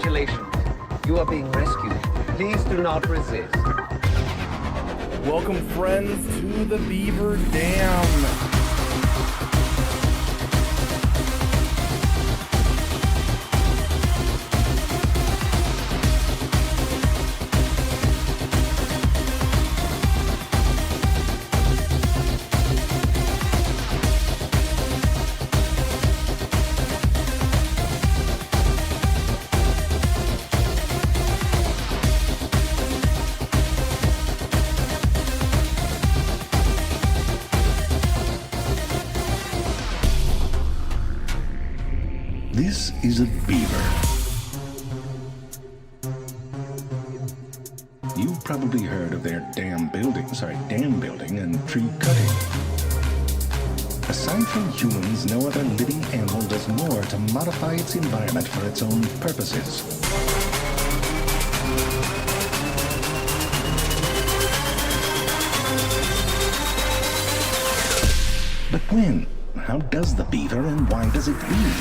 Congratulations. You are being rescued. Please do not resist. Welcome, friends, to the Beaver Dam. This is a beaver. You've probably heard of their dam building and tree cutting. Aside from humans, no other living animal does more to modify its environment for its own purposes. But when? How does the beaver and why does it breed?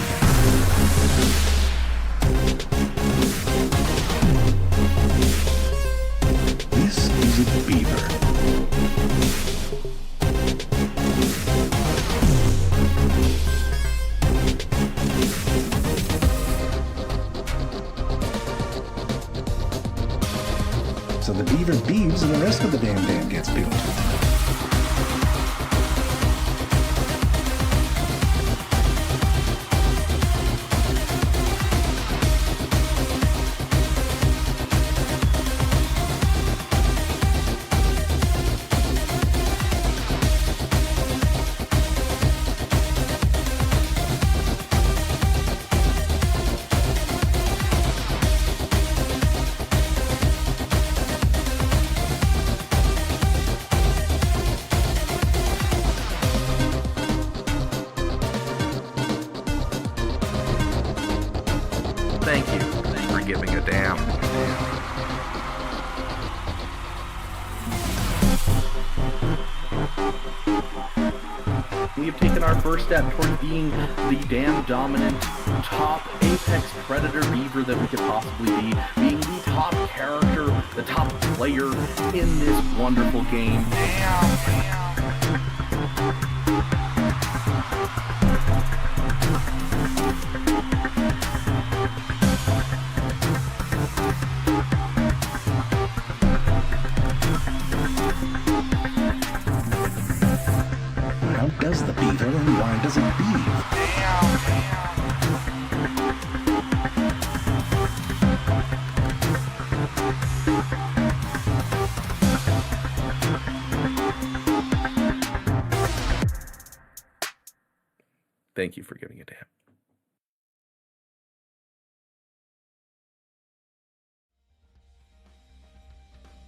This is a beaver. So the beaver beaves and the rest of the dam gets built. Thank you for giving a damn. We have taken our first step toward being the damn dominant top apex predator beaver that we could possibly be, being the top character, the top player in this wonderful game. How does the beaver and why does it beave? Thank you for giving a damn.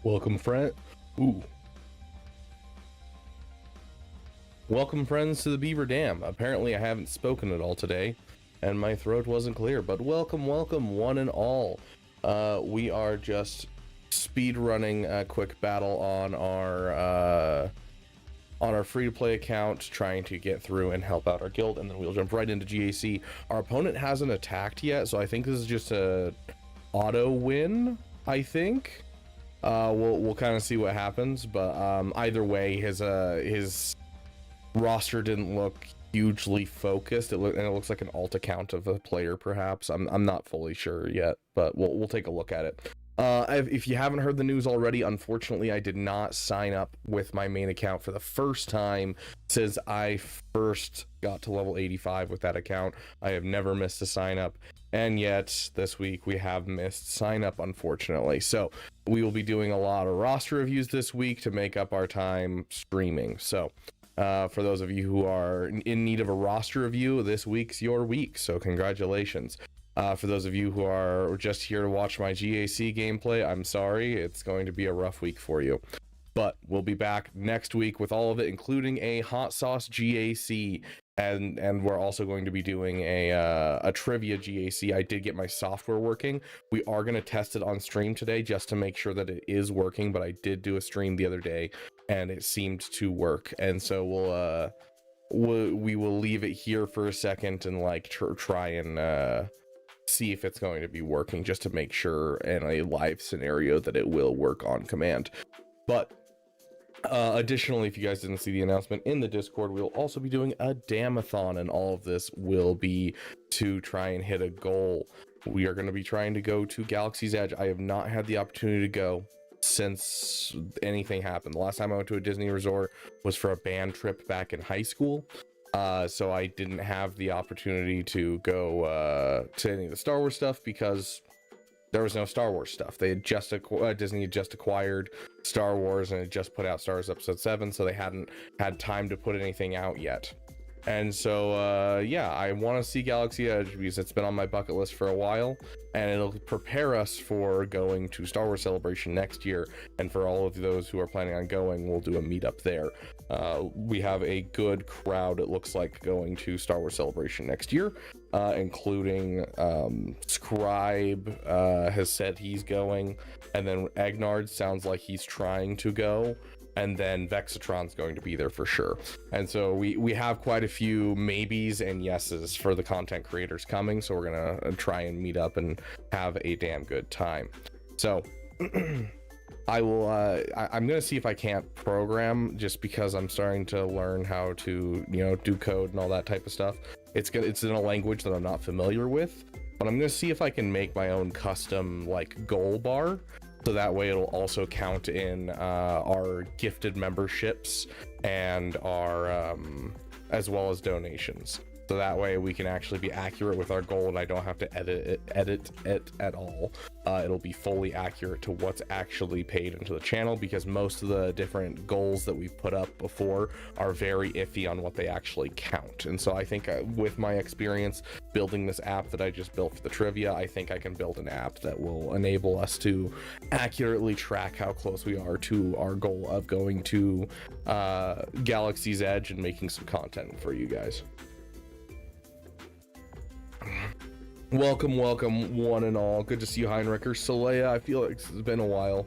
Welcome, friend. Ooh. Welcome, friends, to the Beaver Dam. Apparently, I haven't spoken at all today, and my throat wasn't clear. But welcome, one and all. We are just speed running a quick battle on our free-to-play account, trying to get through and help out our guild, and then we'll jump right into GAC. Our opponent hasn't attacked yet, so I think this is just a auto win. I think we'll kind of see what happens, but either way, his roster didn't look hugely focused. It looks like an alt account of a player, perhaps. I'm not fully sure yet, but we'll take a look at it. If you haven't heard the news already, unfortunately, I did not sign up with my main account for the first time since I first got to level 85 with that account. I have never missed a sign up, and yet this week we have missed sign up, unfortunately. So we will be doing a lot of roster reviews this week to make up our time streaming. So for those of you who are in need of a roster review, this week's your week, so congratulations. For those of you who are just here to watch my GAC gameplay, I'm sorry, it's going to be a rough week for you. But we'll be back next week with all of it, including a hot sauce GAC, and we're also going to be doing a trivia GAC. I did get my software working. We are going to test it on stream today just to make sure that it is working, but I did do a stream the other day and it seemed to work, and so we will leave it here for a second and like try and see if it's going to be working, just to make sure in a live scenario that it will work on command. But additionally, if you guys didn't see the announcement in the Discord, we'll also be doing a Damathon, and all of this will be to try and hit a goal. We are going to be trying to go to Galaxy's Edge. I have not had the opportunity to go since anything happened. The last time I went to a Disney resort was for a band trip back in high school. So I didn't have the opportunity to go to any of the Star Wars stuff because there was no Star Wars stuff. They had just Disney had just acquired Star Wars and had just put out Star Wars Episode 7, so they hadn't had time to put anything out yet. And so yeah, I want to see Galaxy Edge because it's been on my bucket list for a while, and it'll prepare us for going to Star Wars Celebration next year. And for all of those who are planning on going, we'll do a meetup there. We have a good crowd, it looks like, going to Star Wars Celebration next year, including Scribe has said he's going, and then Agnard sounds like he's trying to go, and then Vexatron's going to be there for sure. And so we have quite a few maybes and yeses for the content creators coming, so we're gonna try and meet up and have a damn good time. So I will I'm gonna see if I can't program, just because I'm starting to learn how to, you know, do code and all that type of stuff. It's in a language that I'm not familiar with, but I'm gonna see if I can make my own custom like goal bar, so that way it'll also count in our gifted memberships and our as well as donations. So that way we can actually be accurate with our goal, and I don't have to edit it at all. It'll be fully accurate to what's actually paid into the channel, because most of the different goals that we've put up before are very iffy on what they actually count. And so I think with my experience building this app that I just built for the trivia, I think I can build an app that will enable us to accurately track how close we are to our goal of going to Galaxy's Edge and making some content for you guys. Welcome one and all. Good to see you, Heinricher. Soleil, I feel like it's been a while,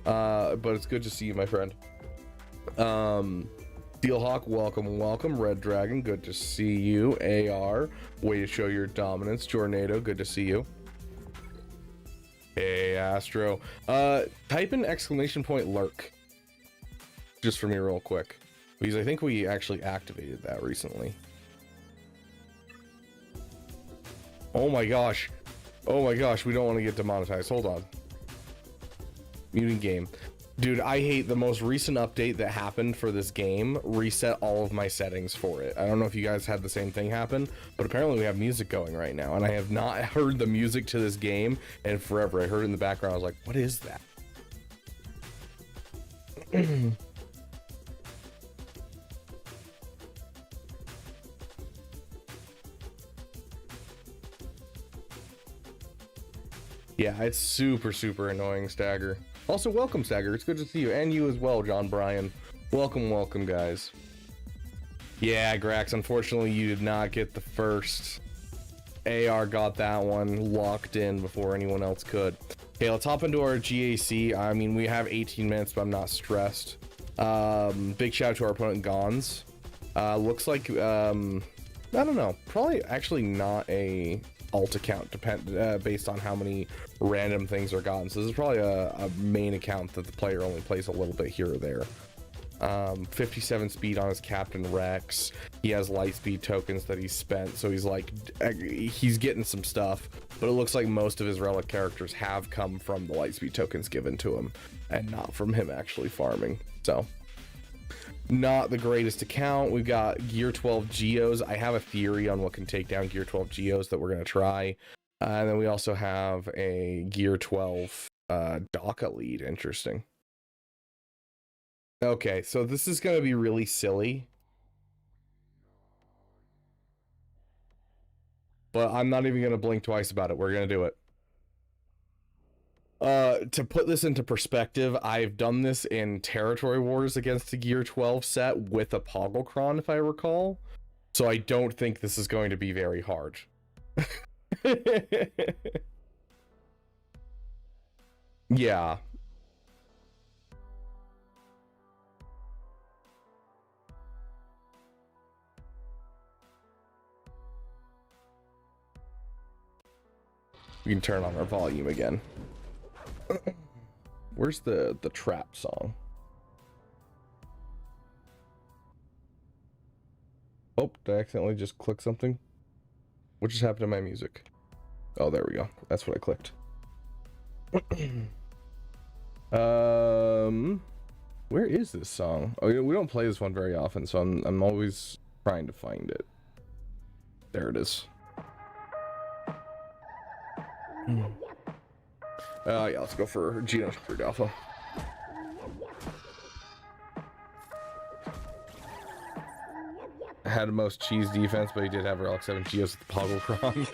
but it's good to see you, my friend. Steelhawk, welcome. Red Dragon, good to see you. AR, way to show your dominance. Jornado, good to see you. Hey, Astro. Type in !lurk just for me real quick, because I think we actually activated that recently. Oh my gosh, we don't want to get demonetized. Hold on. Muting game. Dude, I hate the most recent update that happened for this game reset all of my settings for it. I don't know if you guys had the same thing happen, but apparently we have music going right now, and I have not heard the music to this game in forever. I heard it in the background. I was like, what is that? Yeah, it's super annoying, Stagger. Also, welcome, Stagger. It's good to see you, and you as well, John Bryan. Welcome, guys. Yeah, Grax, unfortunately, you did not get the first. AR got that one locked in before anyone else could. Okay, let's hop into our GAC. I mean, we have 18 minutes, but I'm not stressed. Big shout out to our opponent, Gons. Looks like, I don't know, probably actually not a alt account based on how many random things are gotten. So this is probably a main account that the player only plays a little bit here or there. 57 speed on his Captain Rex. He has light speed tokens that he's spent, so he's like, he's getting some stuff, but it looks like most of his relic characters have come from the light speed tokens given to him and not from him actually farming. So not the greatest account. We've got Gear 12 Geos. I have a theory on what can take down Gear 12 Geos that we're going to try. And then we also have a Gear 12 DACA lead. Interesting. Okay, so this is going to be really silly, but I'm not even going to blink twice about it. We're going to do it. To put this into perspective, I've done this in Territory Wars against the Gear 12 set with a Pogglecron, if I recall. So I don't think this is going to be very hard. Yeah. We can turn on our volume again. Where's the trap song? Oh, did I accidentally just click something? What just happened to my music? Oh, there we go. That's what I clicked. Where is this song? Oh, we don't play this one very often, so I'm always trying to find it. There it is. Yeah, let's go for Geno Screwed Alpha. Had the most cheese defense, but he did have Relic 7 Geos with the Pogglecron.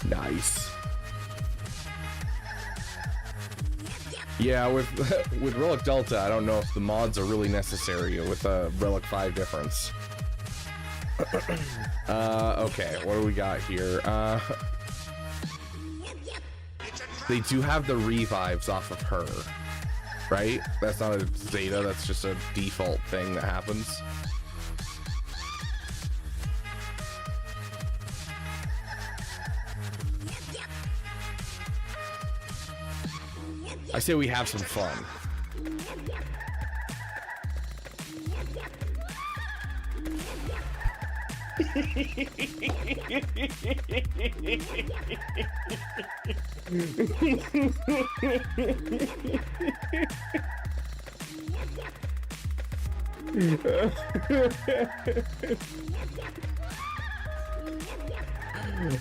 Nice. Yeah, with Relic Delta, I don't know if the mods are really necessary with a Relic 5 difference. Okay, what do we got here? They do have the revives off of her, right? That's not a Zeta, that's just a default thing that happens. I say we have some fun.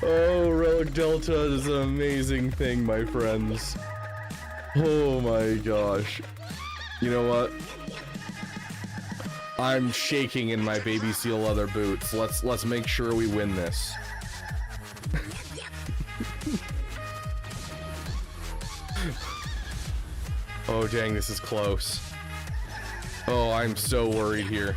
Oh, Relic Delta is an amazing thing, my friends. Oh my gosh. You know what? I'm shaking in my baby seal leather boots. Let's make sure we win this. Oh dang, this is close. Oh, I'm so worried here.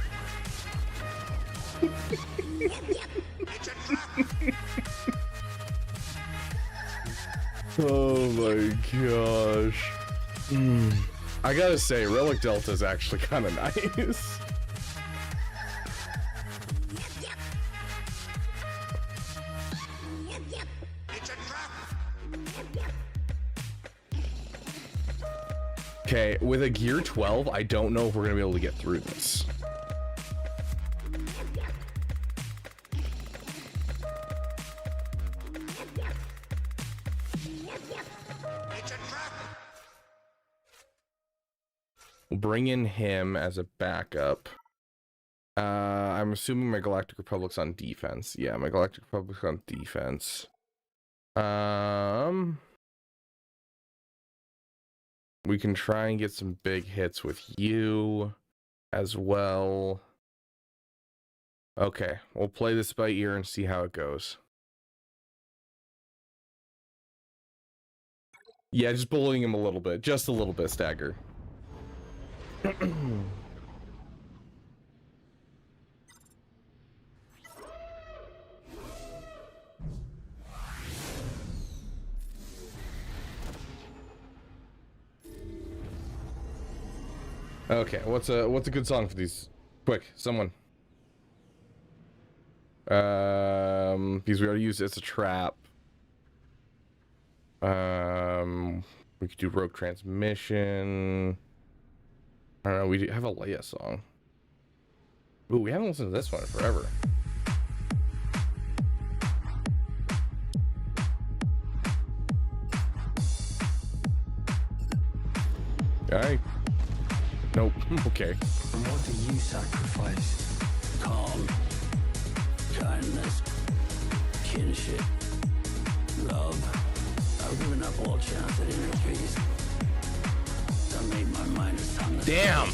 Oh my gosh. I gotta say, Relic Delta is actually kind of nice. Okay, with a gear 12, I don't know if we're gonna be able to get through this. We'll bring in him as a backup. I'm assuming my Galactic Republic's on defense. Yeah, my Galactic Republic's on defense. We can try and get some big hits with you as well. Okay, we'll play this by ear and see how it goes. Yeah, just bullying him a little bit. Just a little bit, Stagger. Okay, what's a good song for these? Quick, someone. Because we already used it as a trap. We could do Rogue Transmission. I don't know, we have a Leia song. Ooh, we haven't listened to this one in forever. Alright. Nope. Okay. And what do you sacrifice? Calm, kindness, kinship, love. I've given up all chance at inner peace. I made my mind a tongue. Damn!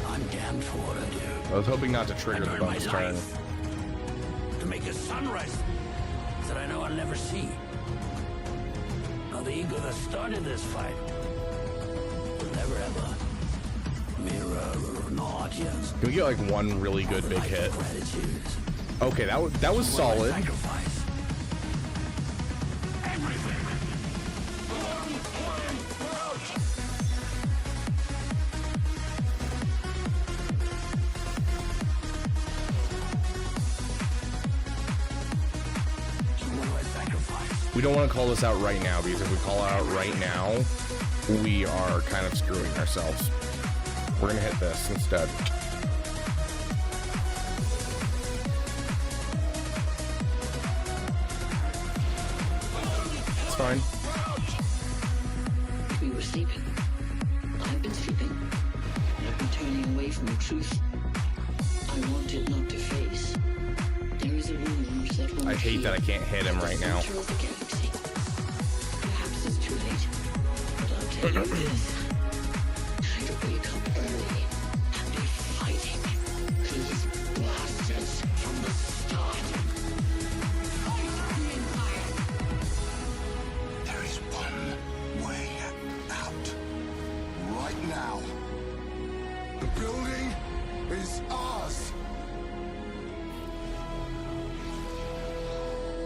I'm damned for what I do. I was hoping not to trigger the bonus turn. To make a sunrise that I know I'll never see. Now the ego that started this fight will never have a mirror or an audience. Can we get like one really good big hit? Okay, that was solid. We don't want to call this out right now, because if we call it out right now, we are kind of screwing ourselves. We're gonna hit this instead. It's fine. We were sleeping. I've been sleeping. I've been turning away from the truth. I wanted not to face. There is a rumor that one I hate that I can't hit him right now. Perhaps it's too late. But I'll tell you this. Try to wake up early and be fighting these bastards from the start. There is one way out. Right now. The building is ours.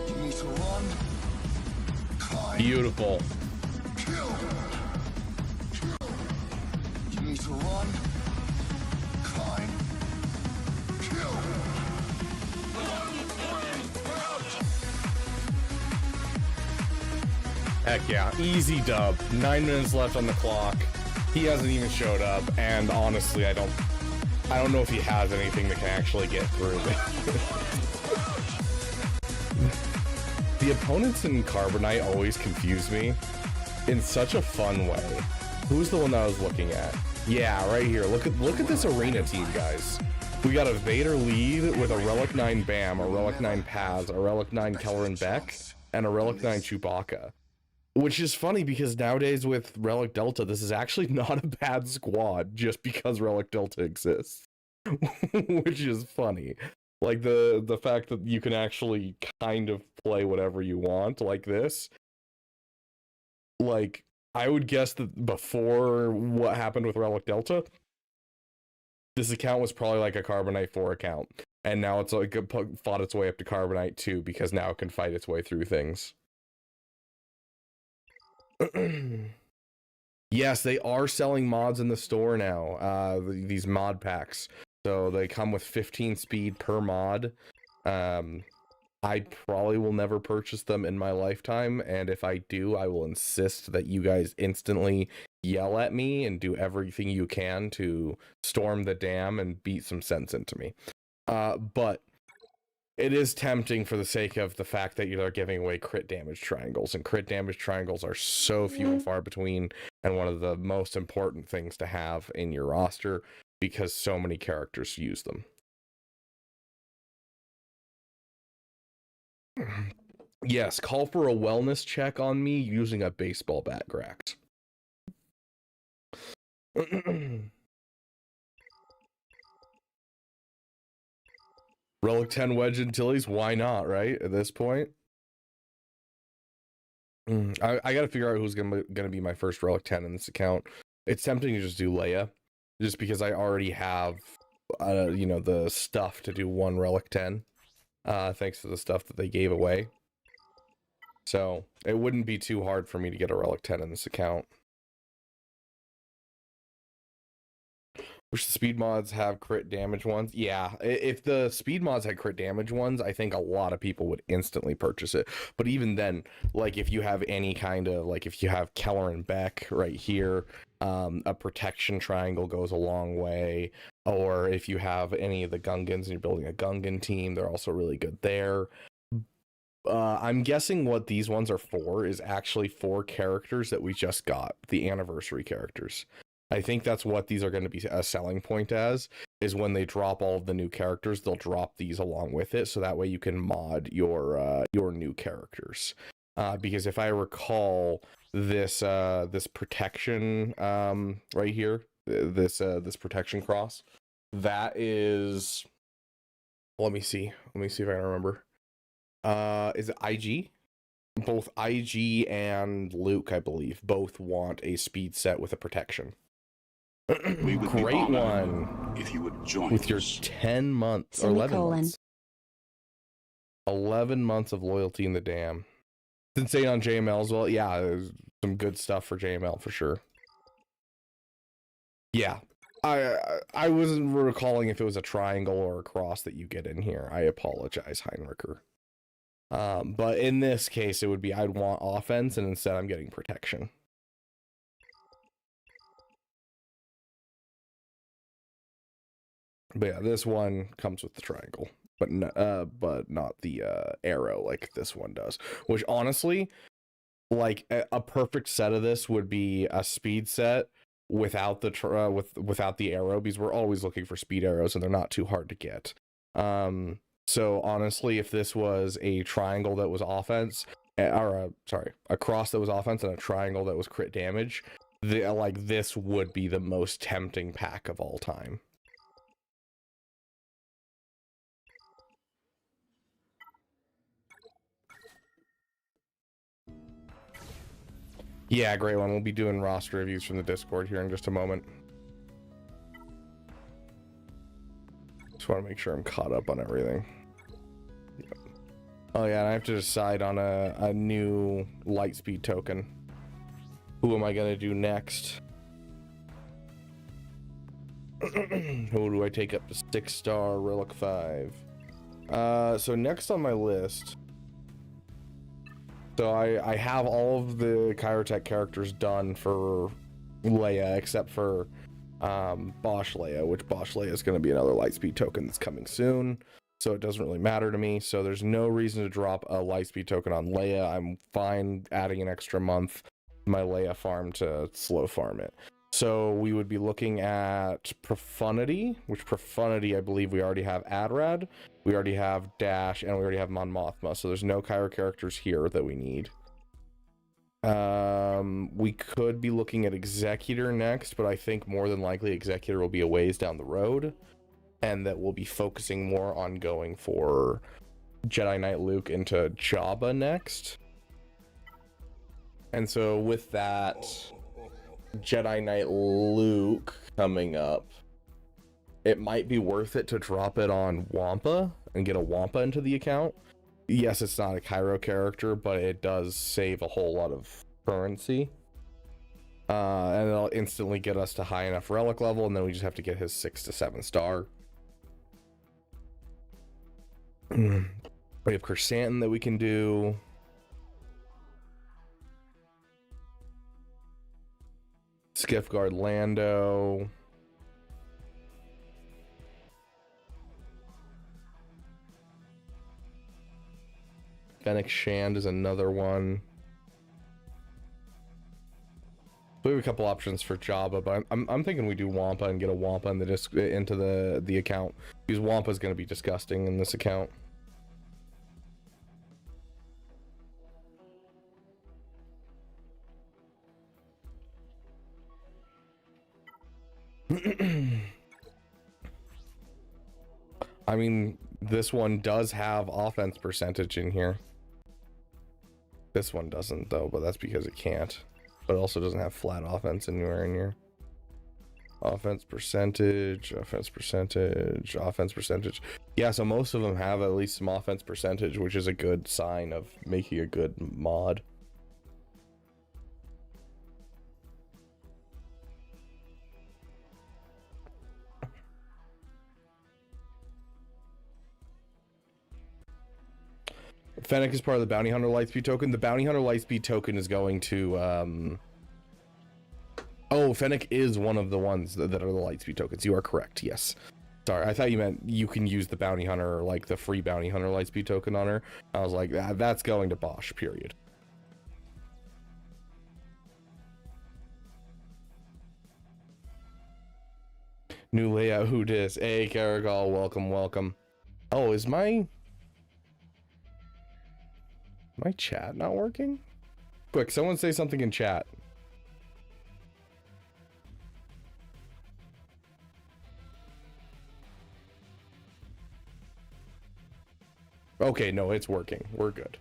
You need to run, climb, Beautiful. kill. You need to run, climb, kill. Heck yeah, easy dub. 9 minutes left on the clock. He hasn't even showed up, and honestly, I don't know if he has anything that can actually get through. The opponents in Carbonite always confuse me in such a fun way. Who's the one that I was looking at? Yeah, right here. Look at this arena team, guys. We got a Vader lead with a Relic 9 Bam, a Relic 9 Paz, a Relic 9 Keller and Beck, and a Relic 9 Chewbacca. Which is funny because nowadays with Relic Delta, this is actually not a bad squad just because Relic Delta exists. Which is funny. Like the fact that you can actually kind of play whatever you want like this. Like, I would guess that before what happened with Relic Delta, this account was probably like a Carbonite 4 account. And now it's like fought its way up to Carbonite 2 because now it can fight its way through things. Yes, they are selling mods in the store now. These mod packs. So they come with 15 speed per mod. I probably will never purchase them in my lifetime, and if I do, I will insist that you guys instantly yell at me and do everything you can to storm the dam and beat some sense into me. But it is tempting for the sake of the fact that you're giving away crit damage triangles, and crit damage triangles are so few and far between, and one of the most important things to have in your roster because so many characters use them. Yes, call for a wellness check on me using a baseball bat, Grax. Relic 10 Wedge Antilles, why not, right? At this point. I gotta figure out who's gonna be my first Relic 10 in this account. It's tempting to just do Leia, just because I already have, you know, the stuff to do one Relic 10, thanks to the stuff that they gave away. So it wouldn't be too hard for me to get a Relic 10 in this account. Wish the speed mods have crit damage ones. Yeah, if the speed mods had crit damage ones, I think a lot of people would instantly purchase it. But even then, like if you have any kind of, like if you have Keller and Beck right here, a protection triangle goes a long way. Or if you have any of the Gungans and you're building a Gungan team, they're also really good there. I'm guessing what these ones are for is actually for characters that we just got, the anniversary characters. I think that's what these are going to be a selling point as, is when they drop all of the new characters, they'll drop these along with it, so that way you can mod your new characters. Because if I recall, this protection right here, this protection cross, that is, let me see if I can remember. Is it IG? Both IG and Luke, I believe, both want a speed set with a protection. Great one. If you would join with your 10 months or 11 months. 11 months of loyalty in the dam. Insane on JML as well. Yeah, there's some good stuff for JML for sure. Yeah. I wasn't recalling if it was a triangle or a cross that you get in here. I apologize, Heinricher. But in this case, it would be I'd want offense, and instead I'm getting protection. But yeah, this one comes with the triangle, but not the arrow like this one does. Which honestly, like a perfect set of this would be a speed set without the without the arrow, because we're always looking for speed arrows and they're not too hard to get. So honestly, if this was a triangle that was offense, or a cross that was offense and a triangle that was crit damage, like this would be the most tempting pack of all time. Yeah, great one. We'll be doing roster reviews from the Discord here in just a moment. Just want to make sure I'm caught up on everything. Yep. Oh yeah, and I have to decide on a new Lightspeed token. Who am I gonna do next? Who do I take up to 6-star Relic 5? So next on my list. So I have all of the Chirotech characters done for Leia, except for Bosch Leia, which Bosch Leia is going to be another Lightspeed token that's coming soon. So it doesn't really matter to me. So there's no reason to drop a Lightspeed token on Leia. I'm fine adding an extra month to my Leia farm to slow farm it. So we would be looking at Profundity, which Profundity I believe we already have Adrad, we already have Dash, and we already have Mon Mothma. So there's no Kyro characters here that we need. We could be looking at Executor next, but I think more than likely Executor will be a ways down the road, and that we'll be focusing more on going for Jedi Knight Luke into Jabba next. And so with that Jedi Knight Luke coming up, it might be worth it to drop it on Wampa and get a Wampa into the account. Yes, it's not a Kyro character, but it does save a whole lot of currency. And it'll instantly get us to high enough relic level, and then we just have to get his 6 to 7 star. We have Chrysanthemum that we can do. Skiffguard Lando. Fennec Shand is another one. We have a couple options for Jabba, but I'm thinking we do Wampa and get a Wampa in into the account, because Wampa is going to be disgusting in this account. I mean, this one does have offense percentage in here. This one doesn't though, but that's because it can't. But it also doesn't have flat offense anywhere in here. Offense percentage, offense percentage, offense percentage. Yeah, so most of them have at least some offense percentage, which is a good sign of making a good mod. Fennec is part of the Bounty Hunter Lightspeed token. The Bounty Hunter Lightspeed token is going to... Oh, Fennec is one of the ones that are the Lightspeed tokens. You are correct, yes. Sorry, I thought you meant you can use the Bounty Hunter, like the free Bounty Hunter Lightspeed token on her. I was like, that's going to Bosch, period. New layout, who dis? Hey, Caragol, welcome, welcome. Oh, is my chat not working? Quick, someone say something in chat. Okay, no, it's working. We're good.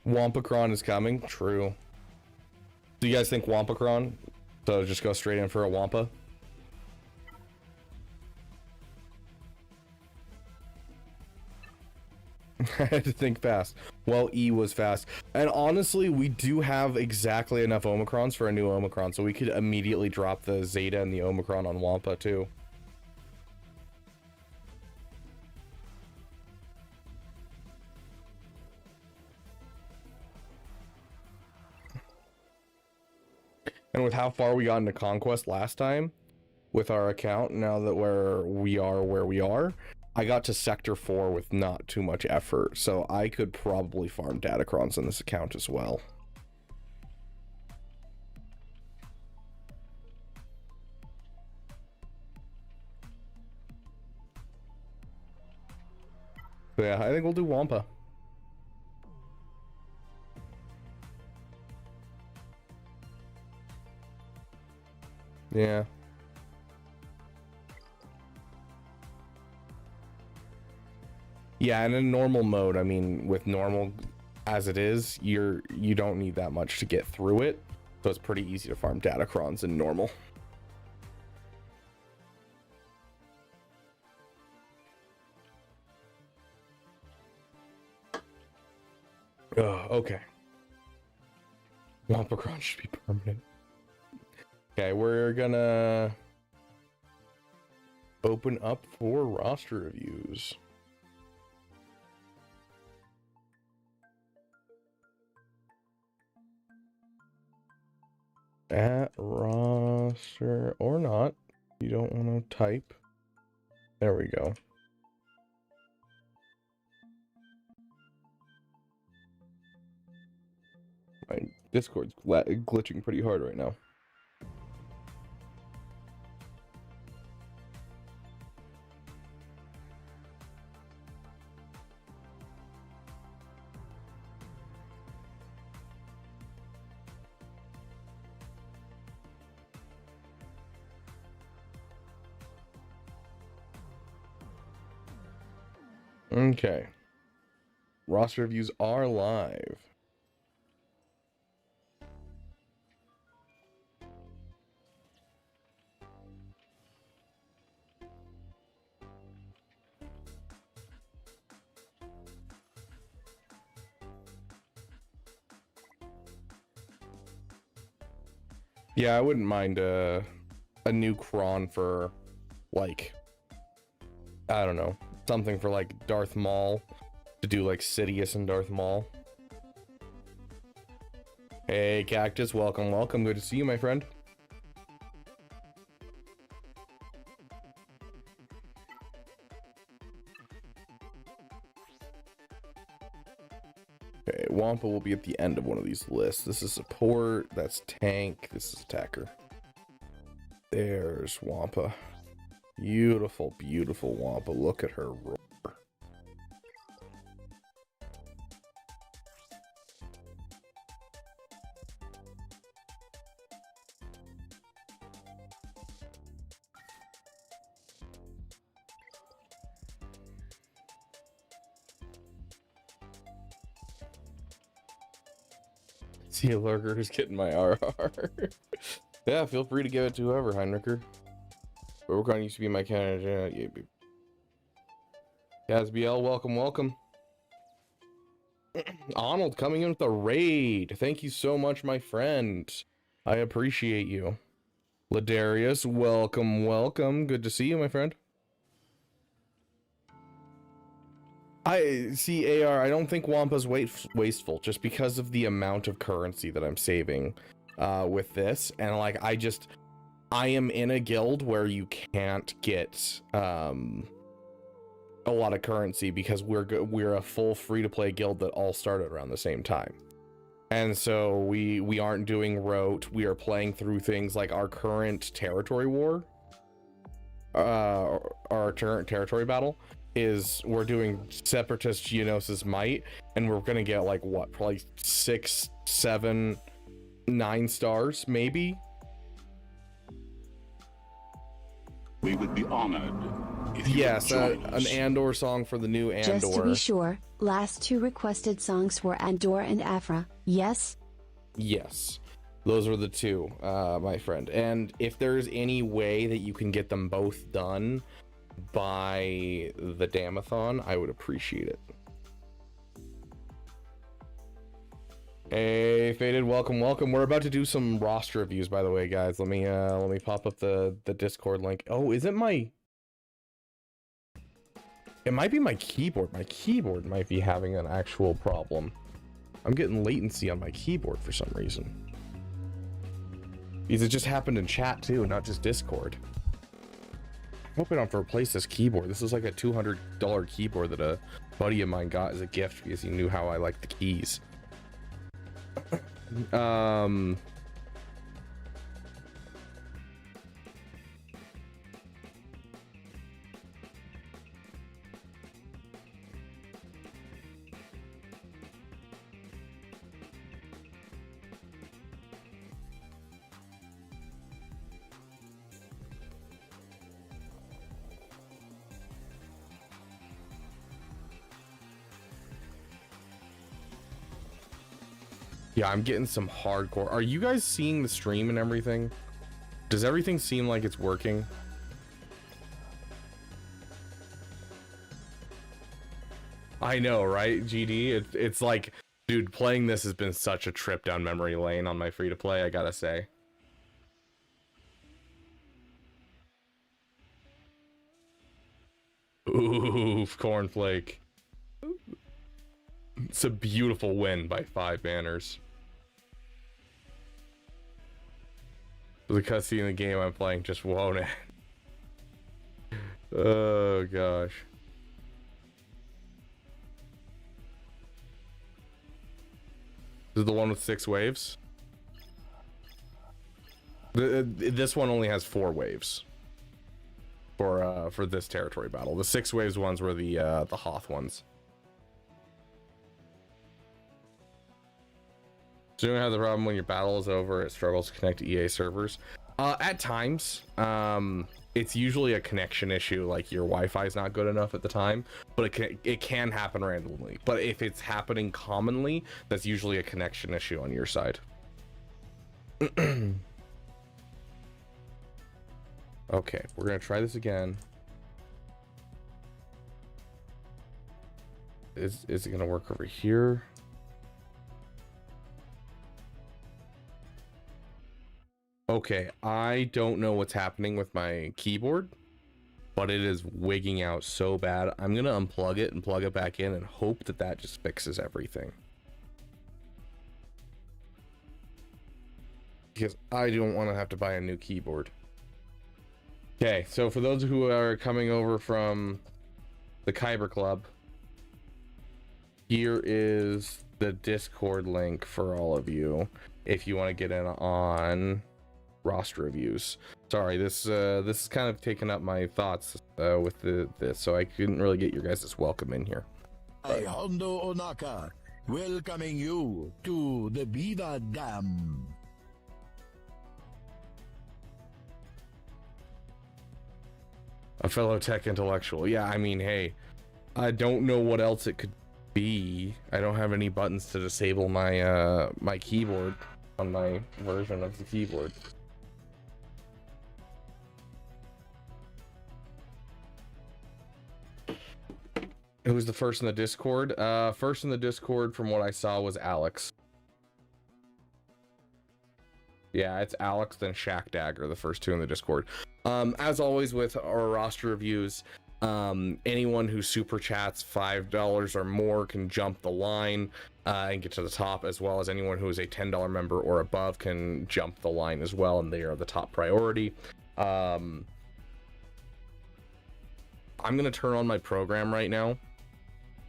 Wampacron is coming. True. Do you guys think Wampacron? So just go straight in for a Wampa? I had to think fast. Well, E was fast. And honestly, we do have exactly enough Omicrons for a new Omicron, so we could immediately drop the Zeta and the Omicron on Wampa too. And with how far we got into Conquest last time with our account, now that where we are, I got to Sector 4 with not too much effort, so I could probably farm Datacrons on this account as well. So yeah, I think we'll do Wampa. Yeah. Yeah, and in normal mode, I mean, with normal as it is, you don't need that much to get through it, so it's pretty easy to farm Datacrons in normal. Oh, okay. Wampacron should be permanent. Okay, we're gonna open up for roster reviews. At roster or not, you don't want to type. There we go. My Discord's glitching pretty hard right now. Okay. Roster reviews are live. Yeah, I wouldn't mind a new cron for, like, I don't know, something for like Darth Maul, to do like Sidious and Darth Maul. Hey Cactus, welcome, welcome. Good to see you, my friend. Okay, Wampa will be at the end of one of these lists. This is support, that's tank, this is attacker. There's Wampa. Beautiful, beautiful Wampa. Look at her roar. See a lurker who's getting my RR. Yeah, feel free to give it to whoever, Heinricher. Rubicon used to be my candidate. Casbiel, welcome, welcome. Arnold coming in with a raid. Thank you so much, my friend. I appreciate you. Ladarius, welcome, welcome. Good to see you, my friend. I see AR. I don't think Wampa's wasteful just because of the amount of currency that I'm saving with this, and like I am in a guild where you can't get a lot of currency because we're a full free-to-play guild that all started around the same time, and so we aren't doing rote. We are playing through things like our current territory war, our current territory battle is we're doing Separatist Geonosis Might, and we're gonna get like what, probably 6, 7, 9 stars maybe. We would be honored if you yes, would join an us. Andor song for the new Andor. Just to be sure, last 2 requested songs were Andor and Afra, yes? Yes, those were the 2, my friend. And if there's any way that you can get them both done by the Damathon, I would appreciate it. Hey, Faded, welcome, welcome. We're about to do some roster reviews, by the way, guys. Let me pop up the Discord link. Oh, is it my... It might be my keyboard. My keyboard might be having an actual problem. I'm getting latency on my keyboard for some reason. Because it just happened in chat too, not just Discord. I hope I don't have to replace this keyboard. This is like a $200 keyboard that a buddy of mine got as a gift because he knew how I like the keys. Yeah, I'm getting some hardcore. Are you guys seeing the stream and everything? Does everything seem like it's working? I know, right, GD? It's like, dude, playing this has been such a trip down memory lane on my free-to-play, I gotta say. Oof, cornflake. It's a beautiful win by 5 banners. The cutscene in the game I'm playing just won't end. Oh gosh. This is the one with 6 waves. This one only has 4 waves for this territory battle. The 6 waves ones were the Hoth ones. So you don't have the problem when your battle is over, it struggles to connect to EA servers. At times, it's usually a connection issue, like your Wi-Fi is not good enough at the time, but it can happen randomly. But if it's happening commonly, that's usually a connection issue on your side. Okay, we're gonna try this again. Is it gonna work over here? Okay, I don't know what's happening with my keyboard, but it is wigging out so bad. I'm gonna unplug it and plug it back in and hope that that just fixes everything. Because I don't want to have to buy a new keyboard. Okay, so for those who are coming over from the Kyber Club, here is the Discord link for all of you if you want to get in on roster reviews. Sorry, this is kind of taking up my thoughts with this, so I couldn't really get your guys' welcome in here. Hey, Hondo Onaka, welcoming you to the Beaver Dam. A fellow tech intellectual. Yeah, I mean, hey, I don't know what else it could be. I don't have any buttons to disable my my keyboard on my version of the keyboard. Who was the first in the Discord? First in the Discord from what I saw was Alex. Yeah, it's Alex, then Shaq Dagger, the first 2 in the Discord. As always with our roster reviews, anyone who super chats $5 or more can jump the line and get to the top, as well as anyone who is a $10 member or above can jump the line as well, and they are the top priority. I'm gonna turn on my program right now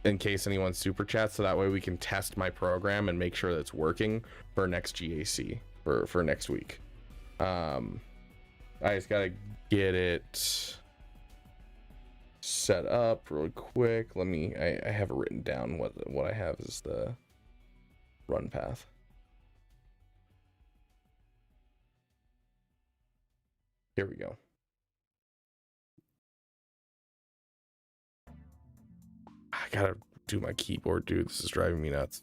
in case anyone super chats, so that way we can test my program and make sure that it's working for next GAC for next week. I just gotta get it set up real quick. Let me, I have it written down. What I have is the run path. Here we go. I gotta do my keyboard, dude. This is driving me nuts.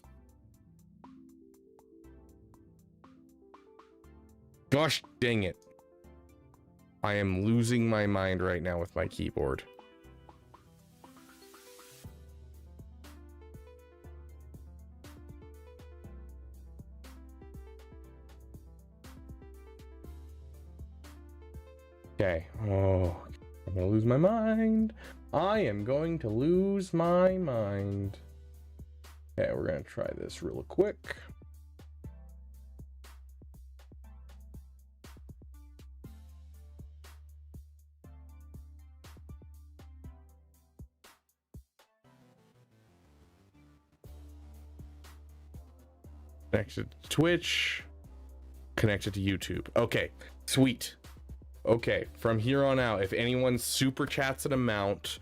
Gosh dang it. I am losing my mind right now with my keyboard. Okay. Oh, I'm gonna lose my mind. I am going to lose my mind. Okay, we're gonna try this real quick. Connected to Twitch, connected to YouTube. Okay, sweet. Okay, from here on out, if anyone super chats an amount,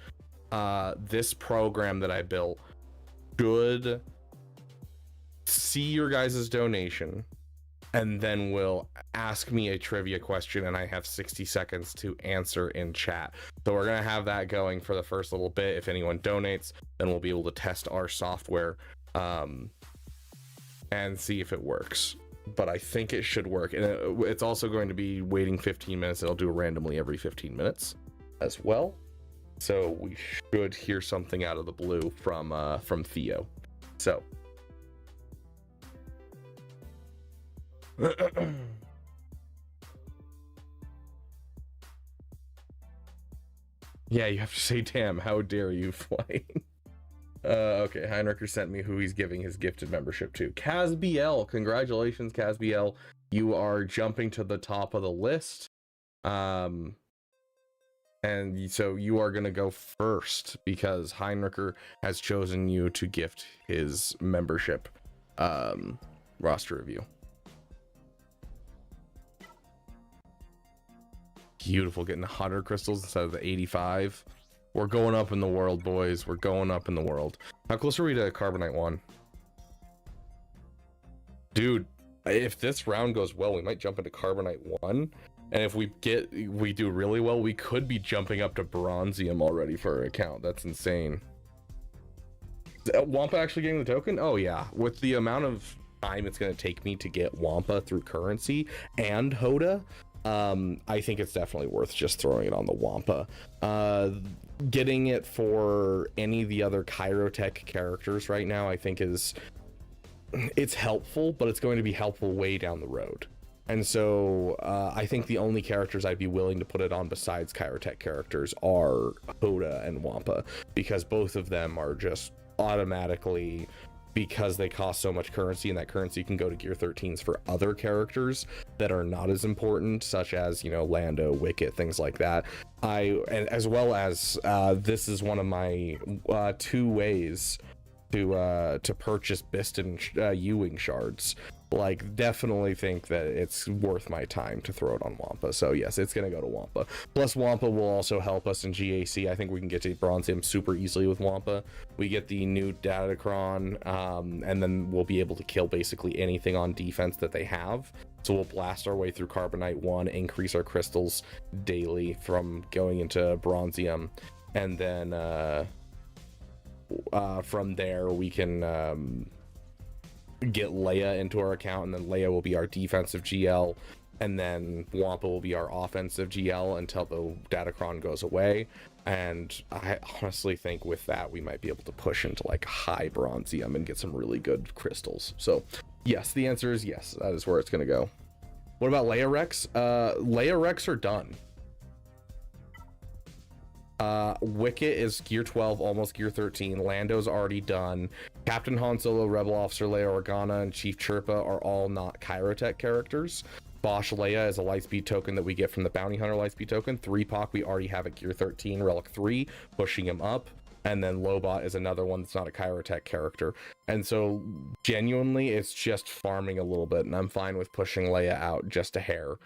this program that I built should see your guys' donation and then will ask me a trivia question, and I have 60 seconds to answer in chat. So we're gonna have that going for the first little bit. If anyone donates, then we'll be able to test our software and see if it works. But I think it should work, and it's also going to be waiting 15 minutes. It'll do randomly every 15 minutes as well, so we should hear something out of the blue from Theo. So yeah, you have to say, damn, how dare you, Flying. Okay, Heinricher sent me who he's giving his gifted membership to. CasBL, congratulations, CasBL. You are jumping to the top of the list. And so you are going to go first because Heinricher has chosen you to gift his membership roster review. Beautiful, getting 100 crystals instead of the 85. We're going up in the world, boys. We're going up in the world. How close are we to Carbonite 1? Dude, if this round goes well, we might jump into Carbonite 1. And if we do really well, we could be jumping up to Bronzium already for our account. That's insane. Is Wampa actually getting the token? Oh yeah. With the amount of time it's going to take me to get Wampa through currency and Hoda, I think it's definitely worth just throwing it on the Wampa. Getting it for any of the other Chirotech characters right now, I think it's helpful, but it's going to be helpful way down the road. And so I think the only characters I'd be willing to put it on besides Chirotech characters are Hoda and Wampa, because both of them are just automatically, because they cost so much currency, and that currency can go to gear 13s for other characters that are not as important, such as, you know, Lando, Wicket, things like that. And as well as this is one of my 2 ways to purchase Biston Ewing shards. Like, definitely think that it's worth my time to throw it on Wampa. So yes, it's gonna go to Wampa. Plus Wampa will also help us in GAC. I think we can get to Bronzium super easily with Wampa. We get the new Datacron, and then we'll be able to kill basically anything on defense that they have. So we'll blast our way through Carbonite 1, increase our crystals daily from going into Bronzium, and then from there we can get Leia into our account, and then Leia will be our defensive GL, and then Wampa will be our offensive GL until the Datacron goes away. And I honestly think with that we might be able to push into like high Bronzium and get some really good crystals. So yes, the answer is yes, that is where it's gonna go. What about Leia Rex? Leia Rex are done. Wicket is gear 12, almost gear 13. Lando's already done. Captain Han Solo, Rebel Officer Leia Organa, and Chief Chirpa are all not Chirotech characters. Bosch Leia is a lightspeed token that we get from the Bounty Hunter lightspeed token. 3POC we already have at gear 13, Relic 3, pushing him up. And then Lobot is another one that's not a Chirotech character. And so genuinely it's just farming a little bit, and I'm fine with pushing Leia out just a hair.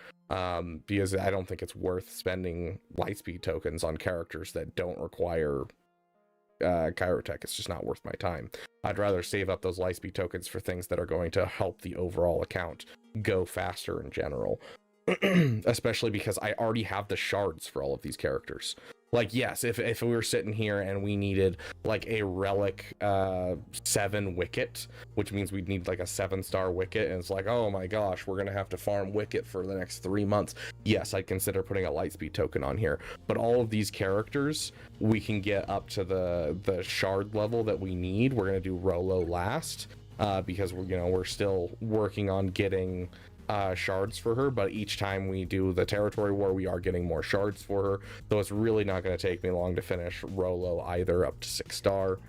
Because I don't think it's worth spending lightspeed tokens on characters that don't require Chirotech. It's just not worth my time. I'd rather save up those lightspeed tokens for things that are going to help the overall account go faster in general. Especially because I already have the shards for all of these characters. Like, yes, if we were sitting here and we needed like a relic 7 Wicket, which means we'd need like a 7-star Wicket, and it's like, oh my gosh, we're gonna have to farm Wicket for the next 3 months. Yes, I'd consider putting a lightspeed token on here. But all of these characters, we can get up to the shard level that we need. We're gonna do Rolo last, because we're still working on getting shards for her, but each time we do the territory war, we are getting more shards for her. So it's really not going to take me long to finish Rolo either, up to 6-star.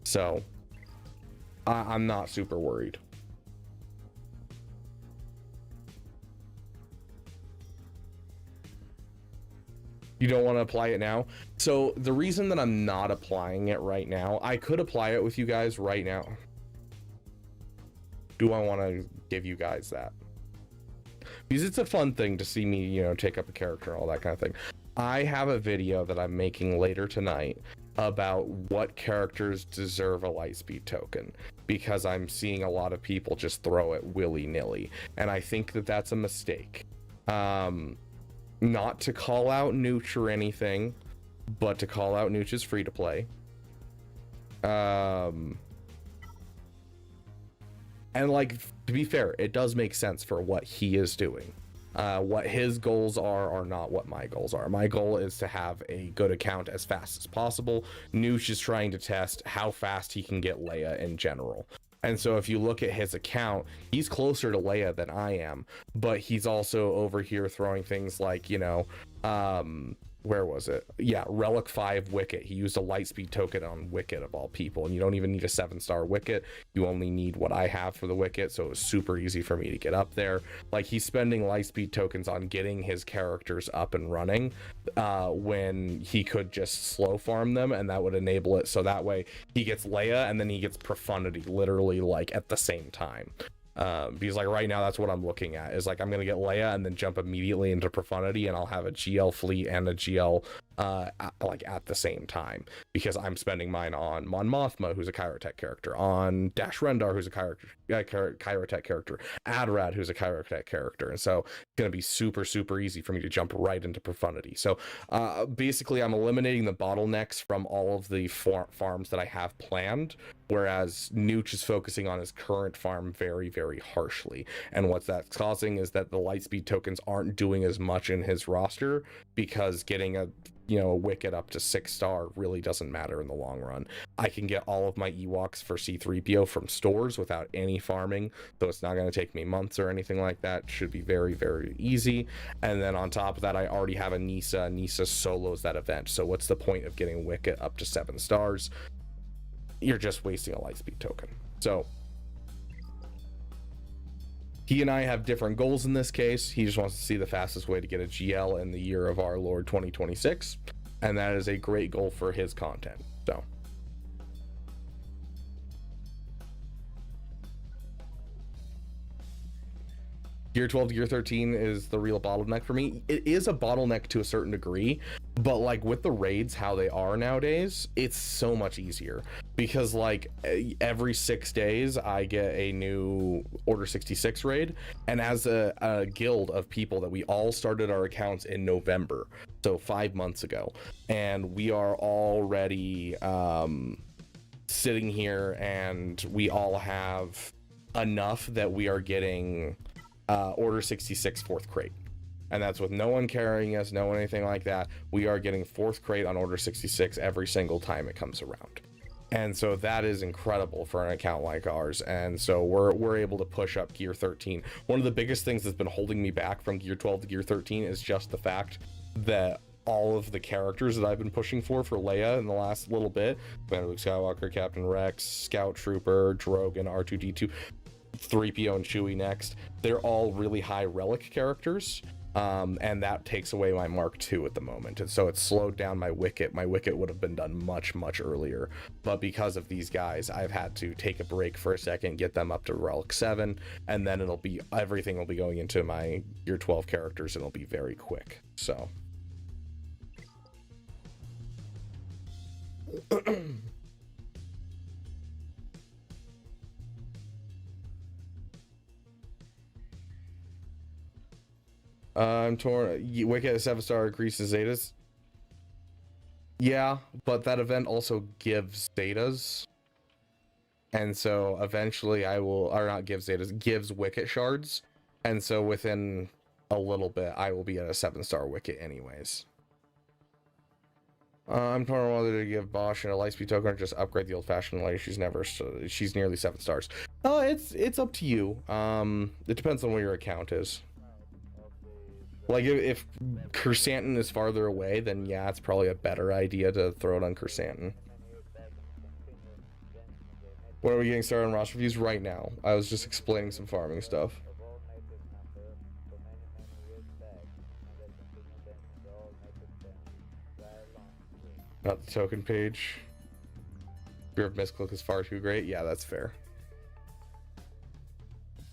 So I'm not super worried. You don't want to apply it now? So the reason that I'm not applying it right now, I could apply it with you guys right now. Do I want to give you guys that? Because it's a fun thing to see me, you know, take up a character and all that kind of thing. I have a video that I'm making later tonight about what characters deserve a Lightspeed token, because I'm seeing a lot of people just throw it willy-nilly, and I think that that's a mistake. Not to call out Nooch or anything, but to call out Nooch is free to play. And like, to be fair, it does make sense for what he is doing. What his goals are not what my goals are. My goal is to have a good account as fast as possible. Nooch is trying to test how fast he can get Leia in general. And so if you look at his account, he's closer to Leia than I am, but he's also over here throwing things like, you know, where was it? Yeah, Relic 5 Wicket. He used a Lightspeed token on Wicket of all people, and you don't even need a 7-star Wicket. You only need what I have for the Wicket, so it was super easy for me to get up there. Like, he's spending Lightspeed tokens on getting his characters up and running when he could just slow farm them, and that would enable it so that way he gets Leia and then he gets Profundity literally like at the same time. Because like right now that's what I'm looking at, is like I'm gonna get Leia and then jump immediately into Profundity, and I'll have a GL fleet and a GL like at the same time, because I'm spending mine on Mon Mothma, who's a Kyrotech character, on Dash Rendar, who's a Kyrotech character, Adrad, who's a Kyrotech character, and so it's gonna be super easy for me to jump right into Profundity. So basically I'm eliminating the bottlenecks from all of the farms that I have planned, whereas Nooch is focusing on his current farm very harshly, and what that's causing is that the Lightspeed tokens aren't doing as much in his roster, because getting a Wicket up to 6-star really doesn't matter in the long run. I can get all of my Ewoks for C-3PO from stores without any farming, so it's not going to take me months or anything like that. It should be very easy. And then on top of that, I already have a Nisa. Nisa solos that event, so what's the point of getting Wicket up to 7 stars? You're just wasting a Lightspeed token. So he and I have different goals in this case. He just wants to see the fastest way to get a GL in the year of our Lord 2026, and that is a great goal for his content. So Gear 12 to Gear 13 is the real bottleneck for me. It is a bottleneck to a certain degree, but like with the raids how they are nowadays, it's so much easier, because like every 6 days I get a new Order 66 raid, and as a guild of people that we all started our accounts in November, so 5 months ago, and we are already sitting here and we all have enough that we are getting Order 66 4th crate, and that's with no one carrying us, no anything like that. We are getting 4th crate on Order 66 every single time it comes around, and so that is incredible for an account like ours. And so we're able to push up Gear 13. One of the biggest things that's been holding me back from Gear 12 to Gear 13 is just the fact that all of the characters that I've been pushing for Leia in the last little bit, Luke Skywalker, Captain Rex, Scout Trooper, Drogon, R2D2, 3PO and Chewie next, they're all really high relic characters, and that takes away my Mark II at the moment, and so it's slowed down my Wicket. My Wicket would have been done much earlier, but because of these guys, I've had to take a break for a second, get them up to Relic 7, and then everything will be going into my Gear 12 characters, and it'll be very quick. So I'm torn. Wicket 7-star increases Zetas. Yeah, but that event also gives Zetas, and so eventually I will, or not gives Zetas, gives Wicket shards, and so within a little bit I will be at a 7-star Wicket anyways. I'm torn whether to give Bosch and a Lightspeed token or just upgrade the old-fashioned lady. She's nearly 7 stars. It's up to you. It depends on where your account is. Like if Kersantin is farther away, then yeah, it's probably a better idea to throw it on Kersantin. When are we getting started on roster reviews? Right now. I was just explaining some farming stuff. Not the token page. Fear of misclick is far too great. Yeah, that's fair.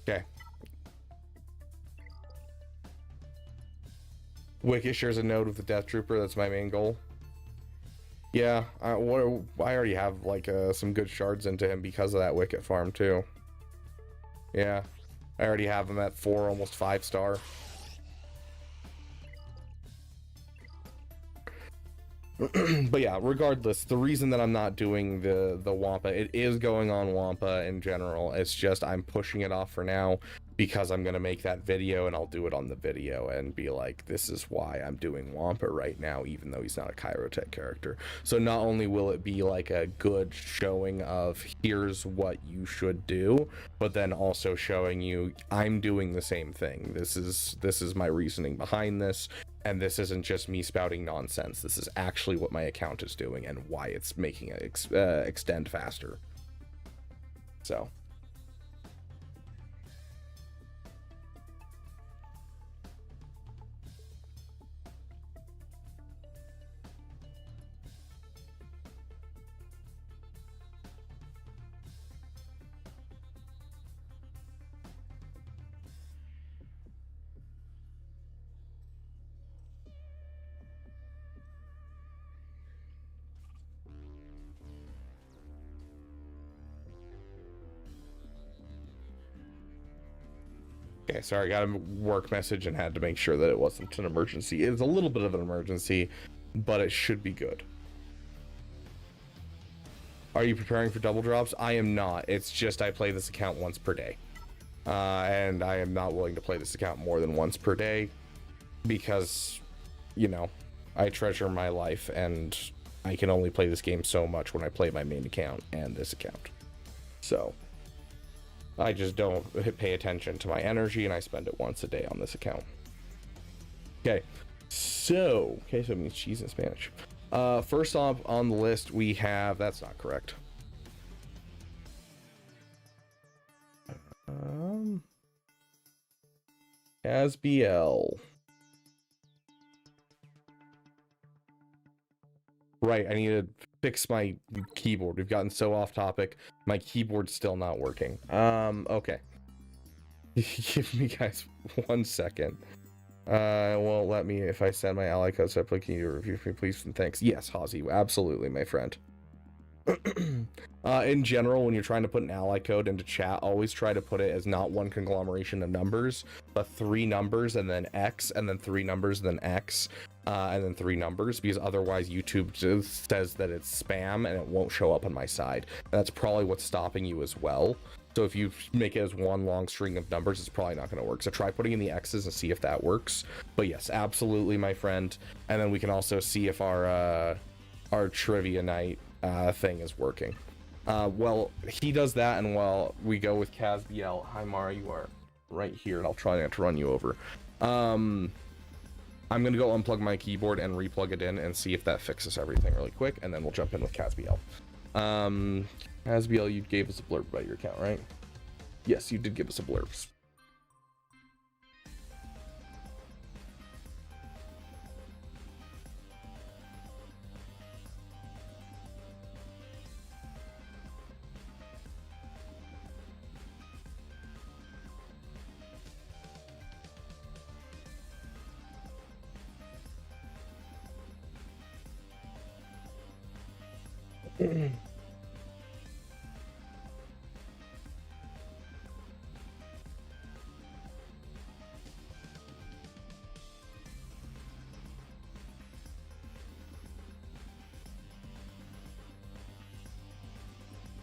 Okay. Wicket shares a node with the Death Trooper. That's my main goal. Yeah, I already have like some good shards into him because of that Wicket farm too. Yeah, I already have him at 4, almost 5 star. But yeah, regardless, the reason that I'm not doing the Wampa, it is going on Wampa in general. It's just I'm pushing it off for now because I'm gonna make that video and I'll do it on the video and be like, this is why I'm doing Wampa right now, even though he's not a Kyrotech character. So not only will it be like a good showing of here's what you should do, but then also showing you I'm doing the same thing. This is my reasoning behind this. And this isn't just me spouting nonsense. This is actually what my account is doing and why it's making it extend faster. So. Okay, sorry, I got a work message and had to make sure that it wasn't an emergency. It's a little bit of an emergency, but it should be good. Are you preparing for double drops? I am not. It's just I play this account once per day. And I am not willing to play this account more than once per day because, you know, I treasure my life and I can only play this game so much when I play my main account and this account. So I just don't pay attention to my energy and I spend it once a day on this account. Okay, so it means cheese in Spanish. First off on the list we have, that's not correct. Asbiel. Right, I need to fix my keyboard. We've gotten so off topic. My keyboard's still not working. Okay. Give me guys 1 second. It won't let me if I send my ally code, so can you review for me, please, and thanks. Yes, Hazi, absolutely, my friend. In general, when you're trying to put an ally code into chat, always try to put it as not one conglomeration of numbers, but 3 numbers and then X, and then 3 numbers and then X, and then 3 numbers, because otherwise YouTube just says that it's spam and it won't show up on my side. That's probably what's stopping you as well. So if you make it as one long string of numbers, it's probably not going to work. So try putting in the X's and see if that works. But yes, absolutely, my friend. And then we can also see if our trivia night thing is working. Well, he does that, and while we go with Casbiel, hi Mara, you are right here, and I'll try not to run you over. I'm gonna go unplug my keyboard and replug it in and see if that fixes everything really quick, and then we'll jump in with Casbiel. Casbiel, you gave us a blurb about your account, right? Yes, you did give us a blurb.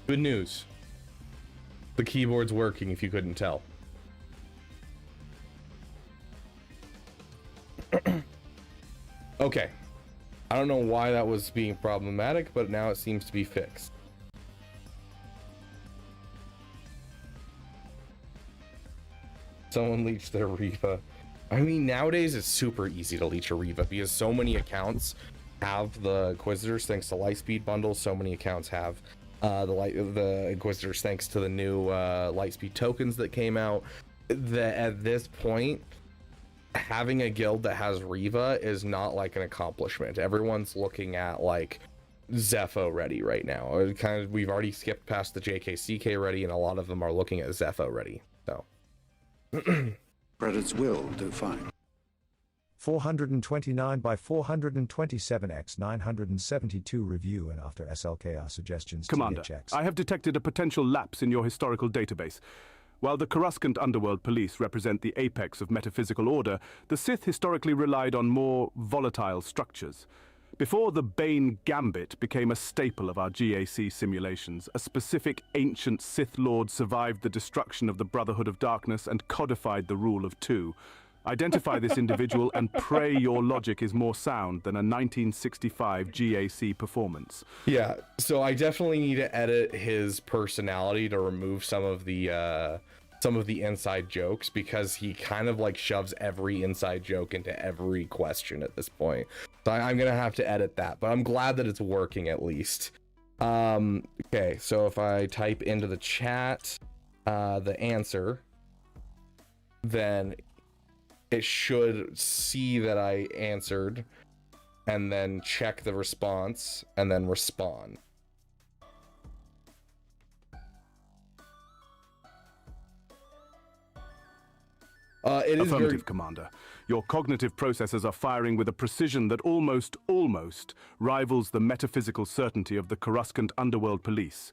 Good news. The keyboard's working if you couldn't tell. Okay. I don't know why that was being problematic, but now it seems to be fixed. Someone leached their Riva. I mean, nowadays it's super easy to leech a Riva because so many accounts have the Inquisitors thanks to Lightspeed bundles. So many accounts have the Inquisitors thanks to the new Lightspeed tokens that came out. At this point, having a guild that has Riva is not like an accomplishment. Everyone's looking at like Zepho ready right now. We've already skipped past the JKCK ready, and a lot of them are looking at Zepho ready. So. Credits will do fine. 429 by 427 x 972 review and after SLKR suggestions. Commander, I have detected a potential lapse in your historical database. While the Coruscant Underworld Police represent the apex of metaphysical order, the Sith historically relied on more volatile structures. Before the Bane Gambit became a staple of our GAC simulations, a specific ancient Sith Lord survived the destruction of the Brotherhood of Darkness and codified the Rule of Two. Identify this individual and pray your logic is more sound than a 1965 GAC performance. Yeah, so I definitely need to edit his personality to remove some of the inside jokes, because he kind of like shoves every inside joke into every question at this point. So I'm gonna have to edit that, but I'm glad that it's working at least. Okay, so if I type into the chat the answer, then it should see that I answered and then check the response and then respond. It is Affirmative, Commander. Your cognitive processes are firing with a precision that almost rivals the metaphysical certainty of the Coruscant Underworld Police.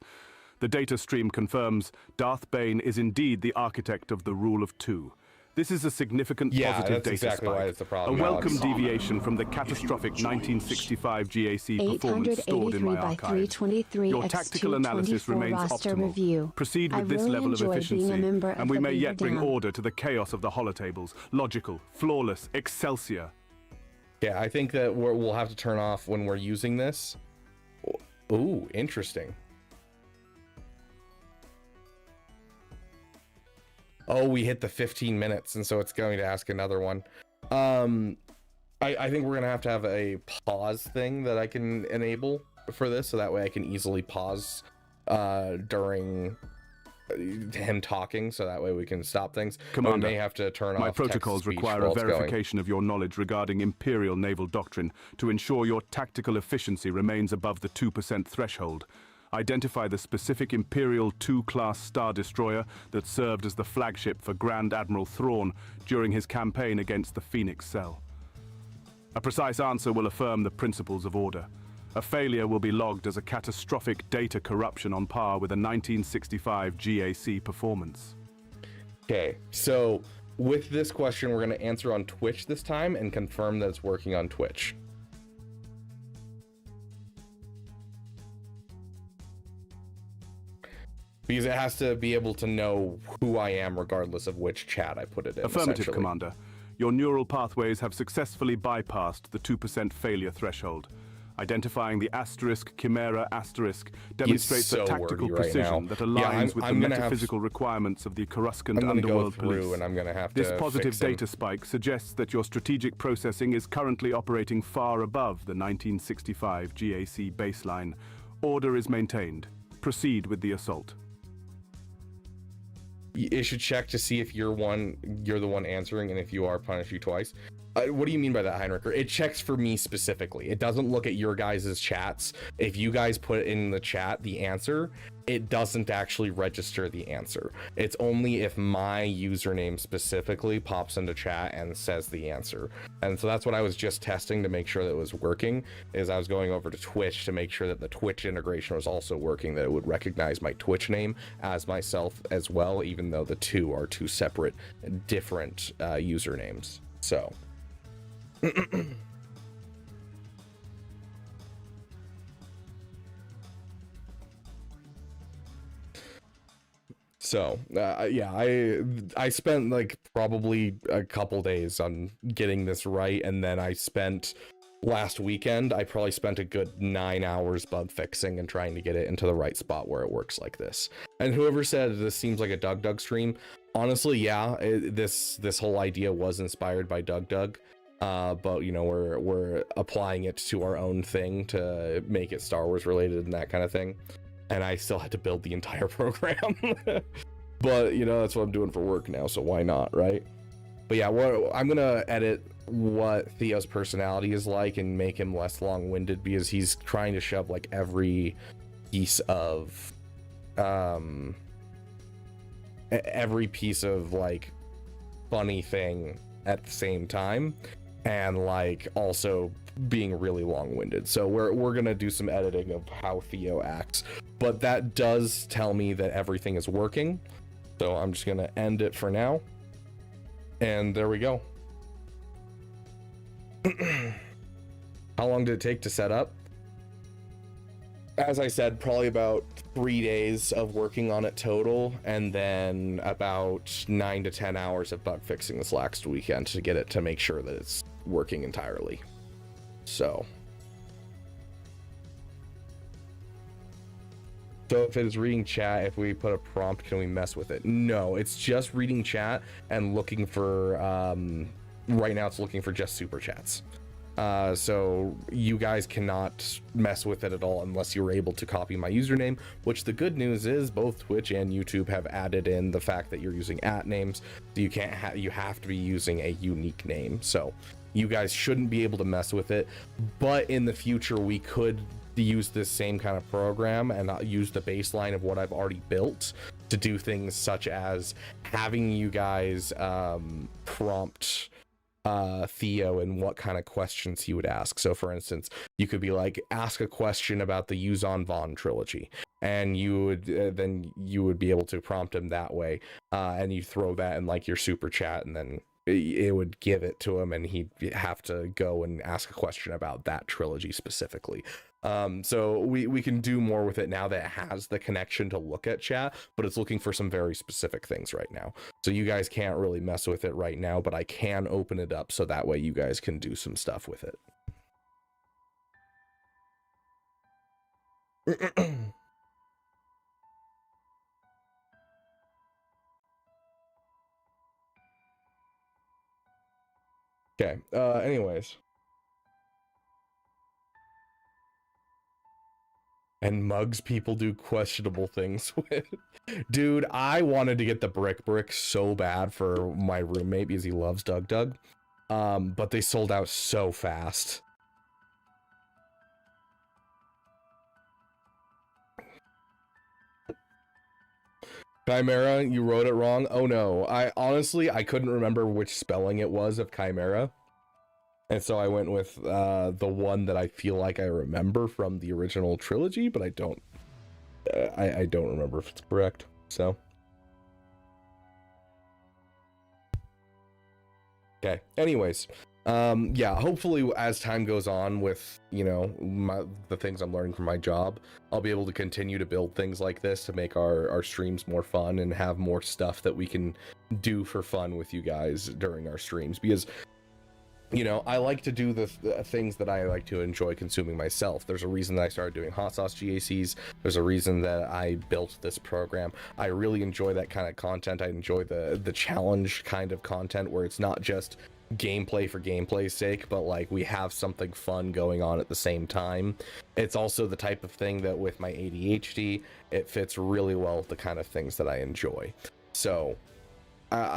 The data stream confirms Darth Bane is indeed the architect of the Rule of Two. This is a significant positive data exactly spike, why it's a problem, a welcome deviation from the catastrophic 1965 GAC performance stored in my archives. Your tactical analysis remains optimal. Review. Proceed with this level of efficiency, and we may yet bring order to the chaos of the holotables. Logical, flawless, Excelsior. Yeah, I think that we'll have to turn off when we're using this. Ooh, interesting. Oh, we hit the 15 minutes, and so it's going to ask another one. I think we're gonna have a pause thing that I can enable for this, so that way I can easily pause during him talking, so that way we can stop things. Commander, we may have to turn my off protocols require a verification of your knowledge regarding Imperial naval doctrine to ensure your tactical efficiency remains above the 2% threshold. Identify the specific Imperial II-class Star Destroyer that served as the flagship for Grand Admiral Thrawn during his campaign against the Phoenix Cell. A precise answer will affirm the principles of order. A failure will be logged as a catastrophic data corruption on par with a 1965 GAC performance. Okay, so with this question, we're going to answer on Twitch this time and confirm that it's working on Twitch. Because it has to be able to know who I am regardless of which chat I put it in. Affirmative, Commander. Your neural pathways have successfully bypassed the 2% failure threshold. Identifying the asterisk Chimera asterisk demonstrates a tactical precision that aligns with the metaphysical requirements of the Coruscant Underworld Police. This positive data spike suggests that your strategic processing is currently operating far above the 1965 GAC baseline. Order is maintained. Proceed with the assault. It should check to see if you're the one answering, and if you are, punish you twice. What do you mean by that, Heinrich? It checks for me specifically. It doesn't look at your guys' chats. If you guys put in the chat the answer, it doesn't actually register the answer. It's only if my username specifically pops into chat and says the answer. And so that's what I was just testing to make sure that it was working, is I was going over to Twitch to make sure that the Twitch integration was also working, that it would recognize my Twitch name as myself as well, even though the two are two separate, different usernames. So... So yeah, I spent like probably a couple days on getting this right, and then I spent last weekend, I probably spent a good 9 hours bug fixing and trying to get it into the right spot where it works like this. And whoever said this seems like a Doug stream, honestly, yeah, this whole idea was inspired by Doug. But you know, we're applying it to our own thing to make it Star Wars related and that kind of thing. And I still had to build the entire program. But you know, that's what I'm doing for work now, so why not, right? But yeah, I'm gonna edit what Theo's personality is like and make him less long-winded, because he's trying to shove like every piece of like funny thing at the same time, and like also being really long-winded. So we're gonna do some editing of how Theo acts, but that does tell me that everything is working. So I'm just gonna end it for now, and there we go. How long did it take to set up? As I said, probably about 3 days of working on it total, and then about 9 to 10 hours of bug fixing this last weekend to get it to make sure that it's working entirely. So if it is reading chat, if we put a prompt, can we mess with it? No, it's just reading chat and looking for right now it's looking for just super chats. So you guys cannot mess with it at all unless you're able to copy my username, which the good news is both Twitch and YouTube have added in the fact that you're using @names. So you can't you have to be using a unique name. So you guys shouldn't be able to mess with it, but in the future we could use this same kind of program and use the baseline of what I've already built to do things such as having you guys prompt Theo and what kind of questions he would ask. So for instance, you could be like, ask a question about the Yuzon Vaughn trilogy, and you would then you would be able to prompt him that way, and you throw that in like your super chat, and then it would give it to him, and he'd have to go and ask a question about that trilogy specifically. So we can do more with it now that it has the connection to look at chat, but it's looking for some very specific things right now. So you guys can't really mess with it right now, but I can open it up so that way you guys can do some stuff with it. Okay, anyways. And mugs people do questionable things with. Dude, I wanted to get the brick so bad for my roommate because he loves Doug. But they sold out so fast. Chimera, you wrote it wrong. Oh no, I couldn't remember which spelling it was of Chimera. And so I went with the one that I feel like I remember from the original trilogy, but I don't remember if it's correct. So okay. Anyways, yeah. Hopefully, as time goes on with the things I'm learning from my job, I'll be able to continue to build things like this to make our streams more fun and have more stuff that we can do for fun with you guys during our streams, because I like to do the things that I like to enjoy consuming myself. There's a reason that I started doing hot sauce GACs. There's a reason that I built this program. I really enjoy that kind of content. I enjoy the challenge kind of content where it's not just gameplay for gameplay's sake, but like we have something fun going on at the same time. It's also the type of thing that with my ADHD, it fits really well with the kind of things that I enjoy. So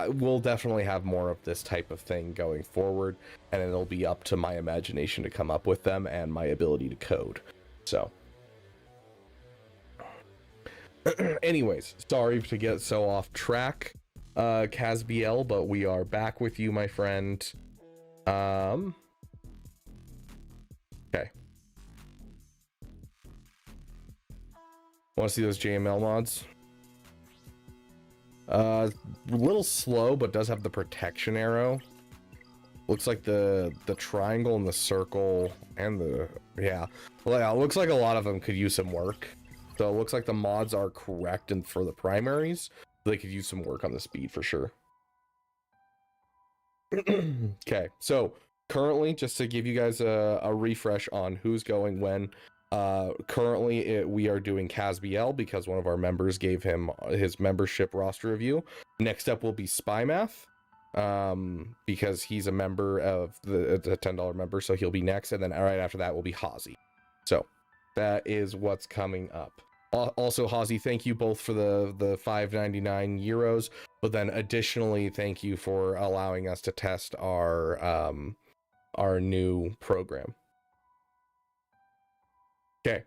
we'll definitely have more of this type of thing going forward, and it'll be up to my imagination to come up with them and my ability to code. So anyways, sorry to get so off track, Casbiel, but we are back with you, my friend. Okay. Want to see those JML mods? A little slow, but does have the protection arrow. Looks like the triangle and the circle and the well, yeah, it looks like a lot of them could use some work. So it looks like the mods are correct, and for the primaries they could use some work on the speed for sure. Okay, so currently, just to give you guys a refresh on who's going when, currently we are doing Casbiel because one of our members gave him his membership roster review. Next up will be Spymath, because he's a member of the $10 member, so he'll be next, and then right after that will be Hazi. So that is what's coming up. Also, Hazi, thank you both for the 5.99 euros, but then additionally, thank you for allowing us to test our new program. Okay,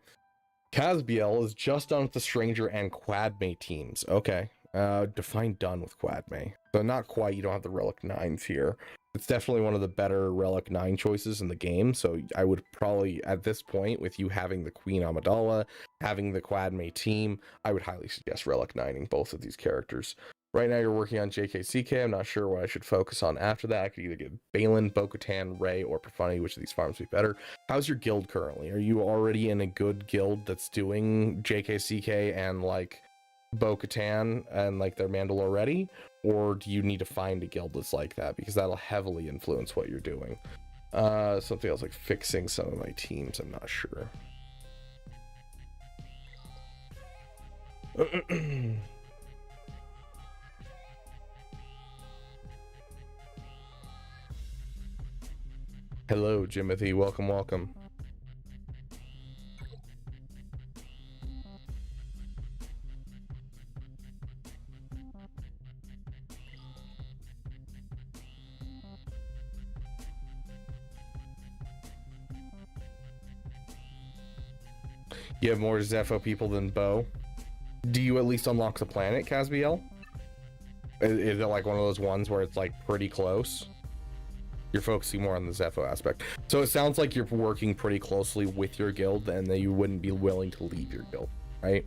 Casbiel is just done with the Stranger and Quadme teams. Okay, define done with Quadme. So not quite, you don't have the Relic 9s here. It's definitely one of the better Relic 9 choices in the game, so I would probably, at this point, with you having the Queen Amidala, having the Quadme team, I would highly suggest Relic 9ing both of these characters. Right now you're working on JKCK, I'm not sure what I should focus on after that. I could either get Balin, Bo-Katan, Rey, or Profani, which of these farms would be better. How's your guild currently? Are you already in a good guild that's doing JKCK and like Bo-Katan and like their Mandalore already? Or do you need to find a guild that's like that? Because that'll heavily influence what you're doing. Something else like fixing some of my teams, I'm not sure. Hello, Jimothy. Welcome, welcome. You have more Zepho people than Bo. Do you at least unlock the planet, Casbiel? Is it like one of those ones where it's like pretty close? You're focusing more on the Zepho aspect. So it sounds like you're working pretty closely with your guild and that you wouldn't be willing to leave your guild, right?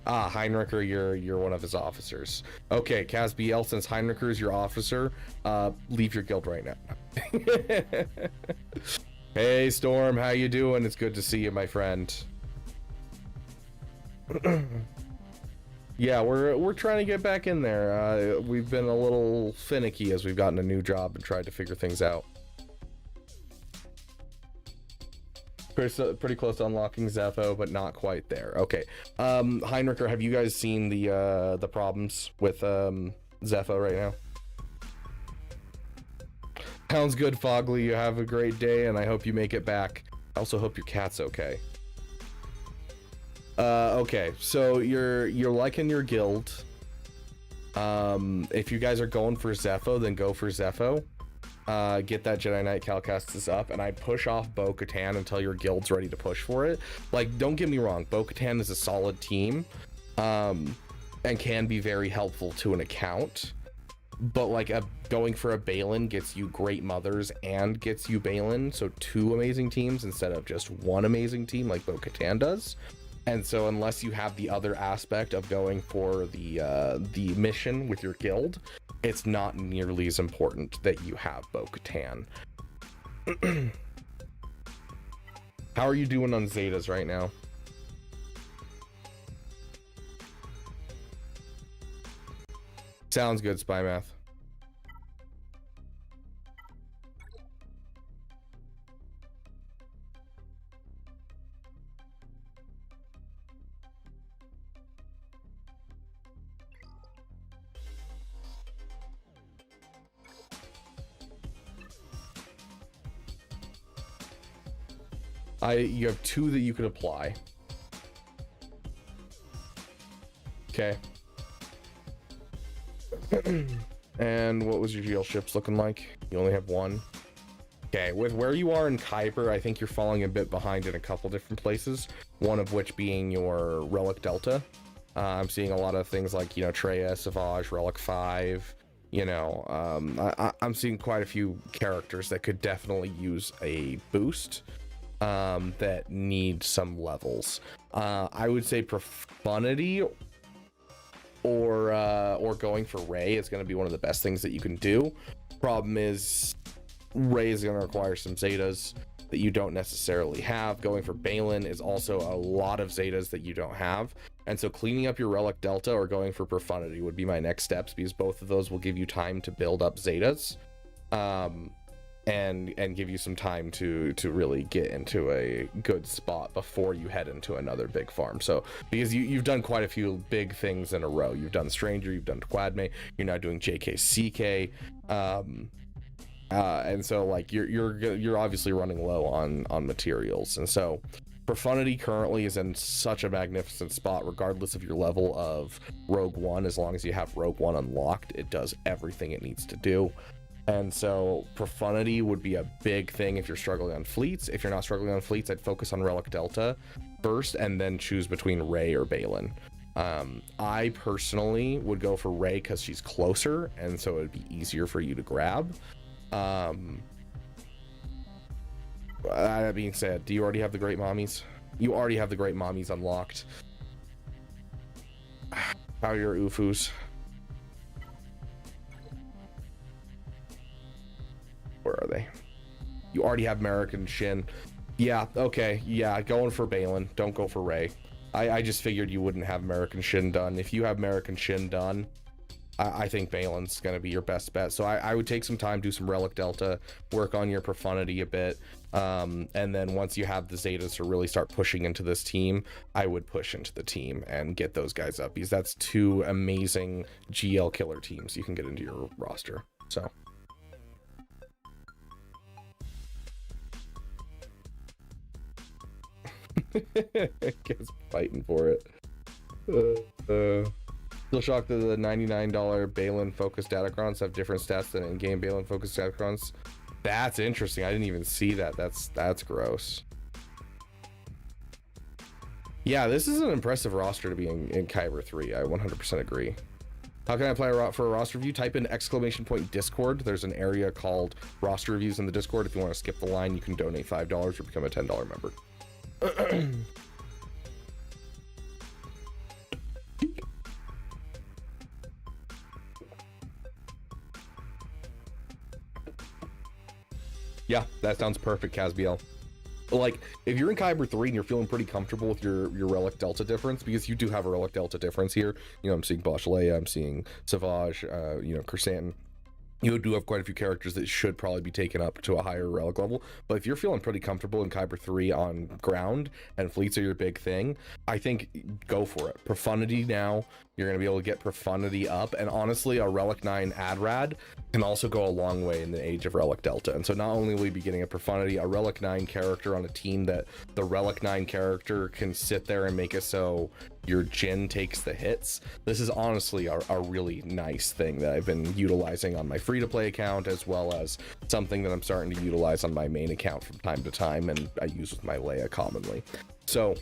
Ah, Heinricher, you're one of his officers. Okay, Casbiel, since Heinricher is your officer, leave your guild right now. Hey Storm, how you doing? It's good to see you, my friend. Yeah, we're trying to get back in there. We've been a little finicky as we've gotten a new job and tried to figure things out. Pretty close to unlocking Zepho, but not quite there. Okay, Heinricher, have you guys seen the problems with Zepho right now? Sounds good, Fogly. You have a great day, and I hope you make it back. I also hope your cat's okay. Okay, so you're liking your guild. If you guys are going for Zepho, then go for Zepho. Get that Jedi Knight Calcastus up, and I push off Bo-Katan until your guild's ready to push for it. Like, don't get me wrong, Bo-Katan is a solid team, and can be very helpful to an account. But like going for a Balin gets you great mothers and gets you Balin, so 2 amazing teams instead of just 1 amazing team like Bo-Katan does. And so unless you have the other aspect of going for the mission with your guild, it's not nearly as important that you have Bo-Katan. How are you doing on Zetas right now? Sounds good, Spymath. You have 2 that you could apply. Okay. And what was your GL ships looking like? You only have 1. Okay, with where you are in Kuiper, I think you're falling a bit behind in a couple different places. One of which being your Relic Delta. I'm seeing a lot of things like, you know, Treya, Savage, Relic 5. You know, I'm seeing quite a few characters that could definitely use a boost. That need some levels. I would say Profundity or going for Rey is going to be one of the best things that you can do. Problem is, Rey is going to require some Zetas that you don't necessarily have. Going for Balin is also a lot of Zetas that you don't have. And so cleaning up your Relic Delta or going for Profundity would be my next steps, because both of those will give you time to build up Zetas. and give you some time to really get into a good spot before you head into another big farm. So because you've done quite a few big things in a row. You've done Stranger, you've done Quadmate, you're now doing JKCK, and so like you're obviously running low on materials. And so Profundity currently is in such a magnificent spot, regardless of your level of Rogue One. As long as you have Rogue One unlocked, it does everything it needs to do. And so Profundity would be a big thing if you're struggling on fleets. If you're not struggling on fleets, I'd focus on Relic Delta first and then choose between Rey or Balin. I personally would go for Rey because she's closer, and so it would be easier for you to grab. That being said, do you already have the Great Mommies? You already have the Great Mommies unlocked. How are your Ufus? Where are they? You already have American Shin. Yeah, okay. Yeah, going for Balin. Don't go for Rey. I just figured you wouldn't have American Shin done. If you have American Shin done, I think Balin's going to be your best bet. So I would take some time, do some Relic Delta, work on your Profundity a bit. And then once you have the Zetas to really start pushing into this team, I would push into the team and get those guys up, because that's two amazing GL killer teams you can get into your roster. So. Guess fighting for it. Still shocked that the $99 Balin focused Datacrons have different stats than in-game Balin focused Datacrons. That's interesting. I didn't even see that. That's gross. Yeah, this is an impressive roster to be in Kyber 3. I 100% agree. How can I apply for a roster review? Type in !Discord. There's an area called roster reviews in the Discord. If you want to skip the line, you can donate $5 or become a $10 member. Yeah, that sounds perfect, Casbiel. Like, if you're in Kyber 3 and you're feeling pretty comfortable with your Relic Delta difference, because you do have a Relic Delta difference here. You know, I'm seeing Bosch Leia, I'm seeing Savage, you know, Chrysanthemum. You do have quite a few characters that should probably be taken up to a higher relic level. But if you're feeling pretty comfortable in Kyber 3 on ground and fleets are your big thing, I think go for it. Profundity now, you're going to be able to get Profundity up. And honestly, a Relic 9 Adrad can also go a long way in the age of Relic Delta. And so not only will you be getting a Profundity, a Relic 9 character on a team that the Relic 9 character can sit there and make it so your Jin takes the hits. This is honestly a really nice thing that I've been utilizing on my free-to-play account, as well as something that I'm starting to utilize on my main account from time to time, and I use with my Leia commonly. So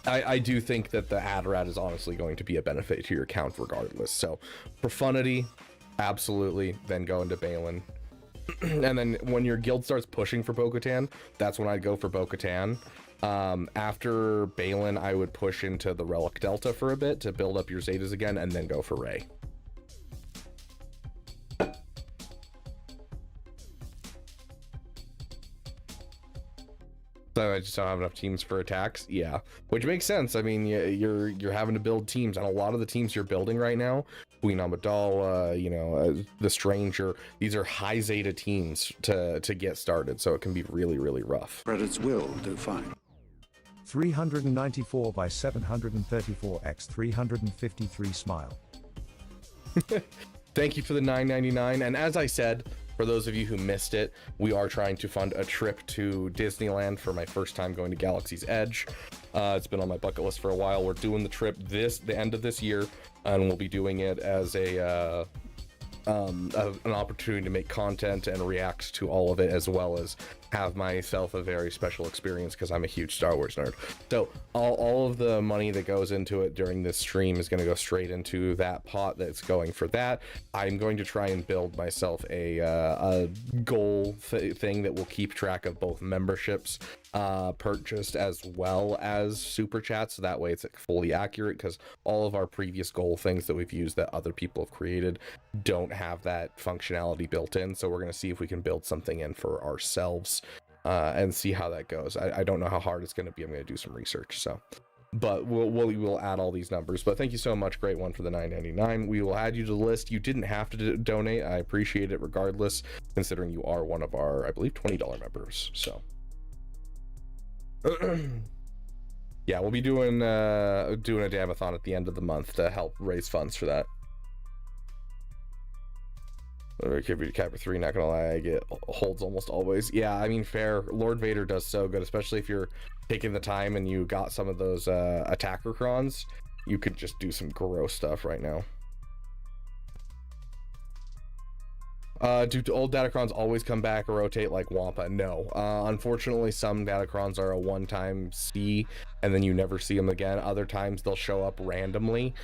I do think that the Adrad is honestly going to be a benefit to your account regardless. So Profundity, absolutely, then go into Balin. And then when your guild starts pushing for Bo-Katan, that's when I'd go for Bo-Katan. After Balin, I would push into the Relic Delta for a bit to build up your Zetas again, and then go for Rey. So I just don't have enough teams for attacks. Yeah, which makes sense. I mean, you're having to build teams, and a lot of the teams you're building right now, Queen Amidala, you know, the Stranger, these are high Zeta teams to get started, so it can be really, really rough. Credits will do fine. 394 by 734 x 353 smile. Thank you for the $9.99. And as I said, for those of you who missed it, we are trying to fund a trip to Disneyland for my first time going to Galaxy's Edge. It's been on my bucket list for a while. We're doing the trip the end of this year, and we'll be doing it as an opportunity to make content and react to all of it, as well as have myself a very special experience because I'm a huge Star Wars nerd. So all of the money that goes into it during this stream is going to go straight into that pot that's going for that. I'm going to try and build myself a goal thing that will keep track of both memberships purchased as well as super chats, so that way it's fully accurate, because all of our previous goal things that we've used that other people have created don't have that functionality built in. So we're going to see if we can build something in for ourselves and see how that goes. I don't know how hard it's going to be. I'm going to do some research. So but we'll add all these numbers. But thank you so much, Great One, for the $9.99. We will add you to the list. You didn't have to donate. I appreciate it regardless, considering you are one of our, I believe, $20 members. So yeah, we'll be doing a Damathon at the end of the month to help raise funds for that. Capper 3, not gonna lie, I get holds almost always. Yeah, I mean, fair. Lord Vader does so good, especially if you're taking the time and you got some of those attacker crons. You could just do some gross stuff right now. Do old Datacrons always come back or rotate like Wampa? No. Unfortunately, some Datacrons are a one-time see, and then you never see them again. Other times they'll show up randomly,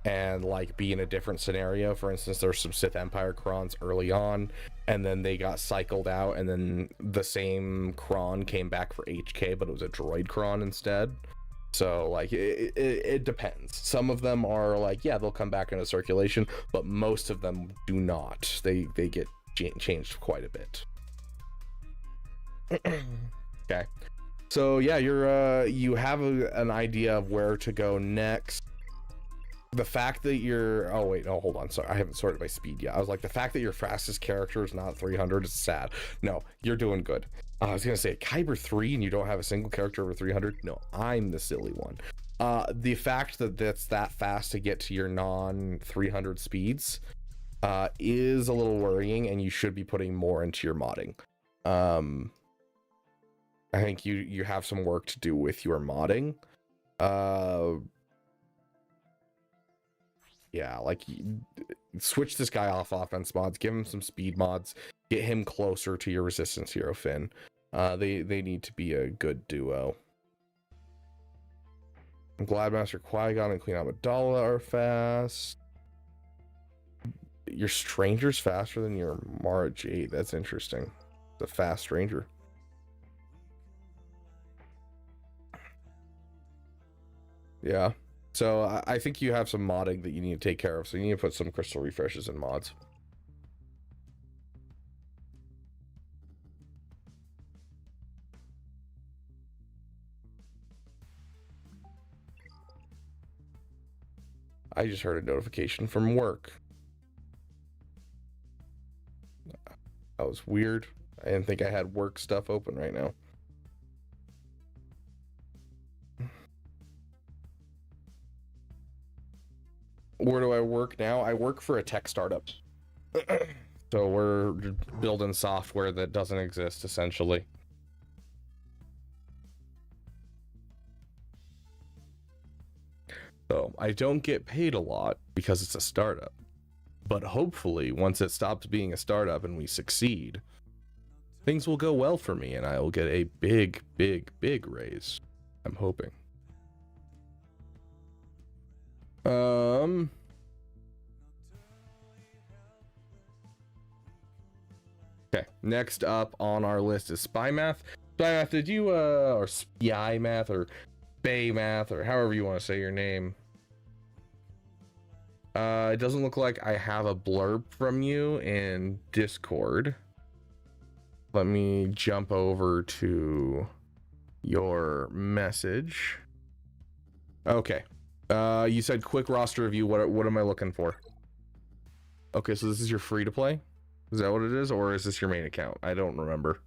and like be in a different scenario. For instance, there's some Sith Empire Crons early on, and then they got cycled out, and then the same Cron came back for HK, but it was a droid Cron instead. So like it depends. Some of them are like, yeah, they'll come back into circulation, but most of them do not. They get changed quite a bit. Okay, so yeah, you have an idea of where to go next. The fact that you're, oh wait, no, hold on, sorry, I haven't sorted by speed yet. I was like, the fact that your fastest character is not 300 is sad. No, you're doing good. I was gonna say Kyber 3 and you don't have a single character over 300. No, I'm the silly one. The fact that that's that fast to get to your non 300 speeds is a little worrying, and you should be putting more into your modding. I think you have some work to do with your modding. Yeah, like switch this guy off offense mods, give him some speed mods, get him closer to your resistance hero Finn. They need to be a good duo. Gladmaster Qui-Gon and Queen Amidala are fast. Your stranger's faster than your Mara Jade. That's interesting. The fast stranger. Yeah. So I think you have some modding that you need to take care of. So you need to put some crystal refreshes in mods. I just heard a notification from work. That was weird. I didn't think I had work stuff open right now. Where do I work now? I work for a tech startup. So we're building software that doesn't exist, essentially. So I don't get paid a lot because it's a startup. But hopefully, once it stops being a startup and we succeed, things will go well for me and I will get a big, big, big raise. I'm hoping. Okay, next up on our list is Spy Math. Spy Math, did you, or Spy Math, or Bay Math, or however you want to say your name. It doesn't look like I have a blurb from you in Discord. Let me jump over to your message. Okay. You said quick roster review. What am I looking for? Okay, so this is your free to play? Is that what it is? Or is this your main account? I don't remember.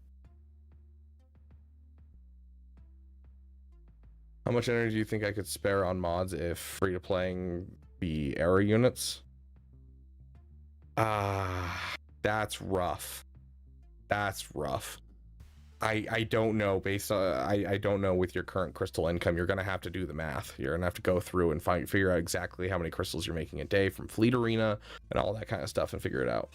How much energy do you think I could spare on mods if free to playing the era units? That's rough. That's rough. I don't know based on I don't know with your current crystal income. You're gonna have to do the math. You're gonna have to go through and figure out exactly how many crystals you're making a day from Fleet Arena and all that kind of stuff and figure it out.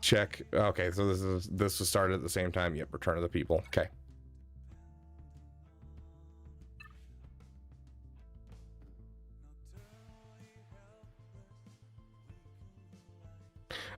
Check. Okay, so this was started at the same time. Yep, Return of the People. Okay.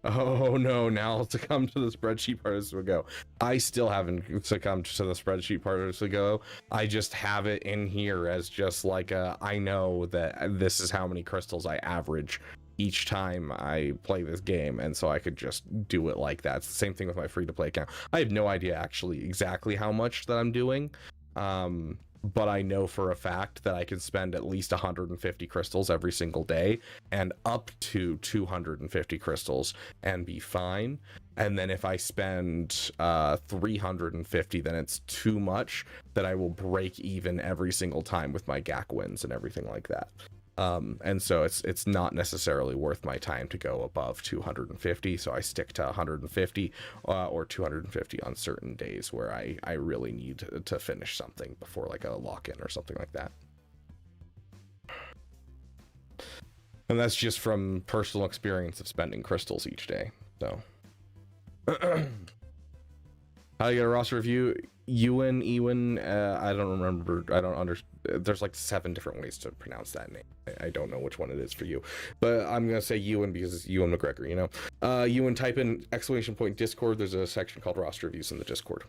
Oh no, now I'll succumb to the spreadsheet part as we go. I still haven't succumbed to the spreadsheet part as we go. I just have it in here as just like I know that this is how many crystals I average each time I play this game, and so I could just do it like that. It's the same thing with my free-to-play account. I have no idea actually exactly how much that I'm doing, but I know for a fact that I can spend at least 150 crystals every single day and up to 250 crystals and be fine. And then if I spend 350, then it's too much, that I will break even every single time with my GAC wins and everything like that. And so it's not necessarily worth my time to go above 250, so I stick to 150 or 250 on certain days where I really need to finish something before like a lock-in or something like that. And that's just from personal experience of spending crystals each day. So how you get a roster review? Ewan, I don't remember. I don't understand. There's like 7 different ways to pronounce that name. I don't know which one it is for you, but I'm gonna say Ewan because it's Ewan McGregor, you know. Ewan, type in ! Discord. There's a section called roster reviews in the Discord.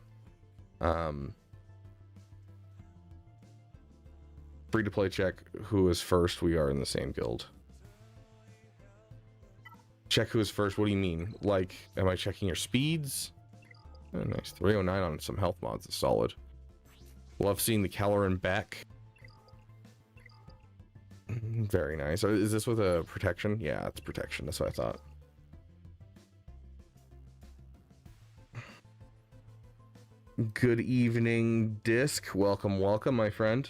Free to play check who is first. We are in the same guild. Check who is first. What do you mean? Like, am I checking your speeds? Oh, nice. 309 on some health mods is solid. Love seeing the Keller and Beck. Very nice. Is this with a protection? Yeah, it's protection. That's what I thought. Good evening, Disc. Welcome, welcome, my friend.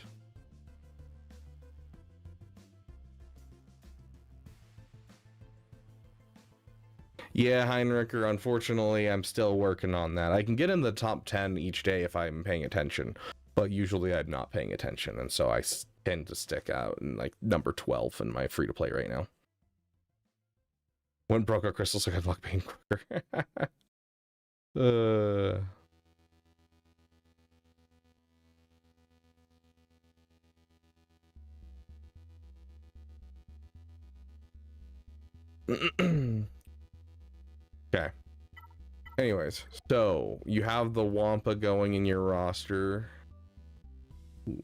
Yeah, Heinricher, unfortunately, I'm still working on that. I can get in the top 10 each day if I'm paying attention, but usually I'm not paying attention, and so I tend to stick out in, like, number 12 in my free-to-play right now. When broke our crystals, I got luck being quicker. Okay. Anyways, so you have the Wampa going in your roster. Ooh.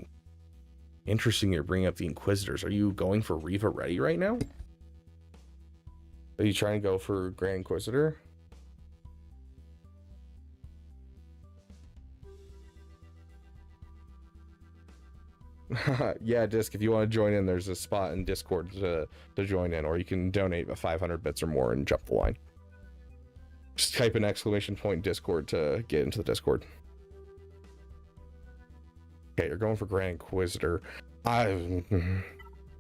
Interesting you're bringing up the Inquisitors. Are you going for Riva ready right now? Are you trying to go for Grand Inquisitor? Yeah, Disc, if you want to join in, there's a spot in Discord to join in, or you can donate 500 bits or more and jump the line. Just type an ! Discord to get into the Discord. Okay, you're going for Grand Inquisitor.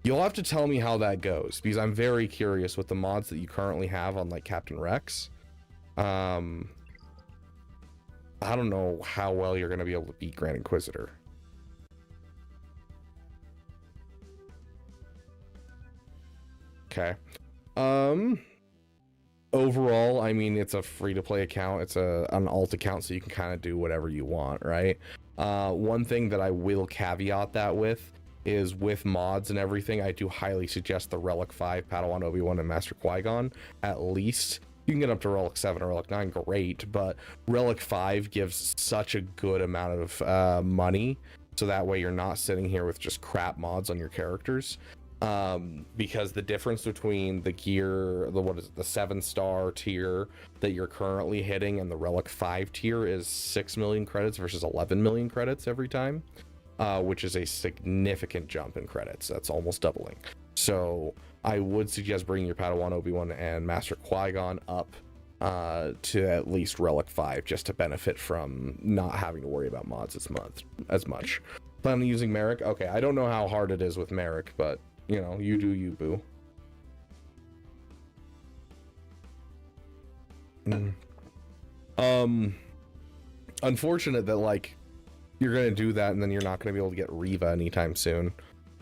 You'll have to tell me how that goes, because I'm very curious with the mods that you currently have on, like, Captain Rex. I don't know how well you're going to be able to beat Grand Inquisitor. Okay. Overall, I mean, it's a free-to-play account. It's an alt account, so you can kind of do whatever you want, right? One thing that I will caveat that with is with mods and everything, I do highly suggest the Relic 5, Padawan Obi-Wan, and Master Qui-Gon, at least. You can get up to Relic 7 or Relic 9, great, but Relic 5 gives such a good amount of money, so that way you're not sitting here with just crap mods on your characters. Because the difference between the gear, the 7-star tier that you're currently hitting and the Relic 5 tier is 6 million credits versus 11 million credits every time, which is a significant jump in credits. That's almost doubling. So I would suggest bringing your Padawan Obi-Wan and Master Qui-Gon up to at least Relic 5, just to benefit from not having to worry about mods as much. Plan on using Merrick? Okay, I don't know how hard it is with Merrick, but you know, you do you, boo. Unfortunate that, like, you're gonna do that and then you're not gonna be able to get Riva anytime soon.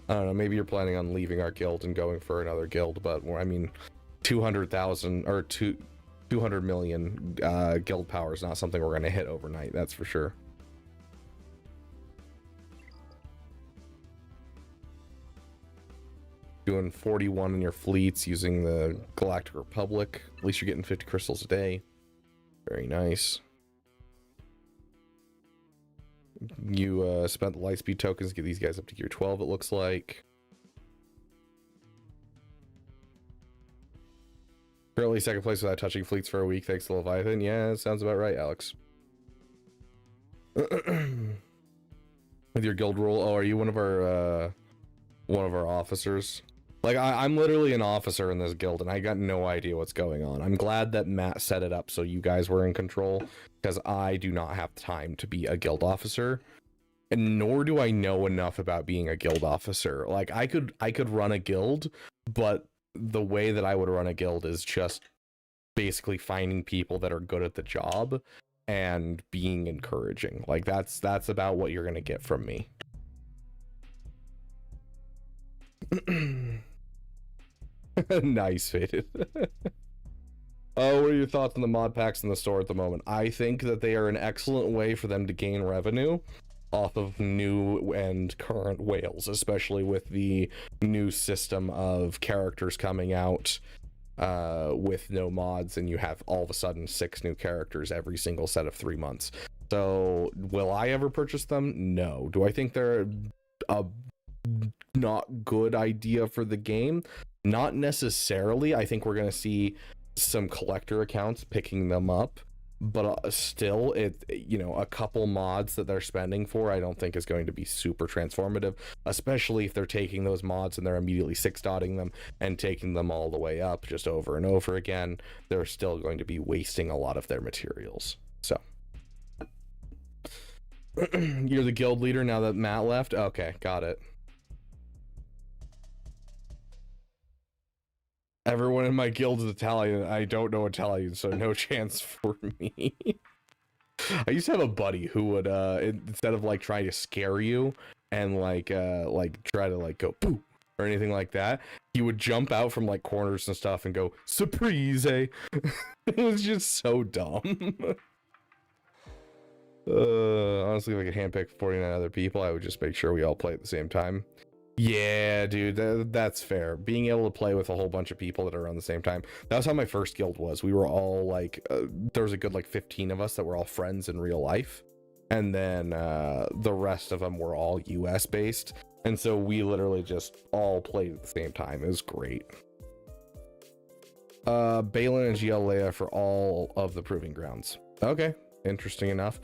I don't know, maybe you're planning on leaving our guild and going for another guild, but I mean, 200,000 or 200 million guild power is not something we're gonna hit overnight, that's for sure. Doing 41 in your fleets using the Galactic Republic. At least you're getting 50 crystals a day. Very nice. You spent the Lightspeed tokens to get these guys up to gear 12, it looks like. Currently second place without touching fleets for a week thanks to Leviathan. Yeah, sounds about right, Alex. With your guild role, oh, are you one of our officers? Like, I'm literally an officer in this guild, and I got no idea what's going on. I'm glad that Matt set it up so you guys were in control, because I do not have time to be a guild officer, and nor do I know enough about being a guild officer. Like, I could run a guild, but the way that I would run a guild is just basically finding people that are good at the job and being encouraging. Like, that's about what you're gonna get from me. Nice, Faded. Oh, what are your thoughts on the mod packs in the store at the moment? I think that they are an excellent way for them to gain revenue off of new and current whales, especially with the new system of characters coming out with no mods, and you have all of a sudden 6 new characters every single set of 3 months. So will I ever purchase them? No. Do I think they're a not good idea for the game? Not necessarily. I think we're going to see some collector accounts picking them up, but still, a couple mods that they're spending for, I don't think is going to be super transformative, especially if they're taking those mods and they're immediately 6-dotting them and taking them all the way up just over and over again. They're still going to be wasting a lot of their materials. So you're the guild leader now that Matt left? Okay, got it. Everyone in my guild is Italian. I don't know Italian, so no chance for me. I used to have a buddy who would, instead of like trying to scare you and like try to like go boo or anything like that, he would jump out from like corners and stuff and go surprise. It was just so dumb. Honestly, if I could handpick 49 other people, I would just make sure we all play at the same time. Yeah, dude, that's fair. Being able to play with a whole bunch of people that are around the same time. That was how my first guild was. We were all like, there was a good like 15 of us that were all friends in real life. And then the rest of them were all US based. And so we literally just all played at the same time. It was great. Balin and GLA for all of the proving grounds. Okay, interesting enough.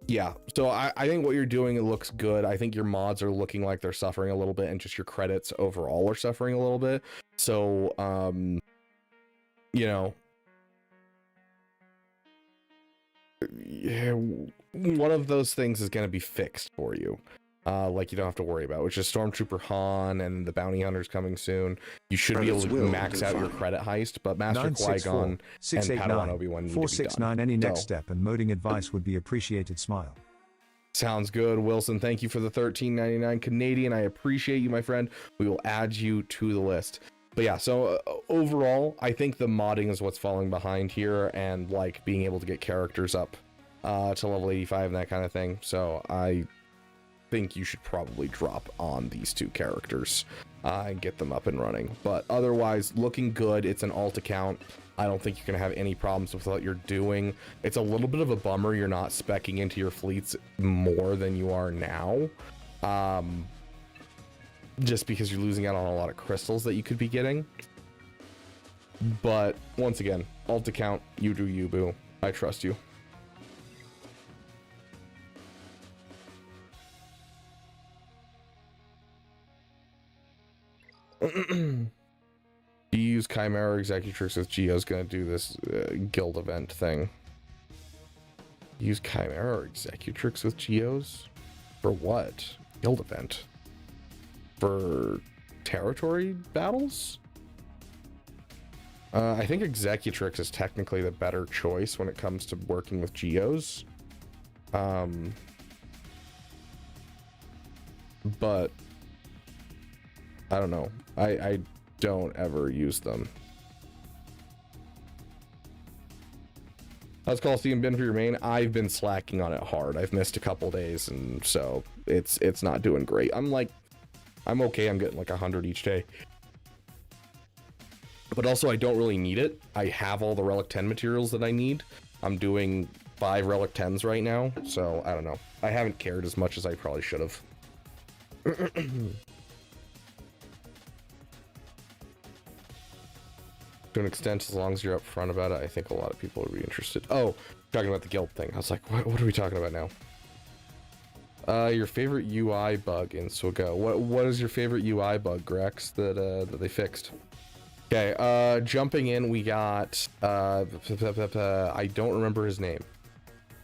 Yeah, so I think what you're doing, it looks good. I think your mods are looking like they're suffering a little bit, and just your credits overall are suffering a little bit. So, yeah, one of those things is going to be fixed for you. Like you don't have to worry about, which is Stormtrooper Han and the Bounty Hunters coming soon. You should be able to max out your credit heist, but Master Qui-Gon and Padawan Obi-Wan need to be 469. done. Any next step and moding advice would be appreciated. Smile. Sounds good, Wilson. Thank you for the $13.99 Canadian. I appreciate you, my friend. We will add you to the list. But yeah, so overall, I think the modding is what's falling behind here, and like being able to get characters up to level 85 and that kind of thing. So I think you should probably drop on these 2 characters and get them up and running. But otherwise, looking good. It's an alt account. I don't think you're going to have any problems with what you're doing. It's a little bit of a bummer you're not speccing into your fleets more than you are now, just because you're losing out on a lot of crystals that you could be getting. But once again, alt account, you do you, boo. I trust you. Do you use Chimera Executrix as Geo's gonna do this guild event thing? Use Chimera Executrix with Geos? For what? Guild event? For territory battles? I think Executrix is technically the better choice when it comes to working with Geos. But I don't know. I don't ever use them. How's Coliseum been for your main? I've been slacking on it hard. I've missed a couple days, and so it's not doing great. I'm okay. I'm getting like 100 each day. But also, I don't really need it. I have all the Relic 10 materials that I need. I'm doing 5 Relic 10s right now, so I don't know. I haven't cared as much as I probably should have. To an extent, as long as you're upfront about it, I think a lot of people would be interested. Oh, talking about the guild thing. I was like, what are we talking about now? Your favorite UI bug in Swago. What is your favorite UI bug, Grex, that they fixed? Okay, jumping in, we got I don't remember his name.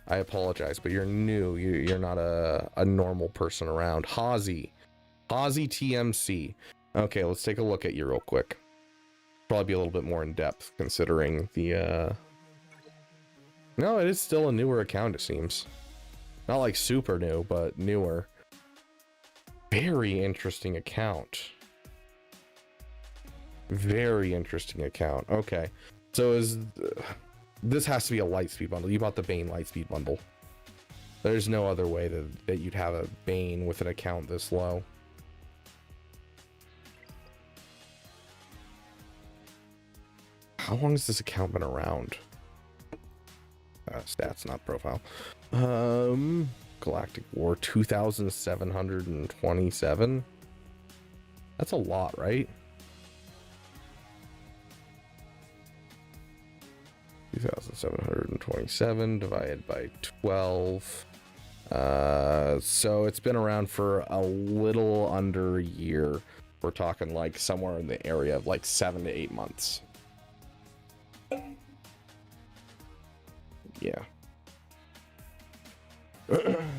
I apologize, but you're new. You're not a normal person around. Hazy TMC. Okay, let's take a look at you real quick. Probably be a little bit more in depth considering the no, it is still a newer account, it seems. Not like super new, but newer. Very interesting account. Very interesting account. Okay, so this has to be a Lightspeed bundle. You bought the Bane Lightspeed bundle. There's no other way that you'd have a Bane with an account this low. How long has this account been around? Stats, not profile. Galactic War 2,727. That's a lot, right? 2,727 divided by 12. So it's been around for a little under a year. We're talking like somewhere in the area of like 7 to 8 months. Yeah.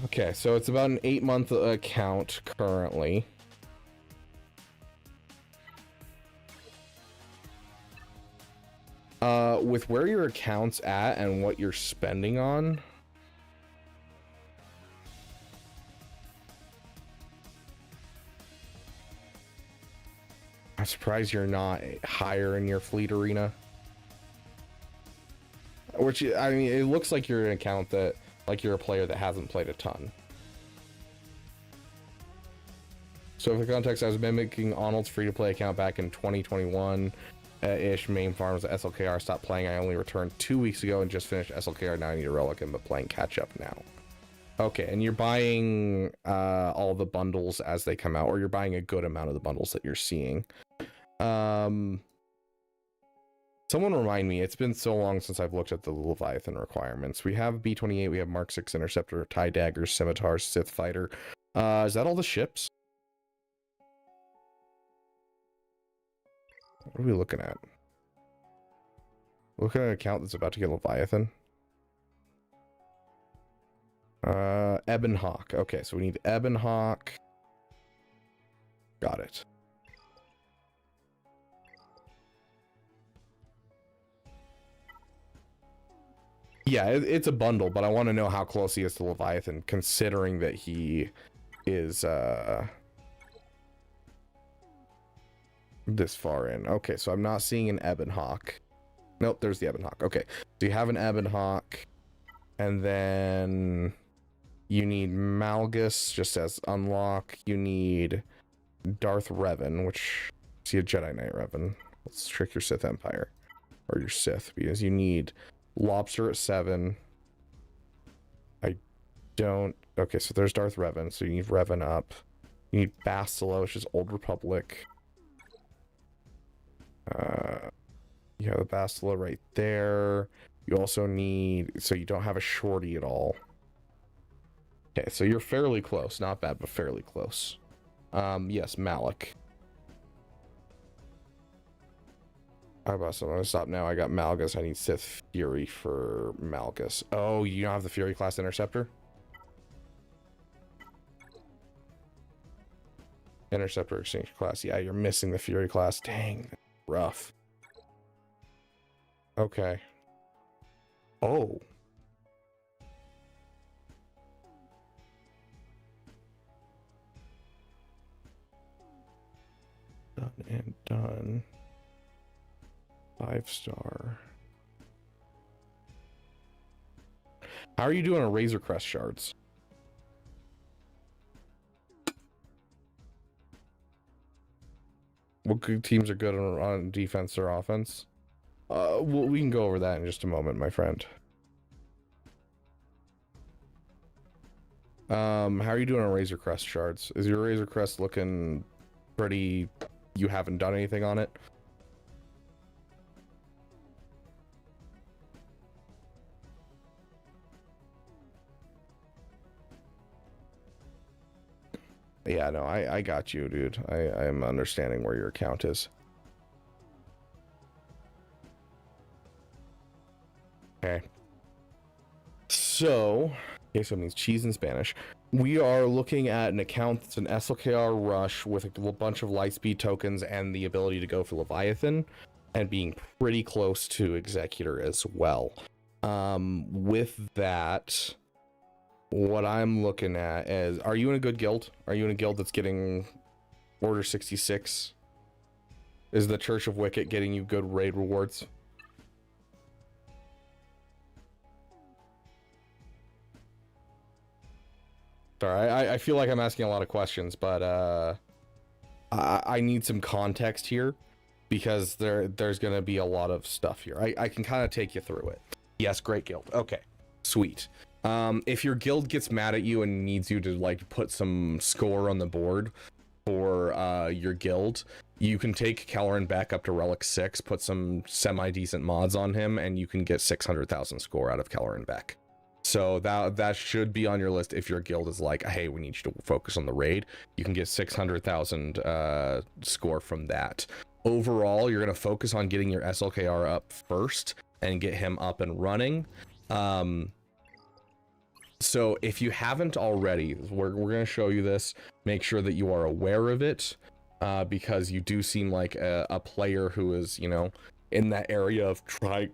Okay, so it's about an 8-month account currently. With where your account's at and what you're spending on, I'm surprised you're not higher in your fleet arena. Which, I mean, it looks like you're an account that, like you're a player that hasn't played a ton. So for context, I was mimicking Arnold's free-to-play account back in 2021. Ish, main farms at SLKR, stopped playing. I only returned 2 weeks ago and just finished SLKR. Now I need a relic but playing catch up now. Okay, and you're buying all the bundles as they come out, or you're buying a good amount of the bundles that you're seeing. Someone remind me, it's been so long since I've looked at the Leviathan requirements. We have B-28, we have Mark 6 Interceptor, TIE Daggers, Scimitars, Sith Fighter. Is that all the ships? What are we looking at? Looking at an account that's about to get Leviathan. Ebon Hawk. Okay, so we need Ebon Hawk. Got it. Yeah, it's a bundle, but I want to know how close he is to Leviathan, considering that he is this far in. Okay, so I'm not seeing an Ebon Hawk. Nope, there's the Ebon Hawk. Okay, so you have an Ebon Hawk, and then you need Malgus just as unlock. You need Darth Revan, which see a Jedi Knight Revan. Let's trick your Sith Empire or your Sith, because you need Lobster at 7. I don't. Okay, so there's Darth Revan, so you need Revan up. You need Bastila, which is Old Republic. You have the Bastila right there. You also need, so you don't have a shorty at all. Okay, so you're fairly close. Not bad, but fairly close. Yes, Malik. How about so I'm gonna stop now. I got Malgus. I need Sith Fury for Malgus. Oh, you don't have the Fury class Interceptor? Interceptor exchange class. Yeah, you're missing the Fury class. Dang, rough. Okay. Oh. Done and done. 5-star. How are you doing on Razor Crest shards? What good teams are good on defense or offense? We can go over that in just a moment, my friend. How are you doing on Razor Crest shards? Is your Razor Crest looking pretty? You haven't done anything on it? Yeah, no, I got you, dude. I am understanding where your account is. Okay. So, okay, so it means cheese in Spanish. We are looking at an account that's an SLKR rush with a bunch of lightspeed tokens and the ability to go for Leviathan, and being pretty close to Executor as well. With that, what I'm looking at is, are you in a good guild? Are you in a guild that's getting Order 66? Is the Church of Wicket getting you good raid rewards? Sorry, I feel like I'm asking a lot of questions, but I need some context here, because there's going to be a lot of stuff here. I can kind of take you through it. Yes, great guild. Okay, sweet. If your guild gets mad at you and needs you to like put some score on the board for your guild, you can take Kelleran back up to Relic 6, put some semi-decent mods on him, and you can get 600,000 score out of Kelleran Beck. So that should be on your list if your guild is like, hey, we need you to focus on the raid. You can get 600,000 score from that. Overall, you're going to focus on getting your SLKR up first and get him up and running. So if you haven't already, we're going to show you this. Make sure that you are aware of it, because you do seem like a player who is, you know, in that area of trying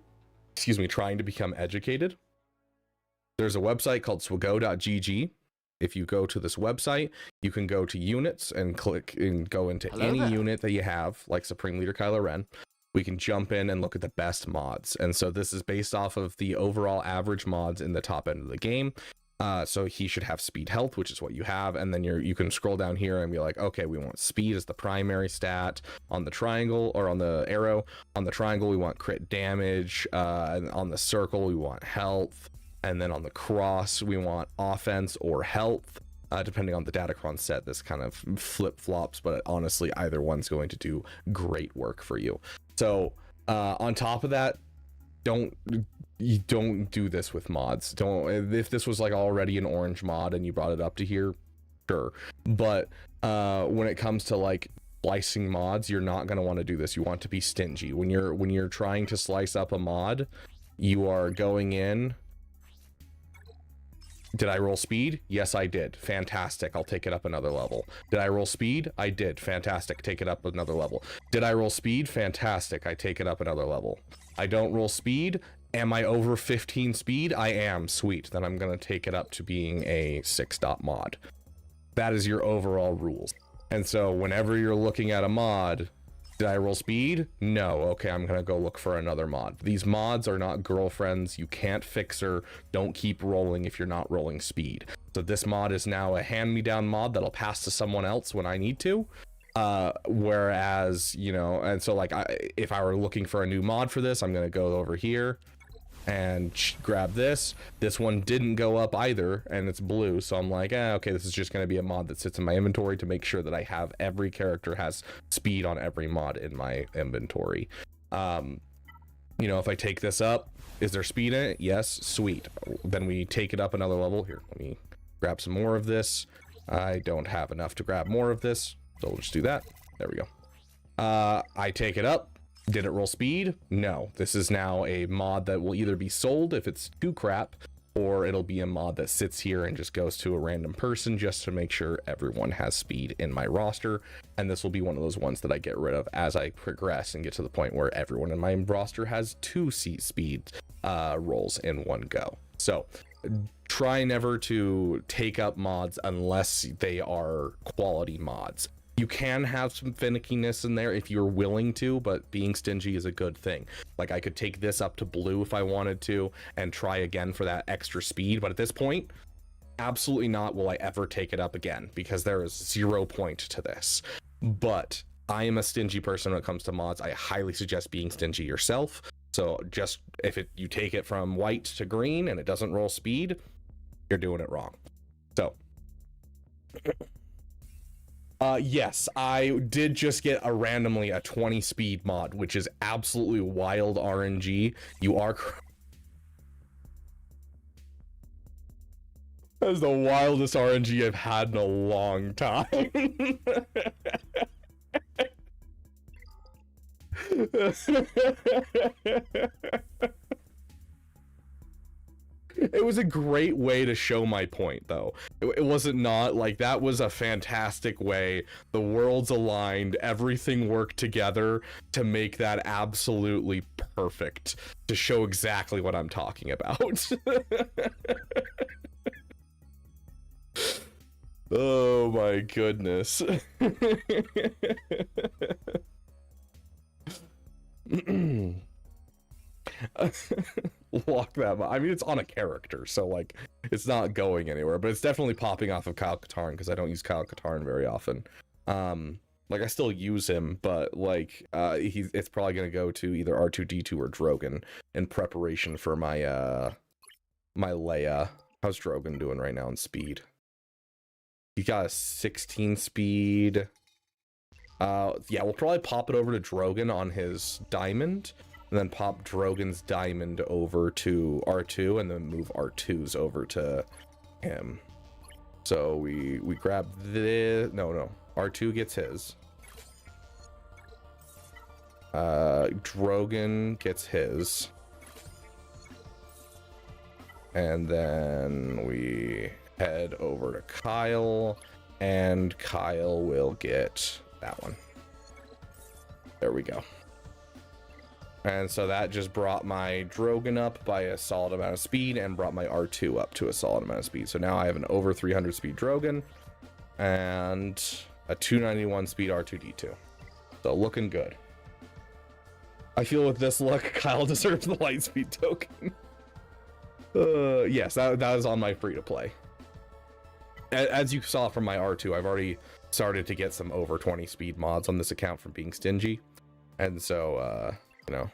to become educated. There's a website called swago.gg. If you go to this website, you can go to units and click and go into any unit that you have, like Supreme Leader Kylo Ren. We can jump in and look at the best mods. And so this is based off of the overall average mods in the top end of the game. So he should have speed health, which is what you have. And then you can scroll down here and be like, okay, we want speed as the primary stat on the triangle, or on the arrow. On the triangle, we want crit damage. And on the circle, we want health. And then on the cross, we want offense or health, depending on the Datacron set. This kind of flip-flops, but honestly, either one's going to do great work for you. So on top of that, don't do this with mods. If this was like already an orange mod and you brought it up to here, sure. But when it comes to like slicing mods, you're not going to want to do this. You want to be stingy. When you're trying to slice up a mod, you are going in. Did I roll speed? Yes, I did. Fantastic. I'll take it up another level. Did I roll speed? I did. Fantastic. Take it up another level. Did I roll speed? Fantastic. I take it up another level. I don't roll speed. Am I over 15 speed? I am. Sweet. Then I'm going to take it up to being a 6-dot mod. That is your overall rules. And so whenever you're looking at a mod, did I roll speed? No. Okay, I'm going to go look for another mod. These mods are not girlfriends. You can't fix her. Don't keep rolling if you're not rolling speed. So this mod is now a hand-me-down mod that'll pass to someone else when I need to. Whereas, you know, and so like if I were looking for a new mod for this, I'm going to go over here and grab this. This one didn't go up either, and it's blue, so I'm like, okay, this is just going to be a mod that sits in my inventory to make sure that I have every character has speed on every mod in my inventory. You know, if I take this up, is there speed in it? Yes. Sweet. Then we take it up another level. Here, let me grab some more of this. I don't have enough to grab more of this, so we'll just do that. There we go. I take it up. Did it roll speed? No. This is now a mod that will either be sold if it's too crap, or it'll be a mod that sits here and just goes to a random person just to make sure everyone has speed in my roster. And this will be one of those ones that I get rid of as I progress and get to the point where everyone in my roster has 2 speed rolls in one go. So try never to take up mods unless they are quality mods. You can have some finickiness in there if you're willing to, but being stingy is a good thing. Like I could take this up to blue if I wanted to and try again for that extra speed. But at this point, absolutely not will I ever take it up again, because there is 0 point to this. But I am a stingy person when it comes to mods. I highly suggest being stingy yourself. So just if you take it from white to green and it doesn't roll speed, you're doing it wrong. So yes, I did just get randomly a 20 speed mod, which is absolutely wild RNG. You are That is the wildest RNG I've had in a long time. It was a great way to show my point, though. It wasn't not like that was a fantastic way. The worlds aligned, everything worked together to make that absolutely perfect, to show exactly what I'm talking about. Oh my goodness. Lock that. I mean, it's on a character, so like it's not going anywhere, but it's definitely popping off of Kyle Katarn because I don't use Kyle Katarn very often. Like I still use him, but like it's probably gonna go to either R2D2 or Drogon in preparation for my my Leia. How's Drogon doing right now in speed? He got a 16 speed. Yeah, we'll probably pop it over to Drogon on his diamond, and then pop Drogon's diamond over to R2, and then move R2's over to him. So we grab this. No, R2 gets his. Drogon gets his. And then we head over to Kyle, and Kyle will get that one. There we go. And so that just brought my Drogon up by a solid amount of speed and brought my R2 up to a solid amount of speed. So now I have an over 300 speed Drogon and a 291 speed R2D2. So looking good. I feel with this look, Kyle deserves the light speed token. Yes, that is on my free to play. As you saw from my R2, I've already started to get some over 20 speed mods on this account from being stingy. And so, you know.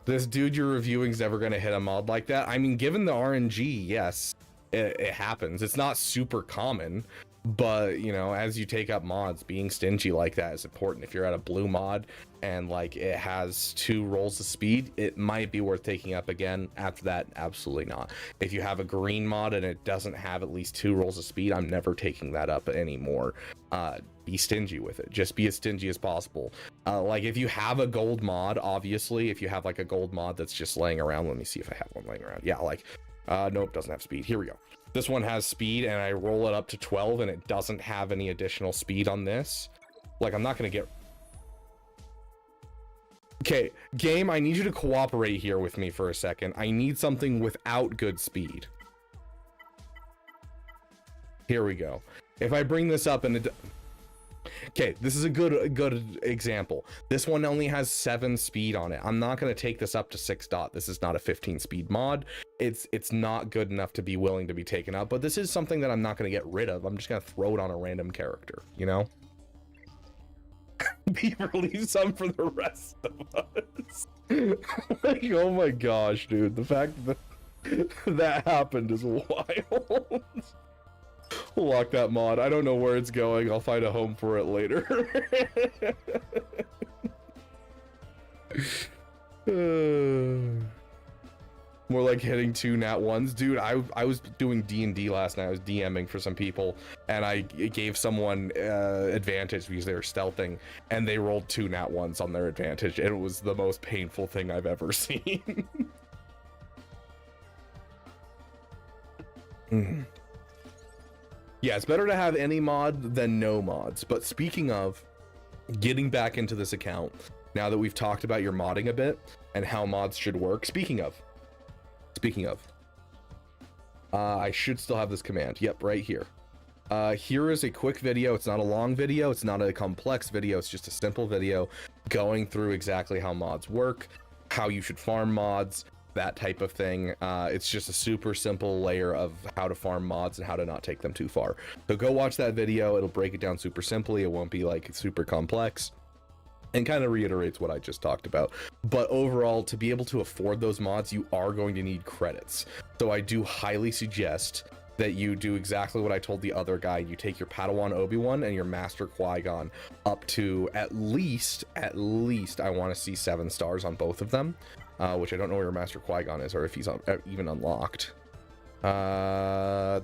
This dude you're reviewing is never going to hit a mod like that. I mean, given the RNG, yes, it happens. It's not super common, but, you know, as you take up mods, being stingy like that is important. If you're at a blue mod and, like, it has 2 rolls of speed, it might be worth taking up again. After that, absolutely not. If you have a green mod and it doesn't have at least 2 rolls of speed, I'm never taking that up anymore. Be stingy with it. Just be as stingy as possible. Like, if you have a gold mod, obviously, if you have, like, a gold mod that's just laying around, let me see if I have one laying around. Yeah, like, nope, doesn't have speed. Here we go. This one has speed, and I roll it up to 12, and it doesn't have any additional speed on this. Like, I'm not going to get... Okay, game, I need you to cooperate here with me for a second. I need something without good speed. Here we go. If I bring this up and it... Okay, this is a good example. This one only has 7 speed on it. I'm not going to take this up to 6 dot. This is not a 15 speed mod. It's not good enough to be willing to be taken up, but this is something that I'm not going to get rid of. I'm just going to throw it on a random character, you know? Beaver, leave some for the rest of us. Like, oh my gosh, dude. The fact that that happened is wild. We'll lock that mod. I don't know where it's going. I'll find a home for it later. More like hitting 2 nat 1s. Dude, I was doing D&D last night. I was DMing for some people, and I gave someone advantage because they were stealthing, and they rolled 2 nat 1s on their advantage, and it was the most painful thing I've ever seen. Yeah, it's better to have any mod than no mods. But speaking of getting back into this account, now that we've talked about your modding a bit and how mods should work, speaking of, I should still have this command. Yep, right here. Here is a quick video. It's not a long video. It's not a complex video. It's just a simple video going through exactly how mods work, how you should farm mods, that type of thing. It's just a super simple layer of how to farm mods and how to not take them too far. So go watch that video. It'll break it down super simply. It won't be like super complex, and kind of reiterates what I just talked about. But overall, to be able to afford those mods, you are going to need credits. So I do highly suggest that you do exactly what I told the other guy. You take your Padawan Obi-Wan and your Master Qui-Gon up to at least I want to see 7 stars on both of them. which I don't know where Master Qui-Gon is or if he's even unlocked. Qui-Gon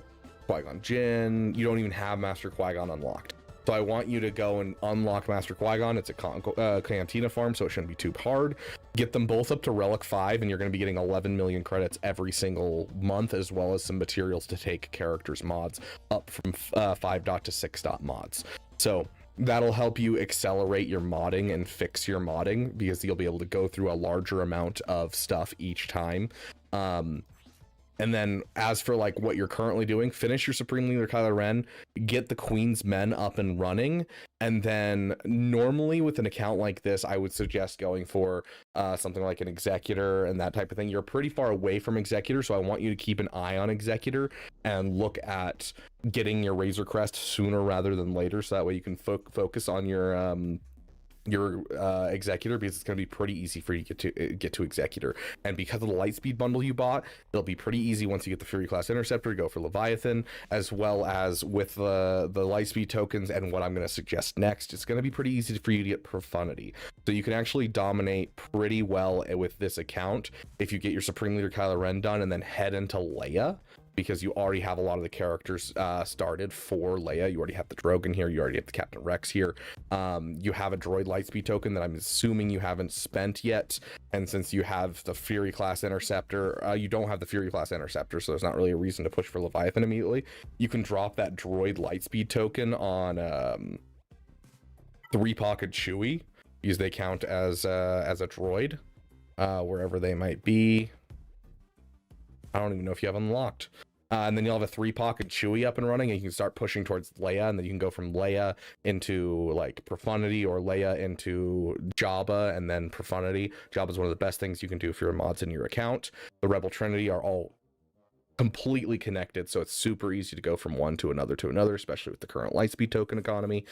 Jinn, you don't even have Master Qui-Gon unlocked. So I want you to go and unlock Master Qui-Gon. It's a Cantina farm, so it shouldn't be too hard. Get them both up to Relic 5, and you're going to be getting 11 million credits every single month, as well as some materials to take characters mods up from 5. to 6. mods. So that'll help you accelerate your modding and fix your modding, because you'll be able to go through a larger amount of stuff each time. And then as for like what you're currently doing, finish your Supreme Leader Kylo Ren, get the Queen's Men up and running. And then normally with an account like this, I would suggest going for something like an Executor and that type of thing. You're pretty far away from Executor, so I want you to keep an eye on Executor and look at getting your Razor Crest sooner rather than later, so that way you can focus on your Executor, because it's going to be pretty easy for you to get to Executor. And because of the Lightspeed bundle you bought, it'll be pretty easy once you get the Fury class Interceptor to go for Leviathan, as well as with the Lightspeed tokens and what I'm going to suggest next. It's going to be pretty easy for you to get Profundity, so you can actually dominate pretty well with this account if you get your Supreme Leader Kylo Ren done and then head into Leia, because you already have a lot of the characters started for Leia. You already have the Drogon here. You already have the Captain Rex here. You have a droid Lightspeed token that I'm assuming you haven't spent yet. And since you have the Fury class Interceptor, you don't have the Fury class Interceptor, so there's not really a reason to push for Leviathan immediately. You can drop that droid Lightspeed token on 3-pocket Chewie, because they count as a droid wherever they might be. I don't even know if you have unlocked. And then you'll have a 3-pocket Chewie up and running, and you can start pushing towards Leia, and then you can go from Leia into like Profundity, or Leia into Jabba, and then Profundity. Jabba is one of the best things you can do for your mods in your account. The Rebel Trinity are all completely connected, so it's super easy to go from one to another, especially with the current Lightspeed token economy.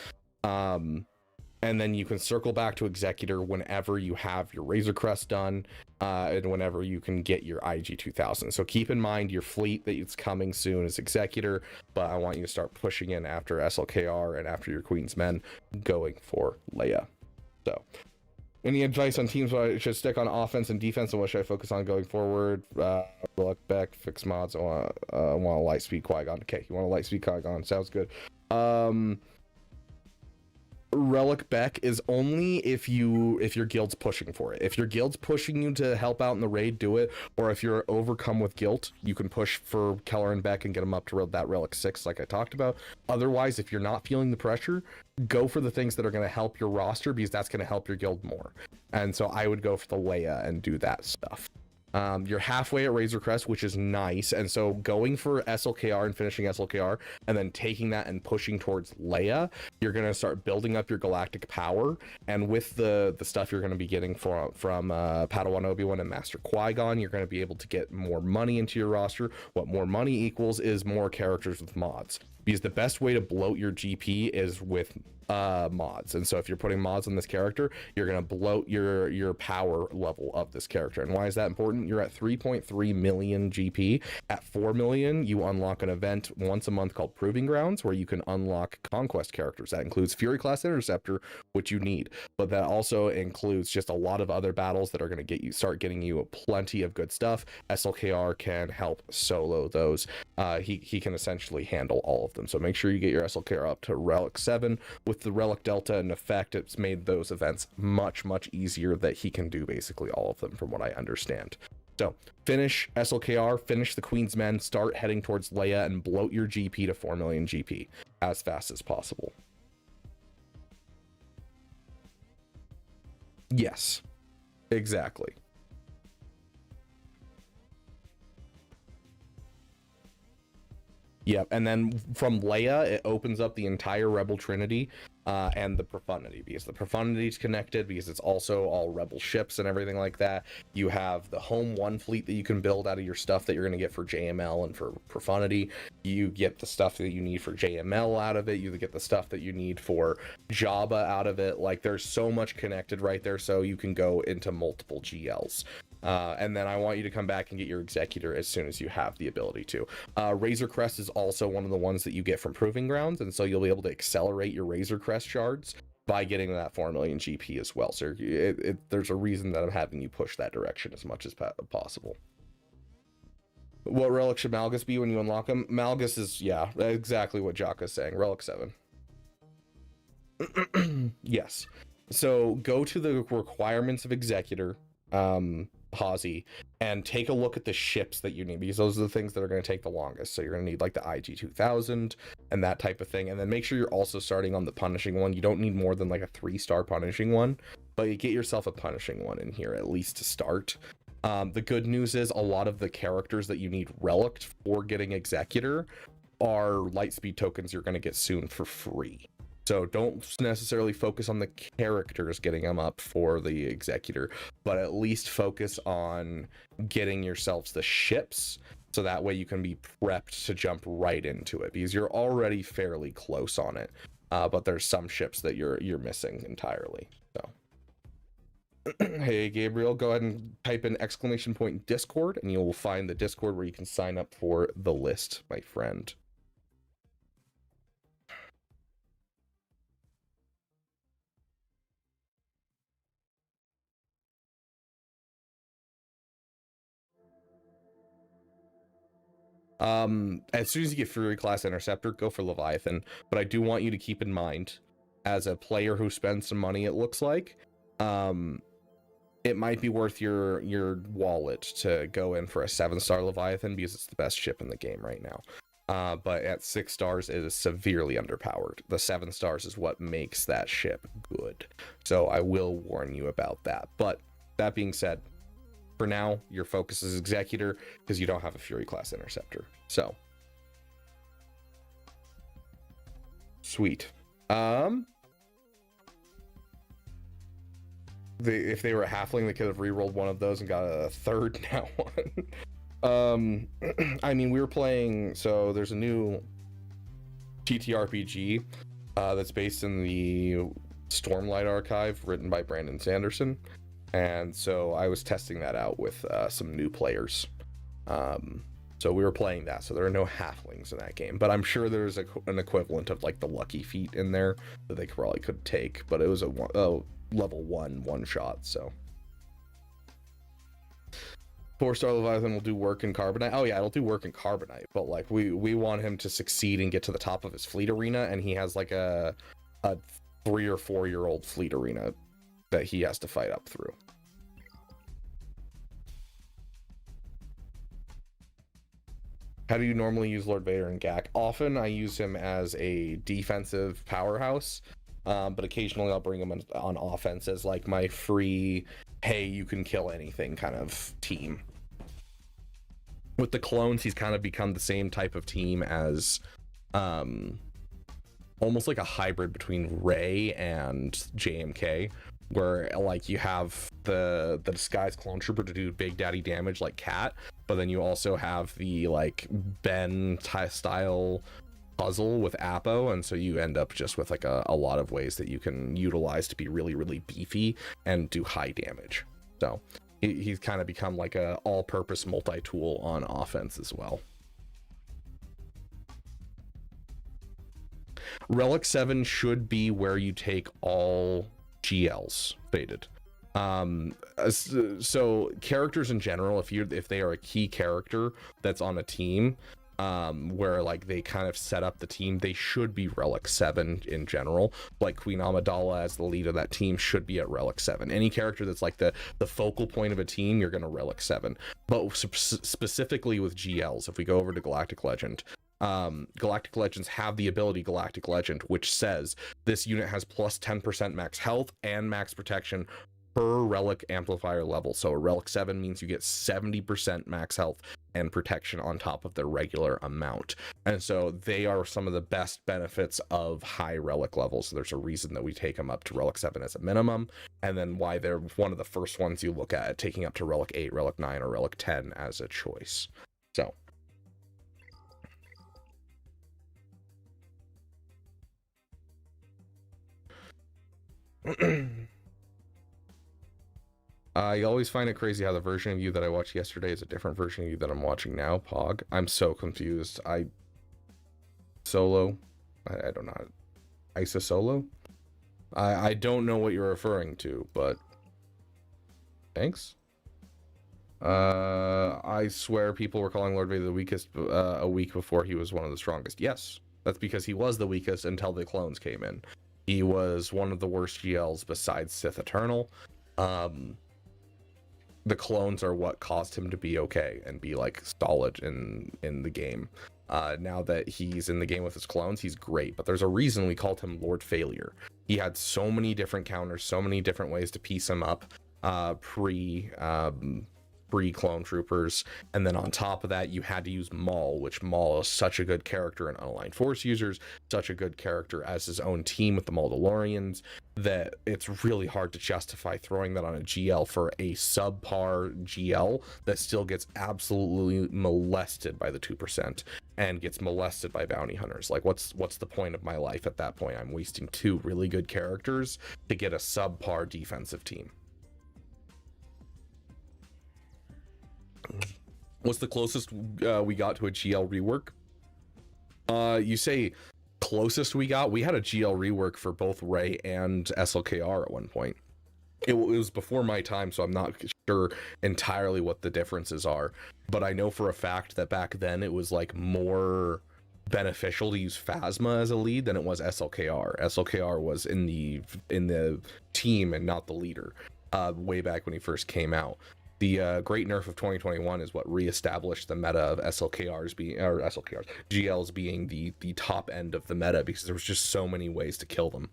And then you can circle back to Executor whenever you have your Razor Crest done, and whenever you can get your IG-2000. So keep in mind your fleet that it's coming soon is Executor, but I want you to start pushing in after SLKR and after your Queen's Men, going for Leia. So, any advice on teams where I should stick on offense and defense, and what should I focus on going forward? Look back, fix mods. I want a Lightspeed Qui-Gon. Okay, you want a Lightspeed Qui-Gon. Sounds good. Relic Beck is only if your guild's pushing for it. If your guild's pushing you to help out in the raid, do it. Or if you're overcome with guilt, you can push for Keller and Beck and get them up to that Relic 6 like I talked about. Otherwise, if you're not feeling the pressure, go for the things that are going to help your roster, because that's going to help your guild more. And so I would go for the Leia and do that stuff. You're halfway at Razor Crest, which is nice, and so going for SLKR and finishing SLKR, and then taking that and pushing towards Leia, you're going to start building up your galactic power. And with the stuff you're going to be getting from Padawan Obi-Wan and Master Qui-Gon, you're going to be able to get more money into your roster. What more money equals is more characters with mods, because the best way to bloat your GP is with mods. And so if you're putting mods on this character, you're going to bloat your power level of this character. And why is that important? You're at 3.3 million GP. At 4 million, you unlock an event once a month called Proving Grounds, where you can unlock conquest characters. That includes Fury class Interceptor, which you need, but that also includes just a lot of other battles that are going to start getting you plenty of good stuff. SLKR can help solo those. He can essentially handle all of them. So make sure you get your SLKR up to Relic 7. With the Relic Delta and effect, it's made those events much easier, that he can do basically all of them from what I understand. So finish SLKR, finish the Queen's Men, start heading towards Leia, and bloat your GP to 4 million GP as fast as possible. Yes, exactly. Yep, and then from Leia, it opens up the entire Rebel Trinity and the Profundity, because the Profundity is connected, because it's also all Rebel ships and everything like that. You have the Home 1 fleet that you can build out of your stuff that you're going to get for JML and for Profundity. You get the stuff that you need for JML out of it. You get the stuff that you need for Jabba out of it. Like, there's so much connected right there, so you can go into multiple GLs. And then I want you to come back and get your Executor as soon as you have the ability to. Razor Crest is also one of the ones that you get from Proving Grounds, and so you'll be able to accelerate your Razor Crest shards. by getting that 4 million GP as well. So there's a reason that I'm having you push that direction as much as possible. What relic should Malgus be when you unlock him? Malgus is, yeah, exactly what Jaka's saying. Relic 7. Yes. So go to the requirements of Executor, Hazi, and take a look at the ships that you need, because those are the things that are going to take the longest. So you're going to need like the IG-2000 and that type of thing. And then make sure you're also starting on the punishing one. You don't need more than like a 3-star punishing one, but you get yourself a punishing one in here at least to start. The good news is a lot of the characters that you need relicked for getting Executor are Lightspeed tokens you're going to get soon for free. So don't necessarily focus on the characters getting them up for the Executor, but at least focus on getting yourselves the ships, so that way you can be prepped to jump right into it, because you're already fairly close on it. But there's some ships that you're missing entirely. So hey Gabriel, go ahead and type in ! Discord, and you'll find the Discord where you can sign up for the list, my friend. As soon as you get Fury class Interceptor, go for Leviathan. But I do want you to keep in mind, as a player who spends some money, it looks like, it might be worth your wallet to go in for a 7-star Leviathan, because it's the best ship in the game right now. But at 6 stars, it is severely underpowered. The 7 stars is what makes that ship good. So I will warn you about that. But that being said, for now, your focus is Executor, because you don't have a Fury class Interceptor. So sweet. If they were a halfling, they could have re-rolled one of those and got a third now one. I mean, we were playing, so there's a new TTRPG that's based in the Stormlight archive, written by Brandon Sanderson. And so I was testing that out with some new players. So we were playing that. So there are no halflings in that game, but I'm sure there's an equivalent of like the lucky feat in there that they probably could take, but it was a level 1 shot. So 4-star Leviathan will do work in Carbonite. Oh yeah, it'll do work in Carbonite, but like we want him to succeed and get to the top of his fleet arena, and he has like a 3 or 4 year old fleet arena that he has to fight up through. How do you normally use Lord Vader in GAC? Often I use him as a defensive powerhouse, but occasionally I'll bring him on offense as like my free, hey, you can kill anything kind of team. With the clones, he's kind of become the same type of team as almost like a hybrid between Rey and JMK, where like you have the disguised clone trooper to do big daddy damage like Cat, but then you also have the like Ben style puzzle with Apo, and so you end up just with like a lot of ways that you can utilize to be really, really beefy and do high damage. So he's kind of become like a all-purpose multi-tool on offense as well. Relic 7 should be where you take all GLs faded. So characters in general, if they are a key character that's on a team, where like they kind of set up the team, they should be Relic 7 in general. Like Queen Amidala as the lead of that team should be at Relic 7. Any character that's like the focal point of a team, you're gonna Relic 7. But specifically with GLs, if we go over to Galactic Legend, Galactic Legends have the ability Galactic Legend, which says this unit has plus 10% max health and max protection per relic amplifier level. So a Relic 7 means you get 70% max health and protection on top of their regular amount. And so they are some of the best benefits of high relic levels. So there's a reason that we take them up to Relic 7 as a minimum, and then why they're one of the first ones you look at taking up to Relic 8, Relic 9, or Relic 10 as a choice. So I always find it crazy how the version of you that I watched yesterday is a different version of you that I'm watching now, Pog. I'm so confused. Solo? I don't know. Isa Solo? I don't know what you're referring to, but thanks. I swear people were calling Lord Vader the weakest a week before he was one of the strongest. Yes, that's because he was the weakest until the clones came in. He was one of the worst GLs besides Sith Eternal. The clones are what caused him to be okay and be like solid in the game. Now that he's in the game with his clones, he's great, but there's a reason we called him Lord Failure. He had so many different counters, so many different ways to piece him up pre-clone troopers, and then on top of that you had to use Maul, which Maul is such a good character in unaligned force users, such a good character as his own team with the Mandalorians, that it's really hard to justify throwing that on a GL for a subpar GL that still gets absolutely molested by the 2% and gets molested by bounty hunters. Like, what's the point of my life at that point? I'm wasting two really good characters to get a subpar defensive team. What's the closest we got to a GL rework? You say closest we got? We had a GL rework for both Rey and SLKR at one point. It was before my time, so I'm not sure entirely what the differences are, but I know for a fact that back then it was like more beneficial to use Phasma as a lead than it was SLKR. SLKR was in the team and not the leader way back when he first came out. The great nerf of 2021 is what reestablished the meta of GLs being the top end of the meta, because there was just so many ways to kill them.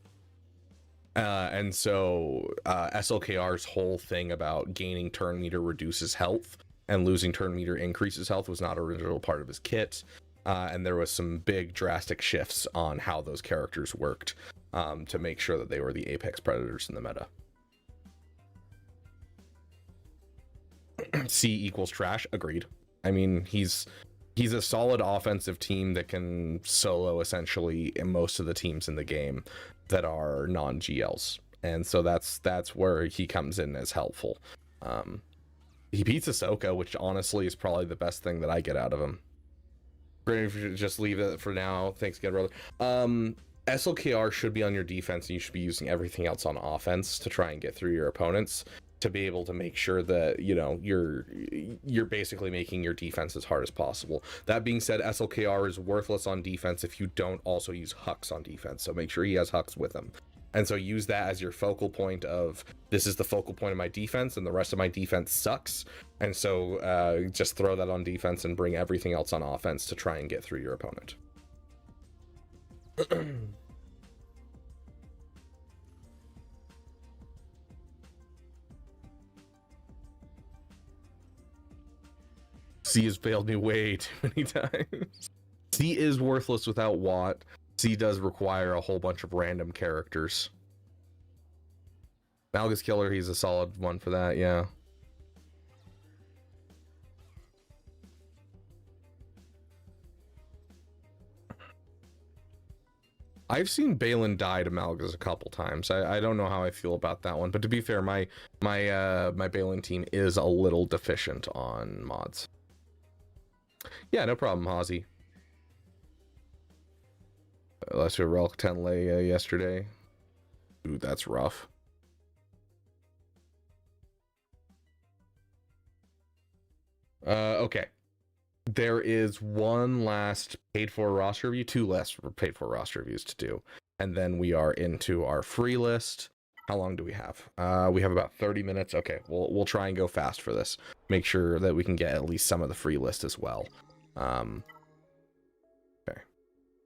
And so SLKR's whole thing about gaining turn meter reduces health and losing turn meter increases health was not an original part of his kit. And there was some big drastic shifts on how those characters worked to make sure that they were the apex predators in the meta. C equals trash. Agreed. I mean, he's a solid offensive team that can solo essentially in most of the teams in the game that are non-GLs, and so that's where he comes in as helpful. He beats Ahsoka, which honestly is probably the best thing that I get out of him. If you just leave it for now. Thanks again, brother. SLKR should be on your defense, and you should be using everything else on offense to try and get through your opponents, to be able to make sure that, you know, you're basically making your defense as hard as possible. That being said, SLKR is worthless on defense if you don't also use Hux on defense, so make sure he has Hux with him. And so use that as your focal point of, this is the focal point of my defense and the rest of my defense sucks, and so just throw that on defense and bring everything else on offense to try and get through your opponent. C has failed me way too many times. C is worthless without Watt. C does require a whole bunch of random characters. Malgus Killer, he's a solid one for that, yeah. I've seen Balin die to Malgus a couple times. I don't know how I feel about that one, but to be fair, my Balin team is a little deficient on mods. Yeah, no problem, Hazy. Lesser Relic 10 lay yesterday. Ooh, that's rough. Okay. There is one last paid for roster review, two less paid for roster reviews to do, and then we are into our free list. How long do we have? We have about 30 minutes. Okay, we'll try and go fast for this. Make sure that we can get at least some of the free list as well. Okay.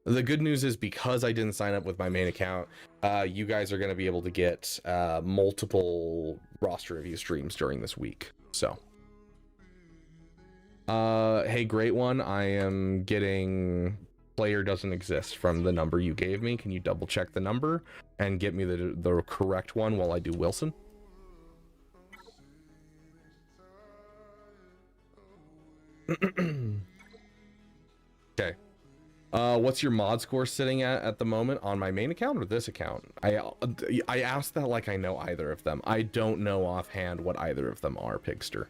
The good news is, because I didn't sign up with my main account, you guys are going to be able to get multiple roster review streams during this week. So, hey, great one. I am getting player doesn't exist from the number you gave me. Can you double check the number and get me the correct one while I do Wilson? Okay. What's your mod score sitting at the moment on my main account or this account? I asked that like I know either of them. I don't know offhand what either of them are, Pigster.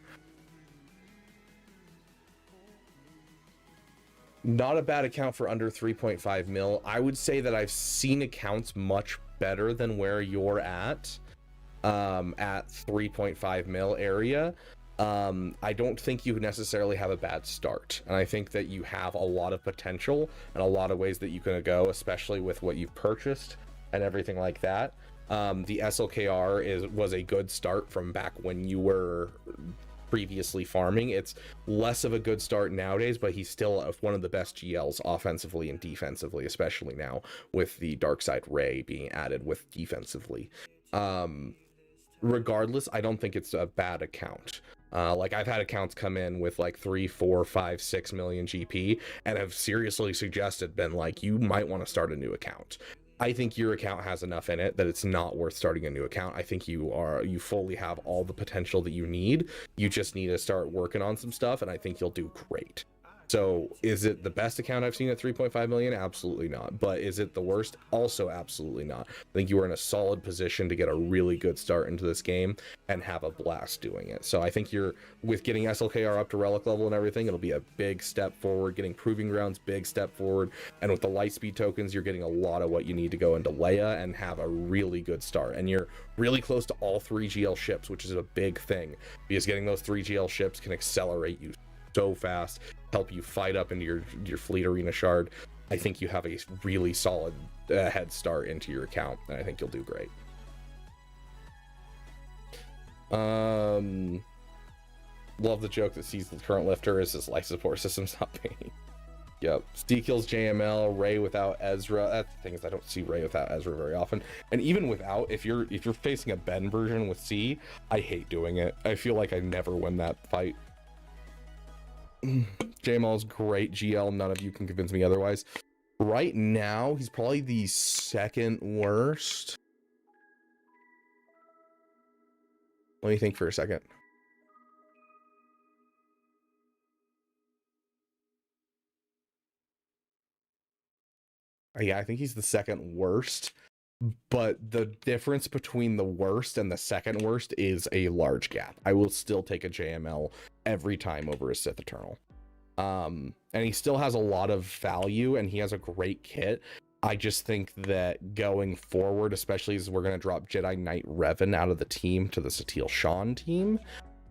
Not a bad account for under 3.5 mil. I would say that I've seen accounts much better than where you're at 3.5 mil area. I don't think you necessarily have a bad start, and I think that you have a lot of potential and a lot of ways that you can go, especially with what you've purchased and everything like that. The SLKR was a good start from back when you were previously farming. It's less of a good start nowadays, but he's still one of the best GLs offensively and defensively, especially now with the Dark Side Ray being added with defensively. Regardless, I don't think it's a bad account. Like, I've had accounts come in with like 3, 4, 5, 6 million GP and have seriously been like, you might want to start a new account. I think your account has enough in it that it's not worth starting a new account. I think you fully have all the potential that you need. You just need to start working on some stuff, and I think you'll do great. So is it the best account I've seen at 3.5 million? Absolutely not. But is it the worst? Also absolutely not. I think you are in a solid position to get a really good start into this game and have a blast doing it. So I think you're, with getting SLKR up to relic level and everything, it'll be a big step forward. Getting Proving Grounds, big step forward. And with the Lightspeed tokens, you're getting a lot of what you need to go into Leia and have a really good start. And you're really close to all 3 GL ships, which is a big thing, because getting those 3 GL ships can accelerate you so fast, help you fight up into your fleet arena shard. I think you have a really solid head start into your account, and I think you'll do great. Love the joke that sees the current lifter is his life support system's not paying. Yep. Steve kills JML, Ray without Ezra. That's the thing, is I don't see Ray without Ezra very often. And even without, if you're facing a Ben version with C, I hate doing it. I feel like I never win that fight. JML is great GL. None of you can convince me otherwise. Right now, he's probably the second worst. Let me think for a second. Yeah, I think he's the second worst. But the difference between the worst and the second worst is a large gap. I will still take a JML every time over a Sith Eternal. And he still has a lot of value, and he has a great kit. I just think that going forward, especially as we're going to drop Jedi Knight Revan out of the team to the Satil Shan team,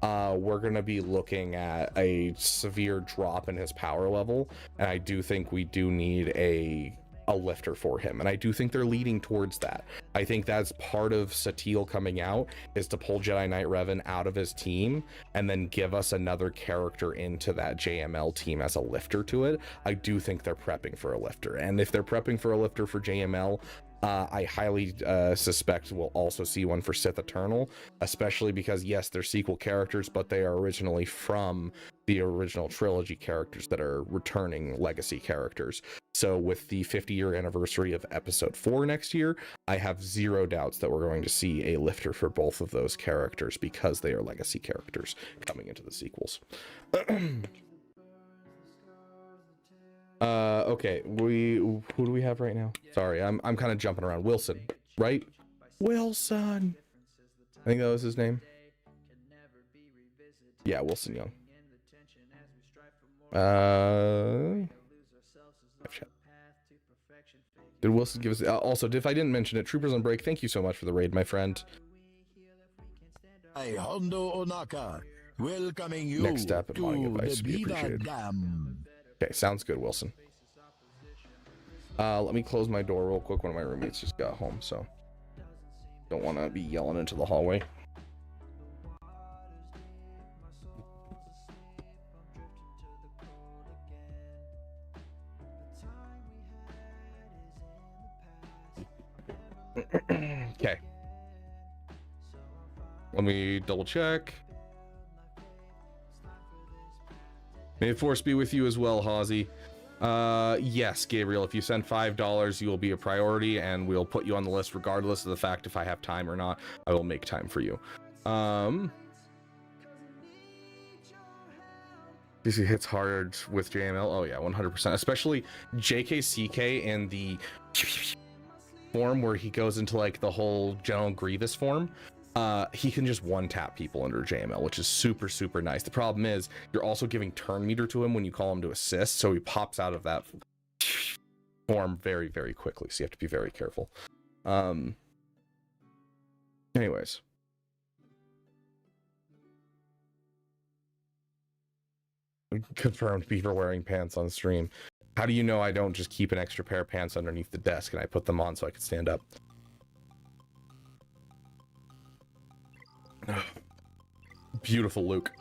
we're going to be looking at a severe drop in his power level. And I do think we do need a lifter for him, and I do think they're leading towards that. I think that's part of Satil coming out, is to pull Jedi Knight Revan out of his team and then give us another character into that JML team as a lifter to it. I do think they're prepping for a lifter, and if they're prepping for a lifter for JML, I highly suspect we'll also see one for Sith Eternal, especially because, yes, they're sequel characters, but they are originally from the original trilogy characters that are returning legacy characters. So with the 50-year anniversary of Episode 4 next year, I have zero doubts that we're going to see a lifter for both of those characters because they are legacy characters coming into the sequels. Okay, who do we have right now? Sorry, I'm kind of jumping around. Wilson, right? Wilson, I think that was his name. Yeah, Wilson Young. Did Wilson give us also, if I didn't mention it, Troopers on Break, thank you so much for the raid, my friend. Hondo Onaka, welcoming you. Next step in modding advice, be Beaver appreciated. Dam. Okay, sounds good, Wilson. Let me close my door real quick. One of my roommates just got home, so don't want to be yelling into the hallway. Okay. Let me double check. May the force be with you as well, Hawsey. Yes, Gabriel, if you send $5, you will be a priority, and we'll put you on the list regardless of the fact if I have time or not. I will make time for you. DC hits hard with JML. Oh yeah, 100%. Especially JKCK in the form where he goes into like the whole General Grievous form. he can just one tap people under JML, which is super, super nice. The problem is you're also giving turn meter to him when you call him to assist, so he pops out of that form very, very quickly, so you have to be very careful. Anyways. Confirmed Beaver wearing pants on stream. How do you know I don't just keep an extra pair of pants underneath the desk and I put them on so I can stand up? Beautiful Luke.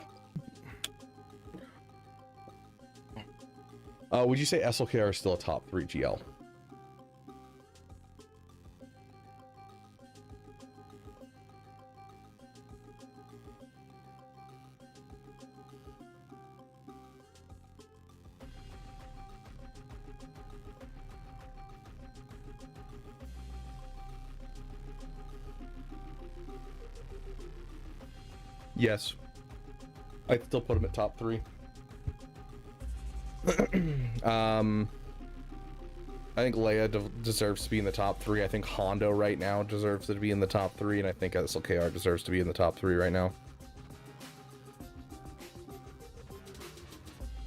Would you say SLKR is still a top 3 GL? Yes. I'd still put him at top 3. I think Leia deserves to be in the top 3. I think Hondo right now deserves to be in the top 3, and I think SLKR deserves to be in the top 3 right now.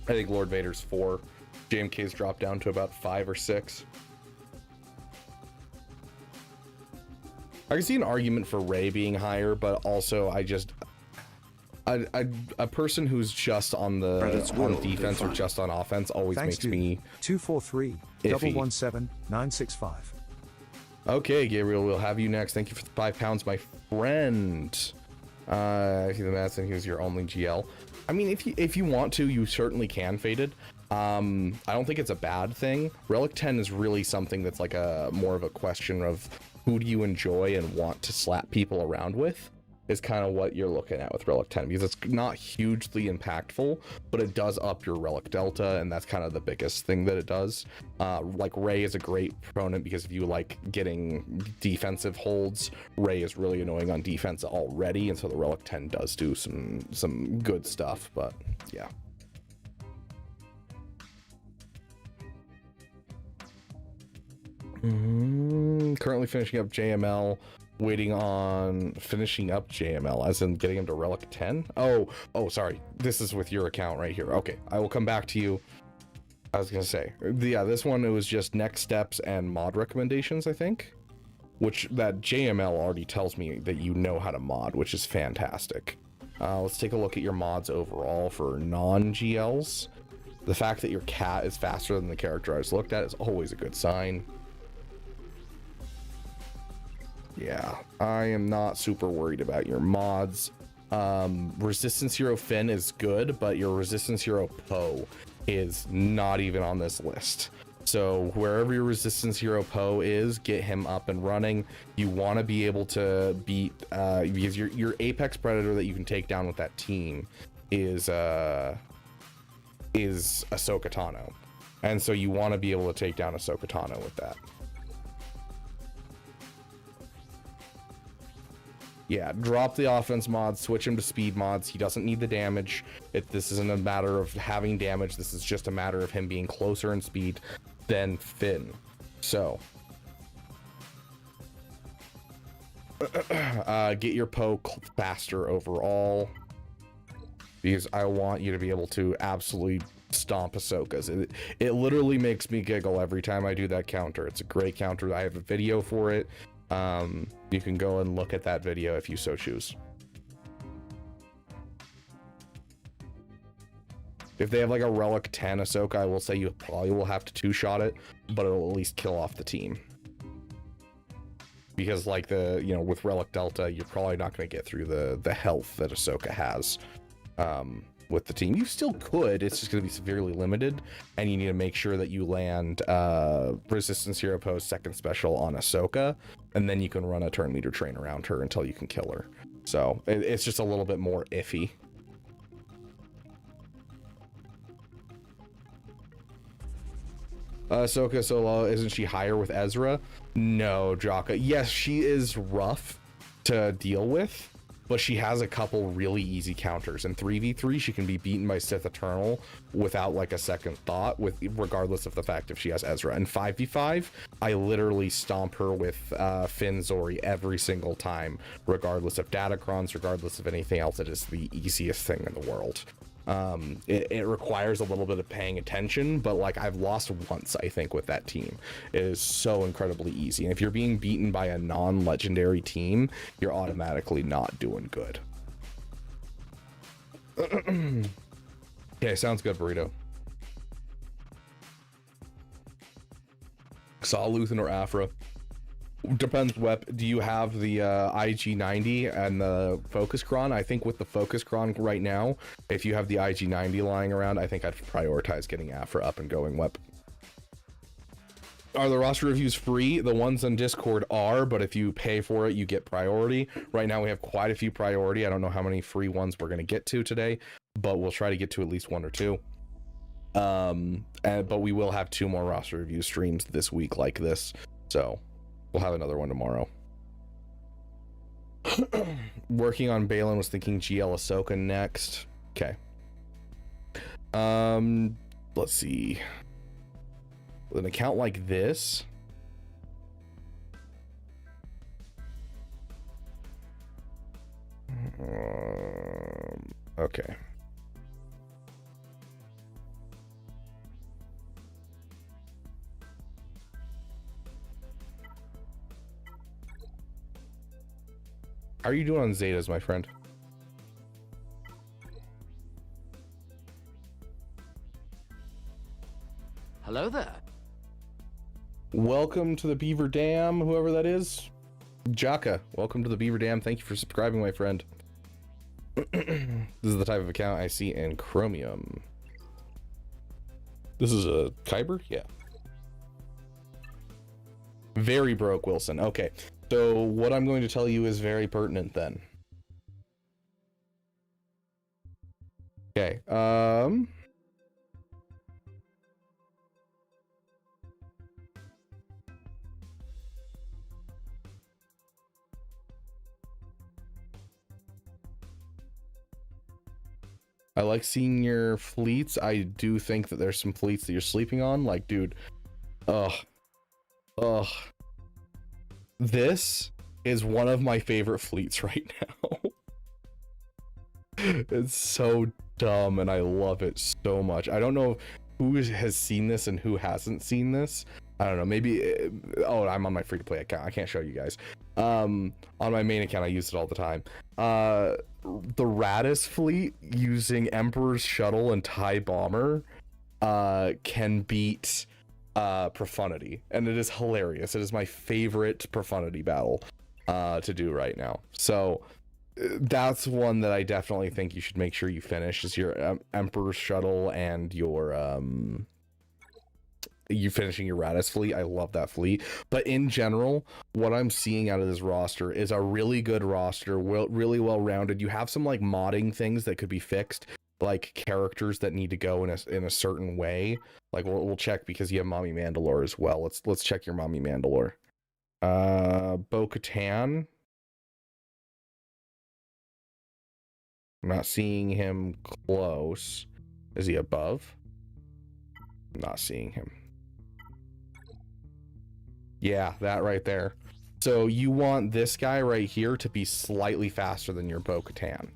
I think Lord Vader's 4. JMK's dropped down to about 5 or 6. I can see an argument for Rey being higher, but also a person who's just on defense or just on offense always makes me 243 117 965. Okay, Gabriel, we'll have you next. Thank you for the 5 pounds, my friend. I see the math saying he's your only GL. I mean, if you want to, you certainly can, Faded. I don't think it's a bad thing. Relic 10 is really something that's like a more of a question of who do you enjoy and want to slap people around with, is kind of what you're looking at with Relic 10, because it's not hugely impactful, but it does up your Relic Delta, and that's kind of the biggest thing that it does. Like Rey is a great proponent because if you like getting defensive holds, Rey is really annoying on defense already, and so the Relic 10 does do some good stuff, but yeah. Currently finishing up JML, waiting on finishing up JML, as in getting him to Relic 10. Oh, sorry. This is with your account right here. Okay, I will come back to you. I was gonna say, yeah, this one, it was just next steps and mod recommendations, I think, which that JML already tells me that you know how to mod, which is fantastic. Let's take a look at your mods overall for non-GLs. The fact that your cat is faster than the character I just looked at is always a good sign. Yeah, I am not super worried about your mods. Resistance Hero Finn is good, but your Resistance Hero Poe is not even on this list. So wherever your Resistance Hero Poe is, get him up and running. You want to be able to beat, because your Apex Predator that you can take down with that team is Ahsoka Tano. And so you want to be able to take down Ahsoka Tano with that. Yeah, drop the offense mods, switch him to speed mods. He doesn't need the damage. This isn't a matter of having damage. This is just a matter of him being closer in speed than Finn. So, get your Poe faster overall, because I want you to be able to absolutely stomp Ahsoka's. It literally makes me giggle every time I do that counter. It's a great counter. I have a video for it. You can go and look at that video if you so choose. If they have like a Relic 10 Ahsoka, I will say you probably will have to two-shot it, but it'll at least kill off the team. Because like with Relic Delta, you're probably not going to get through the health that Ahsoka has with the team. You still could, it's just going to be severely limited, and you need to make sure that you land Resistance Hero Poe's second special on Ahsoka, and then you can run a turn meter train around her until you can kill her. So it's just a little bit more iffy. Ahsoka Solo, isn't she higher with Ezra? No, Jaka. Yes, she is rough to deal with. but she has a couple really easy counters. In 3v3, she can be beaten by Sith Eternal without like a second thought, regardless of the fact if she has Ezra. In 5v5, I literally stomp her with Finn Zori every single time, regardless of Datacrons, regardless of anything else. It is the easiest thing in the world. It requires a little bit of paying attention, but like I've lost once, I think, with that team. It is so incredibly easy. And if you're being beaten by a non-legendary team, you're automatically not doing good. Okay, sounds good, Burrito. Saw Luthen or Afra. Depends, Wep. Do you have the IG-90 and the Focus Cron? I think with the Focus Cron right now, if you have the IG-90 lying around, I think I'd prioritize getting Afra up and going, Wep. Are the roster reviews free? The ones on Discord are, but if you pay for it, you get priority. Right now, we have quite a few priority. I don't know how many free ones we're going to get to today, but we'll try to get to at least 1 or 2. But we will have 2 more roster review streams this week like this, so we'll have another one tomorrow. Working on Balin, was thinking GL Ahsoka next. Okay. Let's see. With an account like this, okay. How are you doing on Zetas, my friend? Hello there. Welcome to the Beaver Dam, whoever that is. Jaka, welcome to the Beaver Dam. Thank you for subscribing, my friend. This is the type of account I see in Chromium. This is a Kyber? Yeah. Very broke, Wilson. Okay. So what I'm going to tell you is very pertinent then. Okay. I like seeing your fleets. I do think that there's some fleets that you're sleeping on. Like, dude, this is one of my favorite fleets right now. It's so dumb and I love it so much. I don't know who has seen this and who hasn't seen this. I don't know, maybe, oh, I'm on my free-to-play account. I can't show you guys. On my main account, I use it all the time. The Radis fleet using Emperor's Shuttle and TIE Bomber can beat Profundity, and it is hilarious. It is my favorite Profundity battle to do right now. So that's one that I definitely think you should make sure you finish, is your Emperor's Shuttle and your you finishing your Radis fleet. I love that fleet. But in general, what I'm seeing out of this roster is a really good roster, really well rounded. You have some like modding things that could be fixed, like characters that need to go in a certain way. Like we'll check, because you have Mommy Mandalore as well. Let's check your Mommy Mandalore. Bo-Katan. I'm not seeing him close. Is he above? I'm not seeing him. Yeah, that right there. So you want this guy right here to be slightly faster than your Bo-Katan.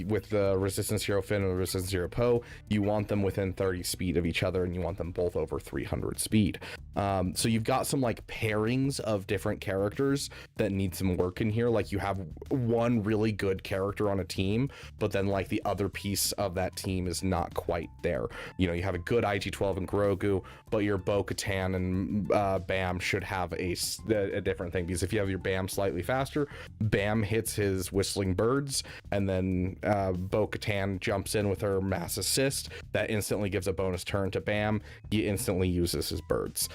With the Resistance Zero Finn and the Resistance Zero Poe, you want them within 30 speed of each other, and you want them both over 300 speed. So you've got some like pairings of different characters that need some work in here. Like you have one really good character on a team, but then like the other piece of that team is not quite there. You know, you have a good IG-12 and Grogu, but your Bo-Katan and Bam should have a different thing, because if you have your Bam slightly faster, Bam hits his Whistling Birds, and then Bo-Katan jumps in with her mass assist that instantly gives a bonus turn to Bam. He instantly uses his birds.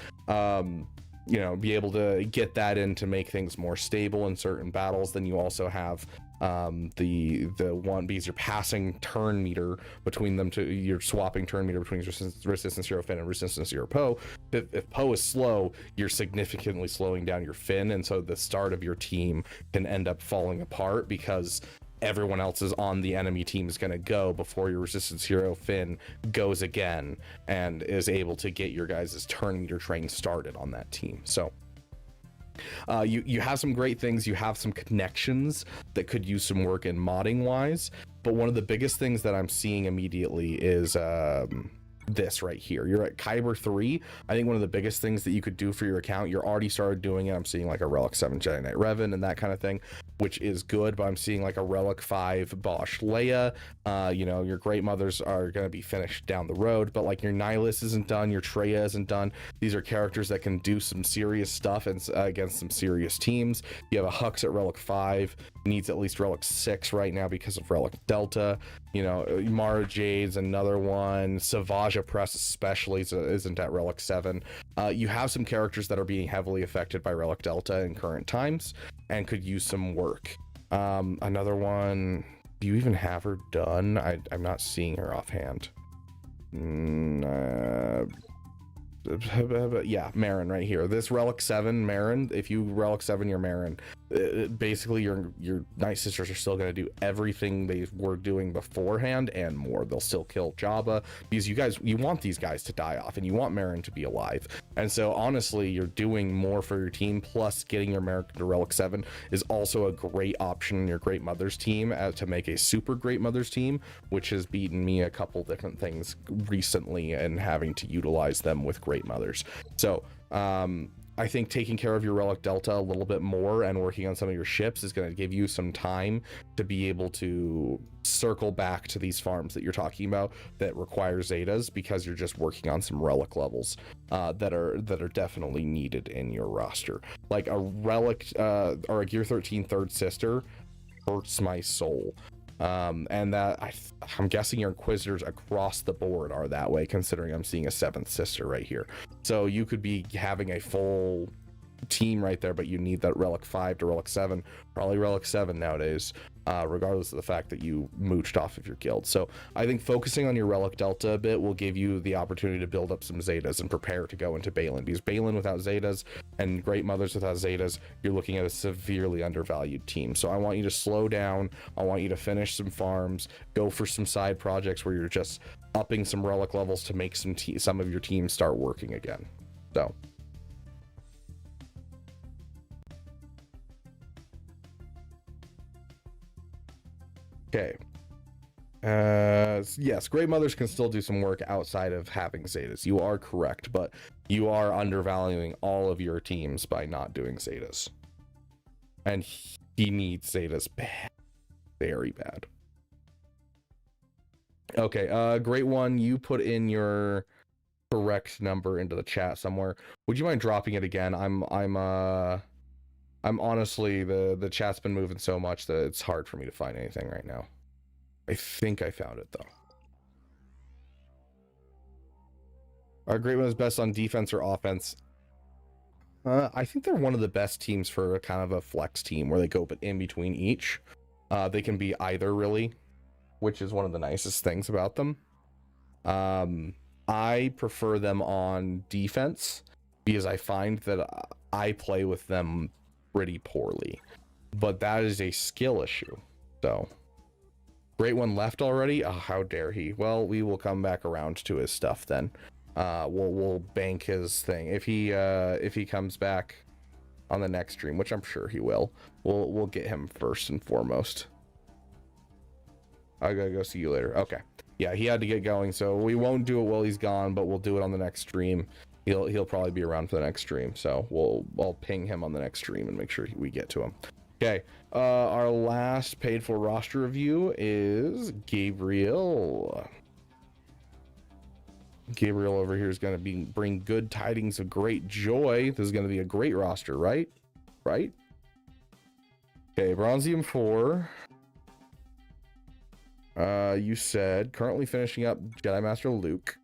you know, be able to get that in to make things more stable in certain battles. Then you also have the one, because you're passing turn meter between them, you're swapping turn meter between resistance 0 Finn and resistance 0 Poe. If Poe is slow, you're significantly slowing down your Finn, and so the start of your team can end up falling apart because everyone else is on the enemy team is going to go before your resistance hero Finn goes again and is able to get your guys' turn meter train started on that team. So you have some great things. You have some connections that could use some work in modding wise, but one of the biggest things that I'm seeing immediately is this right here. You're at Kyber 3. I think one of the biggest things that you could do for your account, you're already started doing it. I'm seeing like a Relic 7 Jedi Knight Revan and that kind of thing, which is good, but I'm seeing like a Relic 5 Bosch Leia. You know, your Great Mothers are going to be finished down the road, but like your Nihilus isn't done, your Traya isn't done. These are characters that can do some serious stuff and against some serious teams. You have a Hux at Relic 5, needs at least Relic 6 right now because of Relic Delta. You know, Mara Jade's another one. Savaja Press especially isn't at Relic 7. You have some characters that are being heavily affected by Relic Delta in current times and could use some work. Another one, do you even have her done? I'm not seeing her offhand. Yeah, Marin right here. This Relic 7 Marin, if you Relic 7 your Marin, basically your Night Sisters are still going to do everything they were doing beforehand and more. They'll still kill Jabba because you want these guys to die off and you want Marin to be alive. And so honestly, you're doing more for your team, plus getting your Marin to Relic 7 is also a great option in your Great Mothers team to make a super Great Mothers team, which has beaten me a couple different things recently and having to utilize them with Great Mothers. So I think taking care of your Relic Delta a little bit more and working on some of your ships is going to give you some time to be able to circle back to these farms that you're talking about that require Zetas, because you're just working on some Relic levels that are definitely needed in your roster. Like a Relic or a Gear 13 Third Sister hurts my soul. And that I'm guessing your Inquisitors across the board are that way, considering I'm seeing a 7th Sister right here. So you could be having a full team right there, but you need that Relic 5 to Relic 7, probably Relic 7 nowadays, regardless of the fact that you mooched off of your guild. So I think focusing on your Relic Delta a bit will give you the opportunity to build up some Zetas and prepare to go into Balin, because Balin without Zetas and Great Mothers without Zetas, you're looking at a severely undervalued team. So I want you to slow down. I want you to finish some farms, go for some side projects where you're just upping some Relic levels to make some of your teams start working again. So okay. Yes, Great Mothers can still do some work outside of having Zetas. You are correct, but you are undervaluing all of your teams by not doing Zetas. And he needs Zetas bad. Very bad. Okay, Great One, you put in your correct number into the chat somewhere. Would you mind dropping it again? I'm honestly, the chat's been moving so much that it's hard for me to find anything right now. I think I found it though. Are Great Ones best on defense or offense? I think they're one of the best teams for a kind of a flex team where they go in between each. They can be either, really, which is one of the nicest things about them. I prefer them on defense because I find that I play with them pretty poorly, but that is a skill issue. So Great One left already. Oh, how dare he? Well, we will come back around to his stuff then. We'll bank his thing if he comes back on the next stream, which I'm sure he will. We'll get him first and foremost. I gotta go see you later. Okay. Yeah, he had to get going, so we won't do it while he's gone, but we'll do it on the next stream. He'll probably be around for the next stream, so I'll ping him on the next stream and make sure we get to him. Okay, our last paid for roster review is Gabriel. Gabriel over here is going to bring good tidings of great joy. This is going to be a great roster, right? Right? Okay, Bronzium 4. You said currently finishing up Jedi Master Luke,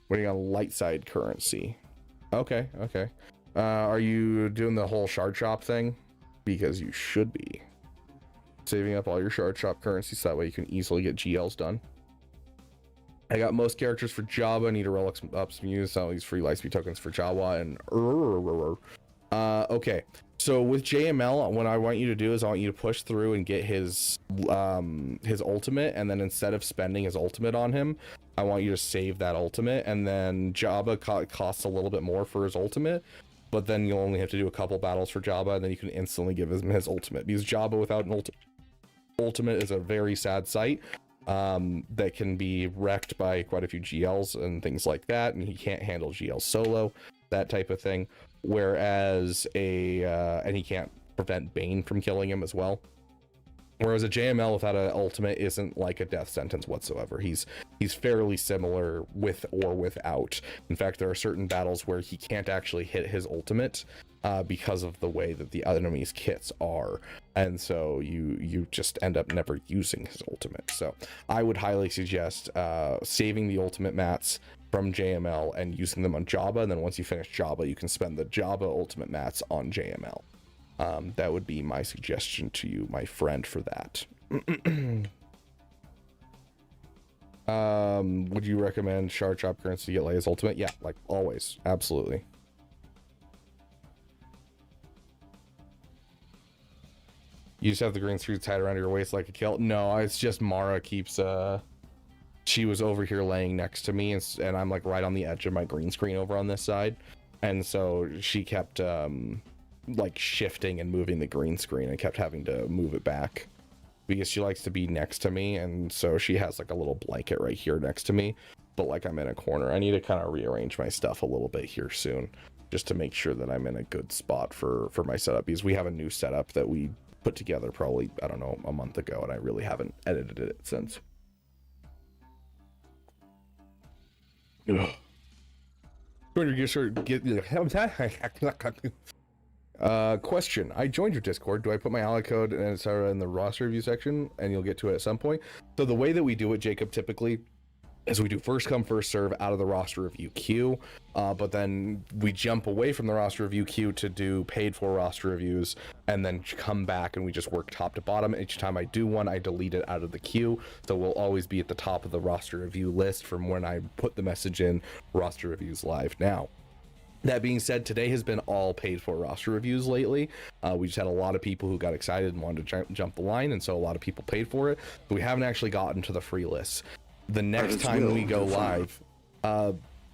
waiting on light side currency. Okay. Are you doing the whole shard shop thing? Because you should be. Saving up all your shard shop currency so that way you can easily get GLs done. I got most characters for Java. I need to roll up some units. Some of these free Lightspeed tokens for Java and okay. So with JML, what I want you to do is I want you to push through and get his ultimate, and then instead of spending his ultimate on him, I want you to save that ultimate, and then Java costs a little bit more for his ultimate, but then you'll only have to do a couple battles for Java, and then you can instantly give him his ultimate, because Java without an ultimate is a very sad sight that can be wrecked by quite a few GLs and things like that, and he can't handle GL solo, that type of thing. Whereas and he can't prevent Bane from killing him as well. Whereas a JML without an ultimate isn't like a death sentence whatsoever. He's fairly similar with or without. In fact, there are certain battles where he can't actually hit his ultimate because of the way that the enemy's kits are, and so you just end up never using his ultimate. So I would highly suggest saving the ultimate mats from JML and using them on Java, and then once you finish Java, you can spend the Java ultimate mats on JML. That would be my suggestion to you, my friend, for that. Would you recommend shard shop currency to get Leia's ultimate? Yeah, like always, absolutely. You just have the green screen tied around your waist like a kilt? No, it's just Mara keeps she was over here laying next to me, and I'm like right on the edge of my green screen over on this side, and so she kept like shifting and moving the green screen and kept having to move it back because she likes to be next to me, and so she has like a little blanket right here next to me, but like I'm in a corner. I need to kind of rearrange my stuff a little bit here soon just to make sure that I'm in a good spot for my setup, because we have a new setup that we put together probably, I don't know, a month ago, and I really haven't edited it since. Question. I joined your Discord. Do I put my ally code and etc. in the roster review section, and you'll get to it at some point? So the way that we do it, Jacob, typically is we do first come first serve out of the roster review queue, but then we jump away from the roster review queue to do paid for roster reviews, and then come back and we just work top to bottom. Each time I do one, I delete it out of the queue, so we'll always be at the top of the roster review list from when I put the message in roster reviews live. Now that being said, today has been all paid for roster reviews lately. We just had a lot of people who got excited and wanted to jump the line, and so a lot of people paid for it, but we haven't actually gotten to the free lists. The next time we go live,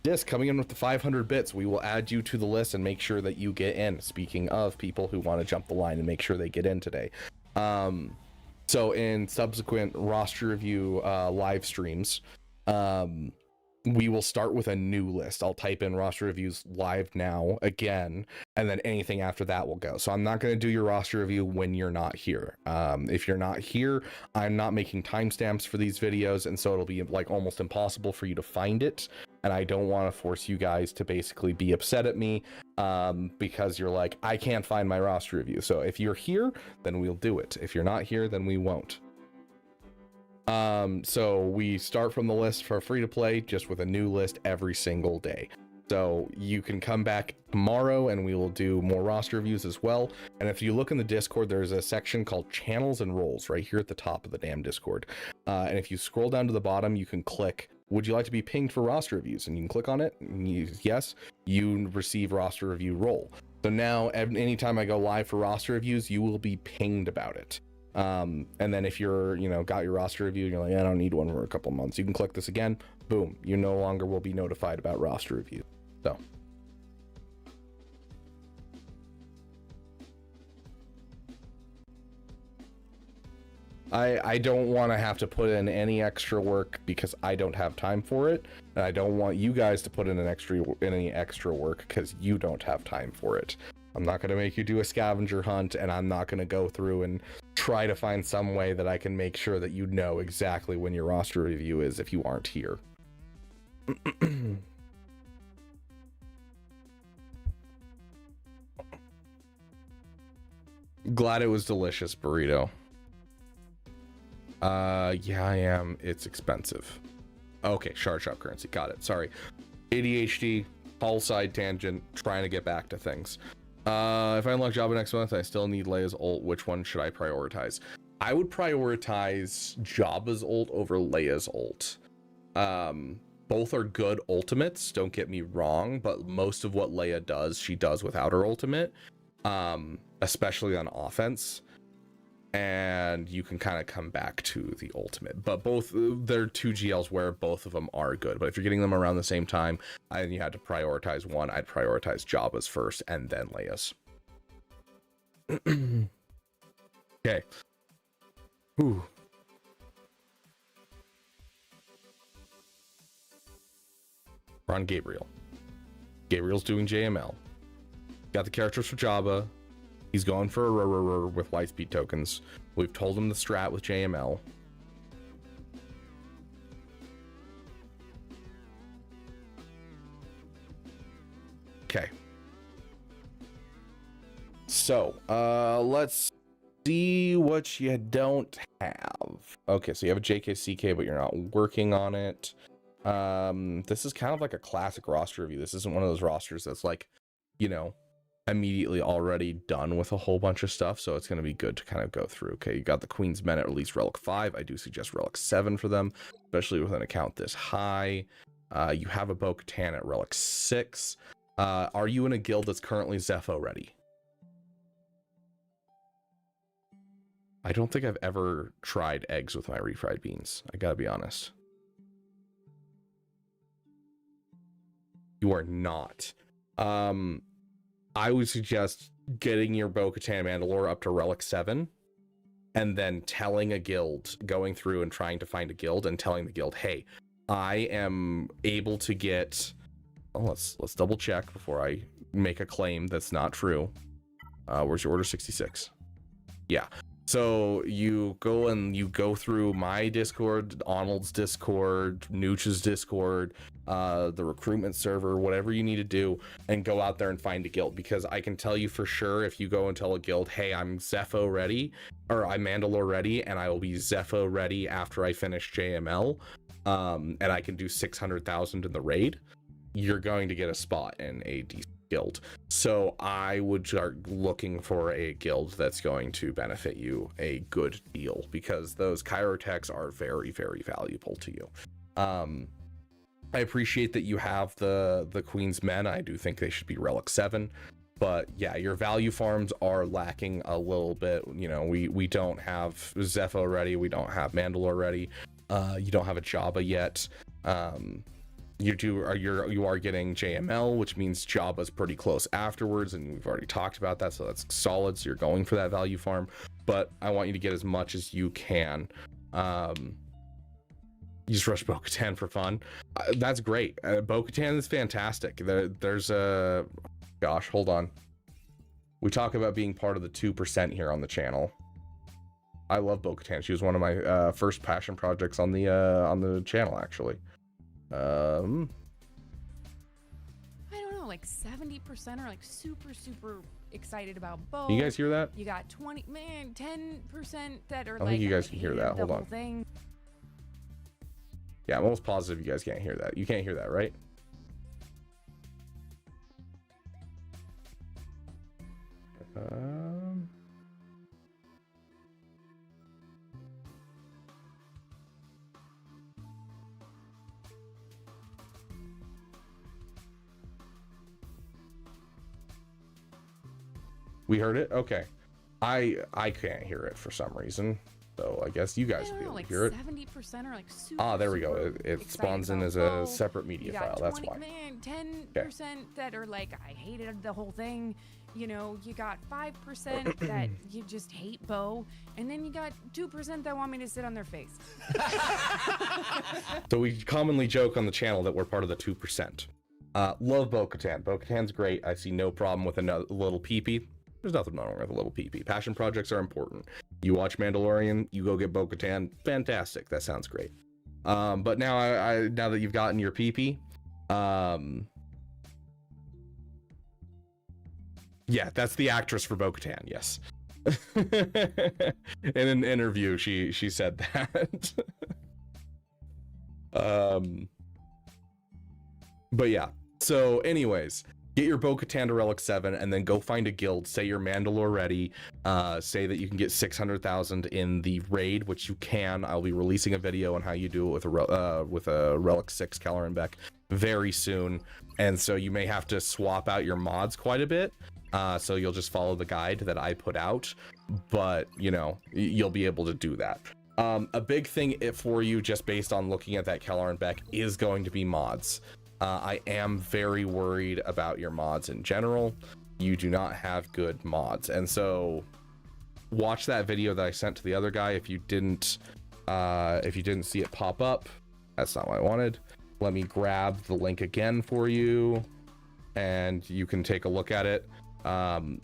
Disc coming in with the 500 bits, we will add you to the list and make sure that you get in. Speaking of people who want to jump the line and make sure they get in today. So in subsequent roster review live streams, we will start with a new list. I'll type in roster reviews live now again, and then anything after that will go. So I'm not going to do your roster review when you're not here. If you're not here, I'm not making timestamps for these videos, and so it'll be like almost impossible for you to find it. And I don't want to force you guys to basically be upset at me because you're like, I can't find my roster review. So if you're here, then we'll do it. If you're not here, then we won't. So we start from the list for free to play, just with a new list every single day. So you can come back tomorrow and we will do more roster reviews as well. And if you look in the Discord, there's a section called channels and roles right here at the top of the damn Discord. And if you scroll down to the bottom, you can click, would you like to be pinged for roster reviews? And you can click on it. And yes, you receive roster review role. So now anytime I go live for roster reviews, you will be pinged about it. And then if you're, got your roster review and you're like, I don't need one for a couple months, you can click this again, boom, you no longer will be notified about roster review. So I don't want to have to put in any extra work because I don't have time for it, and I don't want you guys to put in any extra work because you don't have time for it. I'm not going to make you do a scavenger hunt, and I'm not going to go through and try to find some way that I can make sure that you know exactly when your roster review is if you aren't here. Glad it was delicious, burrito. Yeah, I am. It's expensive. Okay, shard shop currency. Got it. Sorry. ADHD. whole side tangent, trying to get back to things. If I unlock Jabba next month, I still need Leia's ult. Which one should I prioritize? I would prioritize Jabba's ult over Leia's ult. Both are good ultimates, don't get me wrong, but most of what Leia does, she does without her ultimate, especially on offense. And you can kind of come back to the ultimate, but both, they're two GLs where both of them are good. But if you're getting them around the same time and you had to prioritize one, I'd prioritize Jabba's first and then Leia's. Okay. Whew. We're on Gabriel. Gabriel's doing JML. Got the characters for Jabba. He's going for a with Lightspeed tokens. We've told him the strat with JML. Okay. So, let's see what you don't have. Okay, so you have a JKCK, but you're not working on it. This is kind of like a classic roster review. This isn't one of those rosters that's like, you know, immediately already done with a whole bunch of stuff, so it's going to be good to kind of go through. Okay, you got the Queen's Men at least Relic 5. I do suggest Relic 7 for them, especially with an account this high. You have a Bo-Katan at Relic 6. Are you in a guild that's currently Zepho ready? I don't think I've ever tried eggs with my refried beans. I gotta be honest. You are not. I would suggest getting your Bo-Katan Mandalore up to Relic 7 and then telling a guild, going through and trying to find a guild and telling the guild, hey, I am able to get, oh, let's double check before I make a claim that's not true. Where's your order 66? Yeah. So you go through my Discord, Arnold's Discord, Nooch's Discord, the recruitment server, whatever you need to do, and go out there and find a guild. Because I can tell you for sure, if you go and tell a guild, hey, I'm Zepho ready, or I'm Mandalore ready, and I will be Zepho ready after I finish JML, and I can do 600,000 in the raid, you're going to get a spot in a decent guild. So I would start looking for a guild that's going to benefit you a good deal, because those chirotechs are very, very valuable to you. I appreciate that you have the Queen's Men. I do think they should be Relic 7, but yeah, your value farms are lacking a little bit. You know, we don't have Zepho ready, we don't have Mandalore ready, you don't have a Jabba yet. You are getting JML, which means Jabba's pretty close afterwards, and we've already talked about that, so that's solid. So you're going for that value farm, but I want you to get as much as you can. You just rush Bo-Katan for fun. That's great. Bo-Katan is fantastic. There's a, gosh, hold on. We talk about being part of the 2% here on the channel. I love Bo-Katan. She was one of my first passion projects on the channel, actually. I don't know, like 70% are like super excited about Bo. You guys hear that? You got 10% that are I think you guys can hear that. Hold on. Thing. Yeah, I'm almost positive you guys can't hear that. You can't hear that, right? We heard it? Okay. I can't hear it for some reason. So I guess you guys will be able to hear it. 70% are like super. There we go. It spawns in as a separate media file. That's why. 10% that are like, I hated the whole thing. You know, you got 5% that you just hate Bo, and then you got 2% that want me to sit on their face. So we commonly joke on the channel that we're part of the 2%. Love Bo-Katan. Bo-Katan's great. I see no problem with a little peepee. There's nothing wrong with a little peepee. Passion projects are important. You watch Mandalorian, you go get Bo-Katan. Fantastic. That sounds great. But now now that you've gotten your peepee, yeah, that's the actress for Bo-Katan. Yes. In an interview, she said that. But yeah, So anyways, get your Bo-Katan to Relic 7 and then go find a guild. Say you're Mandalore ready. Say that you can get 600,000 in the raid, which you can. I'll be releasing a video on how you do it with a Relic 6 Caloran Beck very soon. And so you may have to swap out your mods quite a bit. So you'll just follow the guide that I put out, but you know, you'll be able to do that. A big thing for you, just based on looking at that Caloran Beck, is going to be mods. I am very worried about your mods in general. You do not have good mods, and so watch that video that I sent to the other guy. If you didn't see it pop up, that's not what I wanted. Let me grab the link again for you, and you can take a look at it.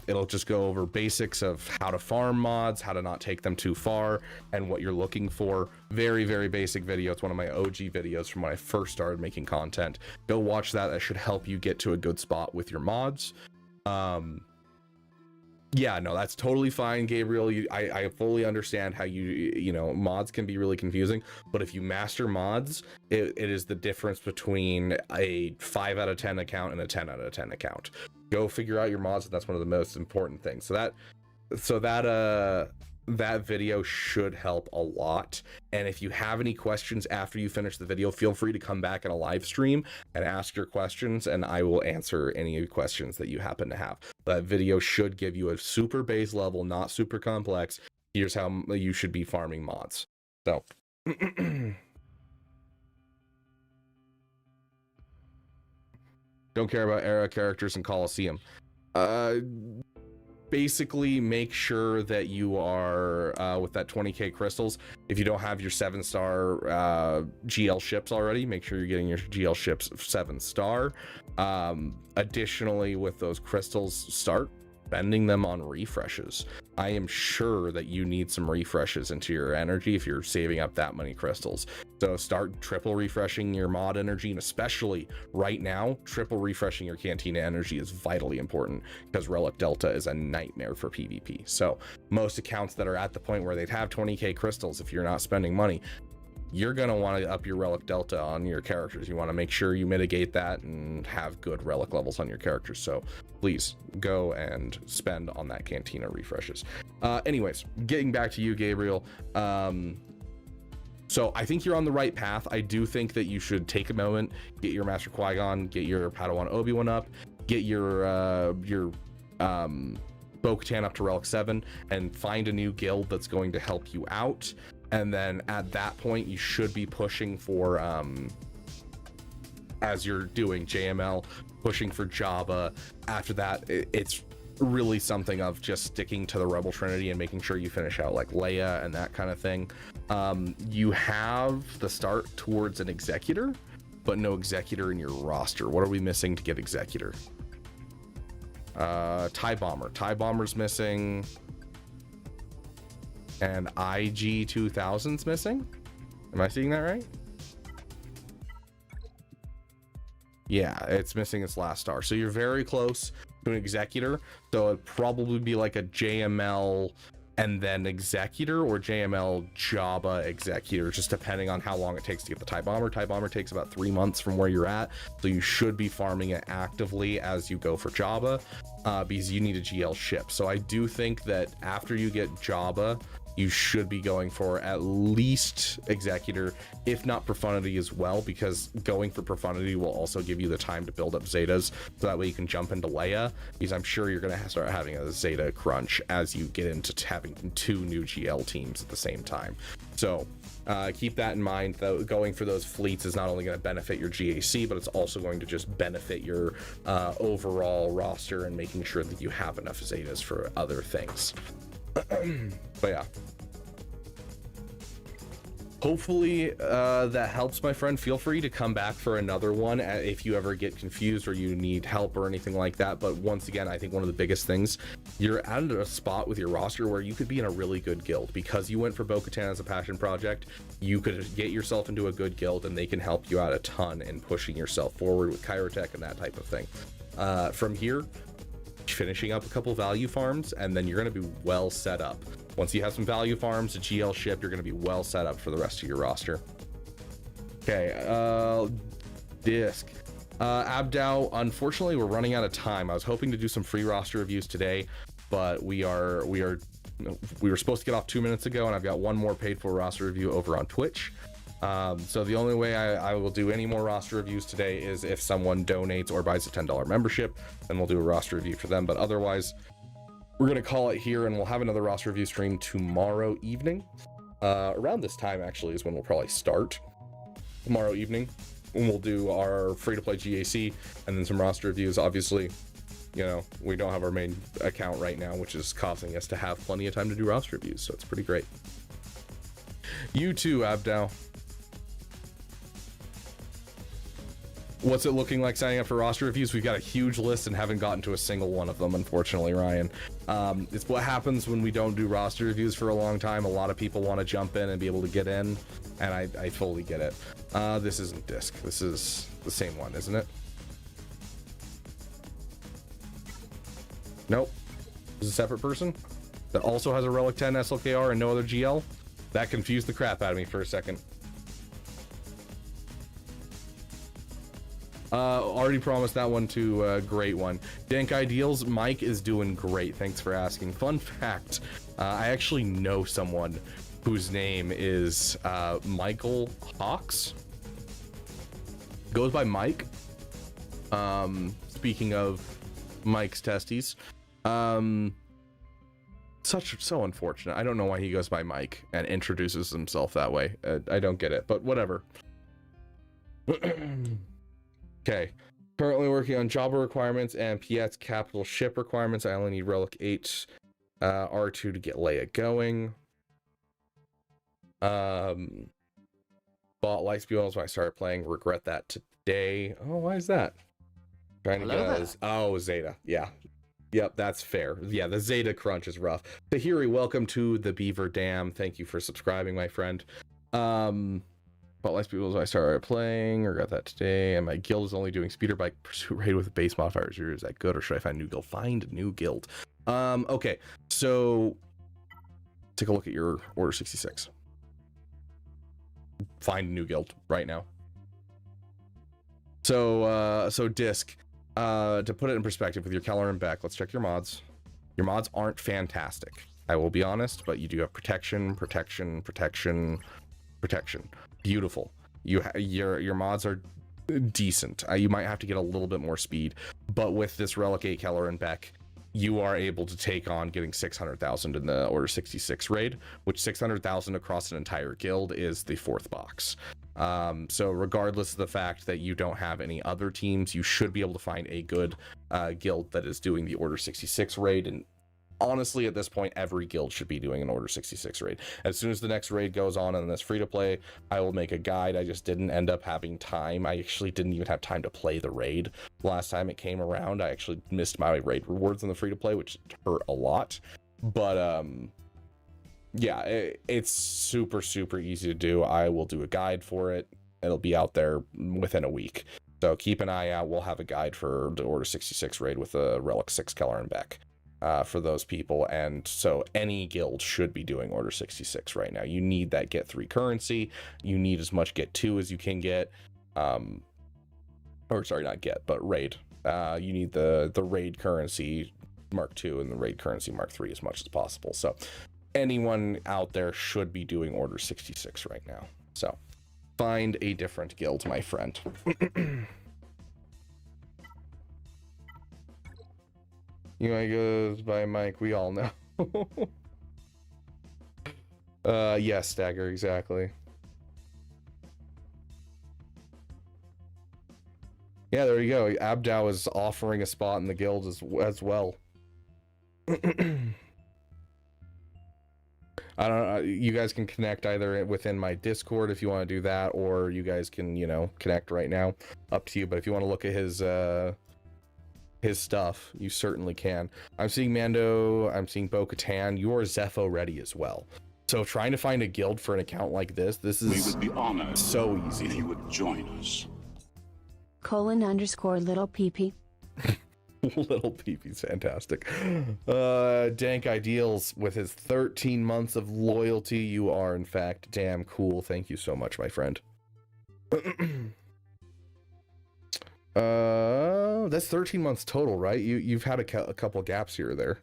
It'll just go over basics of how to farm mods, how to not take them too far, and what you're looking for. Very, very basic video. It's one of my OG videos from when I first started making content. Go watch that. That should help you get to a good spot with your mods. Yeah, no, that's totally fine, Gabriel. I fully understand how you know, mods can be really confusing, but if you master mods, it is the difference between a 5 out of 10 account and a 10 out of 10 account. Go figure out your mods, and that's one of the most important things. So that video should help a lot. And if you have any questions after you finish the video, feel free to come back in a live stream and ask your questions, and I will answer any questions that you happen to have. That video should give you a super base level, not super complex. Here's how you should be farming mods. So don't care about era characters and Coliseum. Basically make sure that you are with that 20k crystals. If you don't have your 7-star GL ships already, make sure you're getting your GL ships 7-star. Additionally, with those crystals, start spending them on refreshes. I am sure that you need some refreshes into your energy if you're saving up that many crystals. So start triple refreshing your mod energy, and especially right now, triple refreshing your Cantina energy is vitally important, because Relic Delta is a nightmare for PvP. So most accounts that are at the point where they'd have 20k crystals, if you're not spending money, you're going to want to up your Relic Delta on your characters. You want to make sure you mitigate that and have good Relic levels on your characters. So please go and spend on that Cantina refreshes. Anyways, getting back to you, Gabriel. So I think you're on the right path. I do think that you should take a moment, get your Master Qui-Gon, get your Padawan Obi-Wan up, get your Bo-Katan up to Relic 7, and find a new guild that's going to help you out. And then at that point, you should be pushing for, as you're doing JML, pushing for Jabba. After that, it's really something of just sticking to the Rebel Trinity and making sure you finish out like Leia and that kind of thing. You have the start towards an Executor, but no Executor in your roster. What are we missing to get Executor? TIE Bomber. TIE Bomber's missing. And IG 2000's missing. Am I seeing that right? Yeah, it's missing its last star. So you're very close to an Executor. So it'd probably be like a JML and then Executor, or JML Jabba Executor, just depending on how long it takes to get the TIE Bomber. TIE Bomber takes about 3 months from where you're at, so you should be farming it actively as you go for Jabba, because you need a GL ship. So I do think that after you get Jabba, you should be going for at least Executor, if not Profundity as well, because going for Profundity will also give you the time to build up Zetas, so that way you can jump into Leia, because I'm sure you're going to start having a Zeta crunch as you get into having 2 new GL teams at the same time. So keep that in mind, though. Going for those fleets is not only going to benefit your GAC, but it's also going to just benefit your overall roster, and making sure that you have enough Zetas for other things. But yeah, hopefully that helps, my friend. Feel free to come back for another one if you ever get confused or you need help or anything like that. But once again, I think one of the biggest things, you're at a spot with your roster where you could be in a really good guild, because you went for Bo-Katan as a passion project. You could get yourself into a good guild, and they can help you out a ton in pushing yourself forward with Kyrotech and that type of thing. From here, finishing up a couple value farms, and then you're going to be well set up. Once you have some value farms, a GL ship, you're going to be well set up for the rest of your roster. Okay, Disc. Abdow, unfortunately, we're running out of time. I was hoping to do some free roster reviews today, but we were supposed to get off 2 minutes ago, and I've got one more paid for roster review over on Twitch. So the only way I will do any more roster reviews today is if someone donates or buys a $10 membership, then we'll do a roster review for them. But otherwise, we're going to call it here, and we'll have another roster review stream tomorrow evening. Around this time, actually, is when we'll probably start. Tomorrow evening, and we'll do our free-to-play GAC, and then some roster reviews. Obviously, you know, we don't have our main account right now, which is causing us to have plenty of time to do roster reviews, so it's pretty great. You too, Abdow. What's it looking like signing up for roster reviews? We've got a huge list and haven't gotten to a single one of them, unfortunately, Ryan. It's what happens when we don't do roster reviews for a long time. A lot of people want to jump in and be able to get in, and I totally get it. This isn't Disc. This is the same one, isn't it? Nope. This is a separate person that also has a Relic 10 SLKR and no other GL. That confused the crap out of me for a second. Already promised that one to Great One. Dank Ideals, Mike is doing great. Thanks for asking. Fun fact, I actually know someone whose name is Michael Hawks. Goes by Mike. Speaking of Mike's testes. So unfortunate. I don't know why he goes by Mike and introduces himself that way. I don't get it, but whatever. Okay, currently working on Jabba requirements and PS capital ship requirements. I only need Relic 8 R2 to get Leia going. Bought Lightspeed when I started playing. Regret that today. Oh, why is that? Trying to get Zeta. Yeah. Yep, that's fair. Yeah, the Zeta crunch is rough. Tahiri, welcome to the Beaver Dam. Thank you for subscribing, my friend. But Lightspeed when I started playing, regret that today, and my guild is only doing speeder bike pursuit raid with base modifiers. Is that good, or should I find a new guild? Find a new guild. Okay, so take a look at your Order 66. Find a new guild right now. So Disc, to put it in perspective with your Keller and Beck, let's check your mods. Your mods aren't fantastic, I will be honest, but you do have protection. Beautiful. Your mods are decent. You might have to get a little bit more speed, but with this Relic 8 Keller and Beck, you are able to take on getting 600,000 in the Order 66 raid, which 600,000 across an entire guild is the 4th box. So regardless of the fact that you don't have any other teams, you should be able to find a good guild that is doing the Order 66 raid. And honestly, at this point, every guild should be doing an Order 66 raid. As soon as the next raid goes on and this free to play, I will make a guide. I just didn't end up having time. I actually didn't even have time to play the raid. Last time it came around, I actually missed my raid rewards in the free to play, which hurt a lot. But yeah, it's super easy to do. I will do a guide for it. It'll be out there within a week. So keep an eye out. We'll have a guide for the Order 66 raid with a Relic 6 Keller and Beck. For those people, and so any guild should be doing Order 66 right now. You need that get 3 currency, you need as much get 2 as you can get, or sorry, not get, but raid. You need the raid currency Mark 2 and the raid currency Mark 3 as much as possible. So anyone out there should be doing Order 66 right now. So find a different guild, my friend. You know, he goes by Mike, we all know. Yes, Stagger, exactly. Yeah, there you go. Abdow is offering a spot in the guild as well. I don't know. You guys can connect either within my Discord if you want to do that, or you guys can, you know, connect right now. Up to you. But if you want to look at his stuff, you certainly can. I'm seeing Mando, I'm seeing Bo-Katan. You're Zepho ready as well. So trying to find a guild for an account like this is we would be honored so easy. If you would join us. _little peepee. Little peepee, fantastic. Dank Ideals with his 13 months of loyalty. You are in fact damn cool. Thank you so much, my friend. That's 13 months total, right? You've had a couple gaps here or there.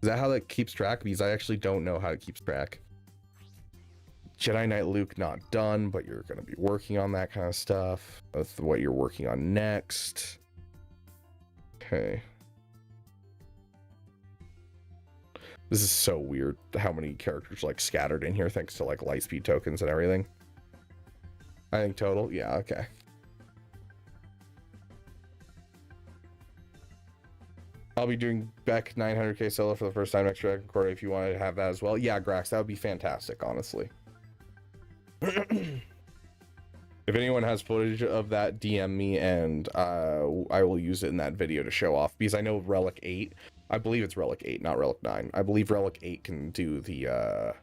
Is that how that keeps track? Because I actually don't know how it keeps track. Jedi Knight Luke not done, but you're going to be working on that kind of stuff. That's what you're working on next. Okay. This is so weird how many characters like scattered in here thanks to like lightspeed tokens and everything. I think total, yeah, okay. I'll be doing Beck 900k solo for the first time next year, Corey, if you wanted to have that as well. Yeah, Grax, that would be fantastic, honestly. If anyone has footage of that, DM me and I will use it in that video to show off, because I know Relic 8, I believe it's Relic 8, not Relic 9. I believe Relic 8 can do the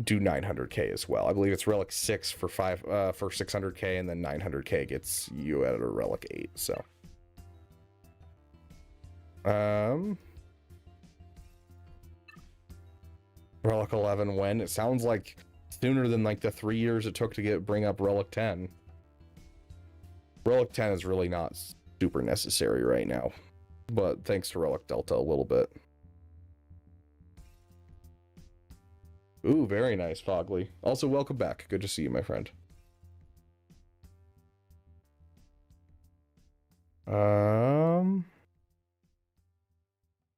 do 900k as well. I believe it's Relic 6 for 600k, and then 900k gets you at a Relic 8. So Relic 11 when? It sounds like sooner than like the 3 years it took to bring up Relic 10. Relic 10 is really not super necessary right now, but thanks to Relic Delta a little bit. Ooh, very nice, Fogley. Also, welcome back. Good to see you, my friend.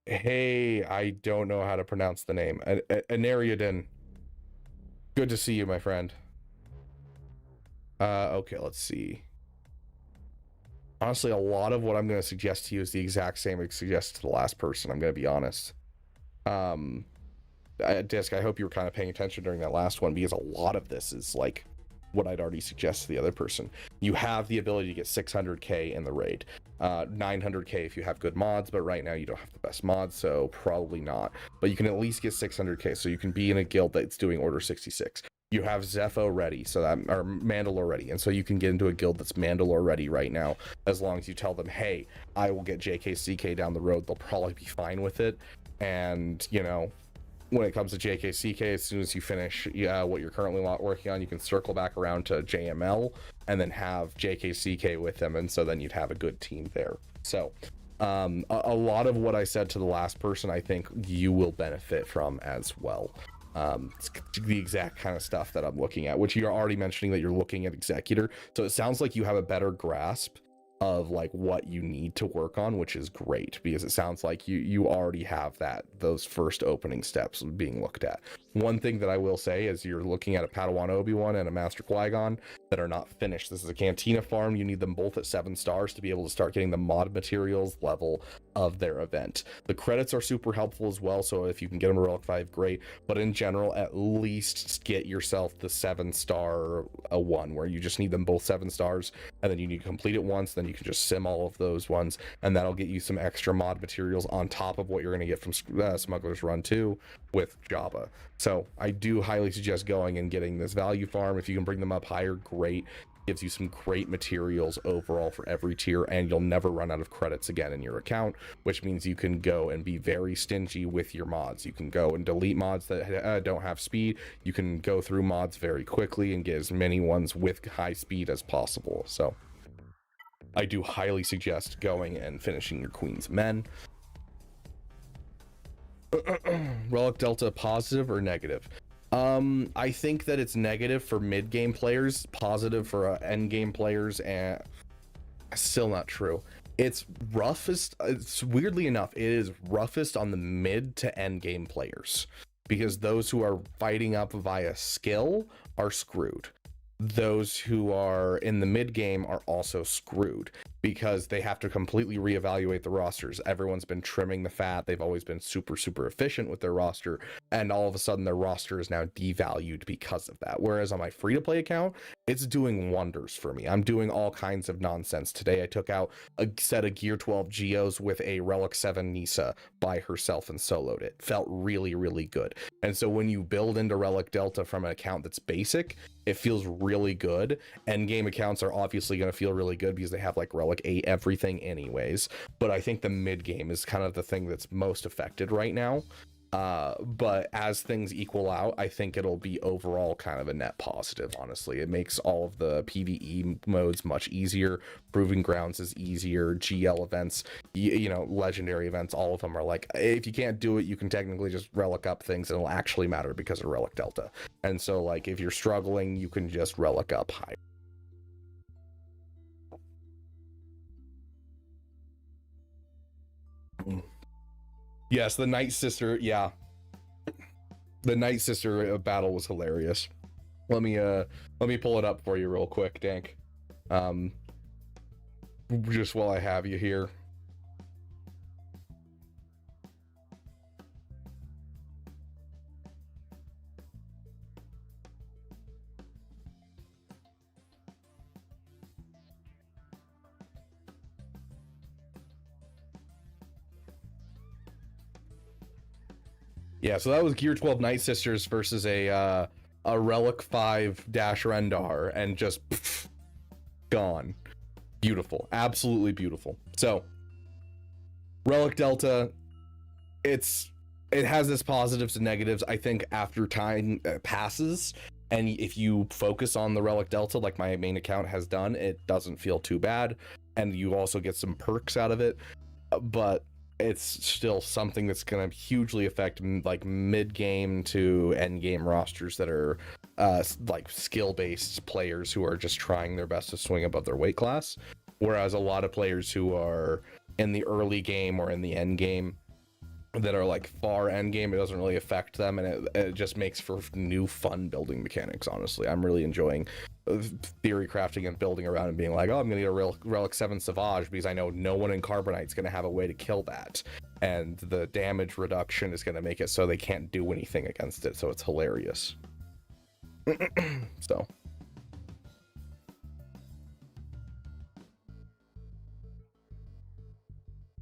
Hey, I don't know how to pronounce the name. Anariadin. Good to see you, my friend. Okay, let's see. Honestly, a lot of what I'm going to suggest to you is the exact same I suggested to the last person. I'm going to be honest. Disc, I hope you were kind of paying attention during that last one, because a lot of this is like what I'd already suggested to the other person. You have the ability to get 600k in the raid, 900k if you have good mods, but right now you don't have the best mods, so probably not. But you can at least get 600k, so you can be in a guild that's doing Order 66. You have Zepho ready, so that, or Mandalore ready, and so you can get into a guild that's Mandalore ready right now, as long as you tell them, hey, I will get JKCK down the road. They'll probably be fine with it. And you know, when it comes to JKCK, as soon as you finish what you're currently working on, you can circle back around to JML and then have JKCK with them, and so then you'd have a good team there. So a lot of what I said to the last person, I think you will benefit from as well. It's the exact kind of stuff that I'm looking at, which you're already mentioning that you're looking at Executor. So it sounds like you have a better grasp of like what you need to work on, which is great, because it sounds like you already have those first opening steps being looked at. One thing that I will say is you're looking at a Padawan Obi-Wan and a Master Qui-Gon that are not finished. This is a Cantina farm. You need them both at 7 stars to be able to start getting the mod materials level of their event. The credits are super helpful as well, so if you can get them to Relic 5, great, but in general, at least get yourself the 7-star one, where you just need them both 7 stars, and then you need to complete it once, then you can just sim all of those ones, and that'll get you some extra mod materials on top of what you're going to get from Smuggler's Run 2 with Jabba. So I do highly suggest going and getting this value farm. If you can bring them up higher, great. Gives you some great materials overall for every tier, and you'll never run out of credits again in your account, which means you can go and be very stingy with your mods. You can go and delete mods that don't have speed. You can go through mods very quickly and get as many ones with high speed as possible. So I do highly suggest going and finishing your Queen's Men. Relic Delta, positive or negative? I think that it's negative for mid-game players, positive for end-game players, and still not true. It's roughest, it's weirdly enough, it is roughest on the mid to end-game players, because those who are fighting up via skill are screwed. Those who are in the mid game are also screwed, because they have to completely reevaluate the rosters. Everyone's been trimming the fat. They've always been super efficient with their roster, and all of a sudden their roster is now devalued because of that. Whereas on my free-to-play account, it's doing wonders for me. I'm doing all kinds of nonsense. Today I took out a set of Gear 12 Geos with a Relic 7 Nisa by herself and soloed it. Felt really good. And so when you build into Relic Delta from an account that's basic, it feels really good. Endgame accounts are obviously going to feel really good because they have like Relic 8 everything anyways, but I think the mid game is kind of the thing that's most affected right now. But as things equal out, I think it'll be overall kind of a net positive, honestly. It makes all of the PvE modes much easier. Proving Grounds is easier. GL events, you know, legendary events, all of them are like, if you can't do it, you can technically just relic up things and it'll actually matter because of relic delta. And so, like, if you're struggling, you can just relic up high. Yes, the Night Sister, yeah. The Night Sister battle was hilarious. Let me pull it up for you real quick, Dank. Just while I have you here. Yeah, so that was Gear 12 Night Sisters versus a Relic 5 Dash Rendar, and just gone. Beautiful, absolutely beautiful. So, Relic Delta, it has its positives and negatives. I think after time passes, and if you focus on the Relic Delta, like my main account has done, it doesn't feel too bad, and you also get some perks out of it. But it's still something that's going to hugely affect like mid-game to end-game rosters that are like skill-based players who are just trying their best to swing above their weight class, whereas a lot of players who are in the early game or in the end game that are like far end game, it doesn't really affect them, and it just makes for new fun building mechanics. Honestly, I'm really enjoying theory crafting and building around and being like, oh, I'm gonna get a Relic 7 Savage because I know no one in Carbonite's gonna have a way to kill that, and the damage reduction is gonna make it so they can't do anything against it, so it's hilarious. So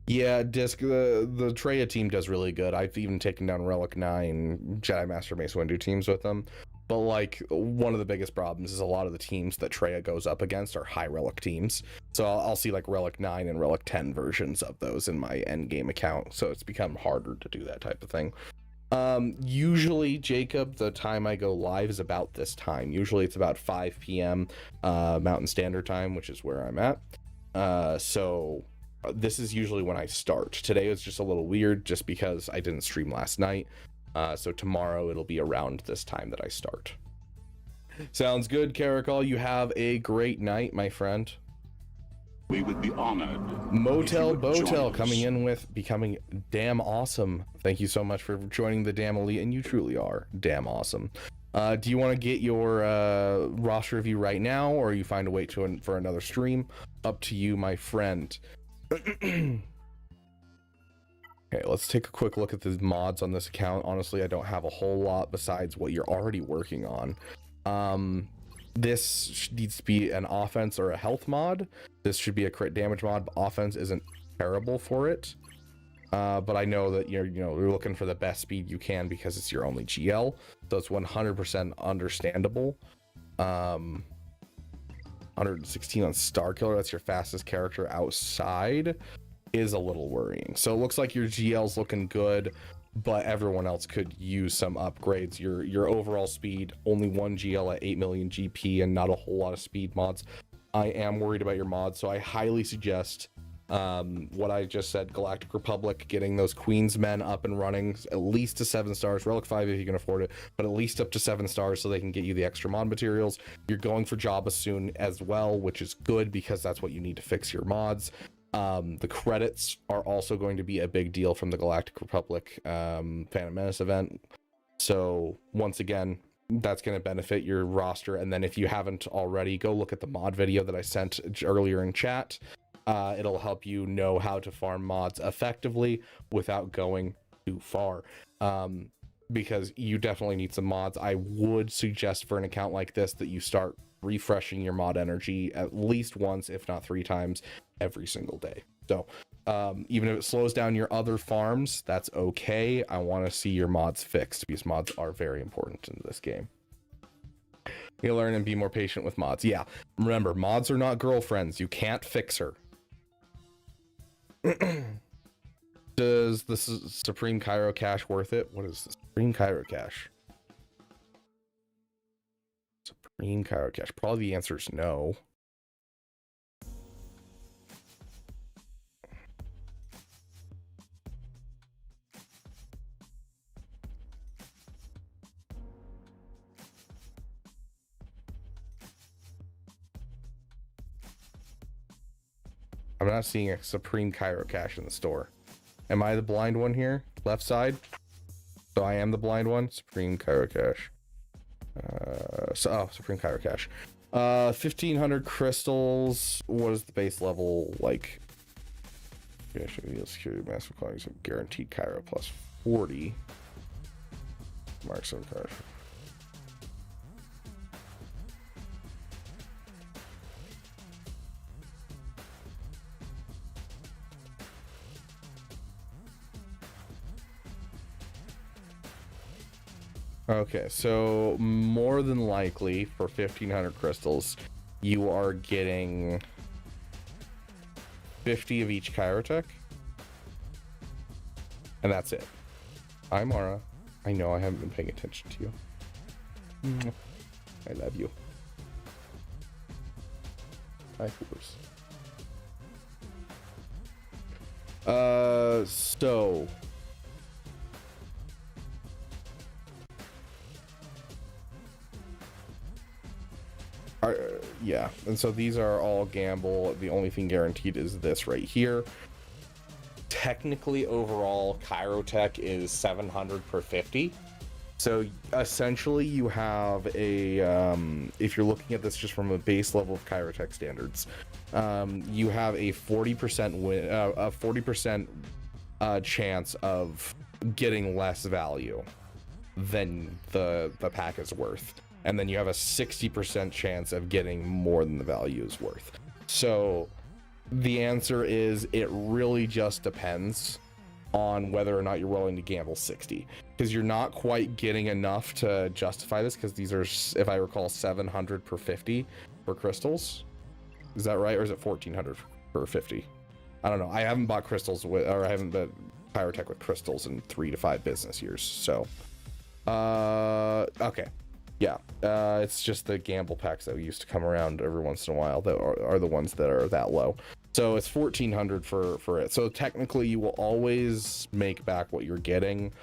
yeah, Disc, the Treya team does really good. I've even taken down Relic 9 Jedi Master Mace Windu teams with them. But like, one of the biggest problems is a lot of the teams that Treya goes up against are high Relic teams. So I'll see like Relic 9 and Relic 10 versions of those in my endgame account. So it's become harder to do that type of thing. Usually, Jacob, the time I go live is about this time. Usually it's about 5 p.m. Mountain Standard Time, which is where I'm at. So this is usually when I start. Today was just a little weird just because I didn't stream last night. So tomorrow it'll be around this time that I start. Sounds good, Caracol. You have a great night, my friend. We would be honored. Motel Botel coming in with becoming damn awesome. Thank you so much for joining the Damn Elite, and you truly are damn awesome. Do you want to get your roster review right now, or you find a wait for another stream? Up to you, my friend. Okay, let's take a quick look at the mods on this account. Honestly, I don't have a whole lot besides what you're already working on. This needs to be an offense or a health mod. This should be a crit damage mod, but offense isn't terrible for it. But I know that you're looking for the best speed you can because it's your only GL, so it's 100% understandable. 116 on Star Killer, that's your fastest character outside, is a little worrying. So it looks like your GL's looking good, but everyone else could use some upgrades. Your overall speed, only one GL at 8 million GP and not a whole lot of speed mods. I am worried about your mods, so I highly suggest what I just said, Galactic Republic, getting those Queen's Men up and running at least to 7 stars, Relic 5 if you can afford it, but at least up to 7 stars so they can get you the extra mod materials. You're going for Jabba soon as well, which is good because that's what you need to fix your mods. The credits are also going to be a big deal from the Galactic Republic Phantom Menace event. So once again, that's going to benefit your roster. And then if you haven't already, go look at the mod video that I sent earlier in chat. It'll help you know how to farm mods effectively without going too far. Because you definitely need some mods. I would suggest for an account like this that you start refreshing your mod energy at least once, if not 3 times every single day. So even if it slows down your other farms, that's okay. I want to see your mods fixed because mods are very important in this game. You learn and be more patient with mods. Yeah, remember, mods are not girlfriends. You can't fix her. Does the Supreme Cairo Cache worth it? What is the Supreme Cairo Cache? Supreme Cairo Cache. Probably the answer is no. I'm not seeing a Supreme Cairo Cache in the store. Am I the blind one here? Left side? So I am the blind one. Supreme Cairo Cache. Supreme Cairo Cache. 1,500 crystals. What is the base level like? Yeah, should be security massive quantities of guaranteed Cairo plus 40. Mark some cash. Okay, so more than likely for 1,500 crystals, you are getting 50 of each Chirotech. And that's it. Hi, Mara. I know I haven't been paying attention to you. I love you. Hi, Hoopers. So... yeah, and so these are all gamble. The only thing guaranteed is this right here. Technically, overall, Chirotech is 700 per 50. So essentially, you have a, if you're looking at this just from a base level of Chirotech standards, you have a 40% win, a 40% chance of getting less value than the pack is worth. And then you have a 60% chance of getting more than the value is worth. So the answer is it really just depends on whether or not you're willing to gamble 60, because you're not quite getting enough to justify this, because these are, if I recall, 700 per 50 for crystals. Is that right? Or is it 1,400 per 50? I don't know. I haven't bought crystals with, or I haven't bought Chirotech with crystals in 3 to 5 business years. So, okay. Yeah, it's just the gamble packs that used to come around every once in a while that are the ones that are that low. So it's 1,400 for it. So technically you will always make back what you're getting,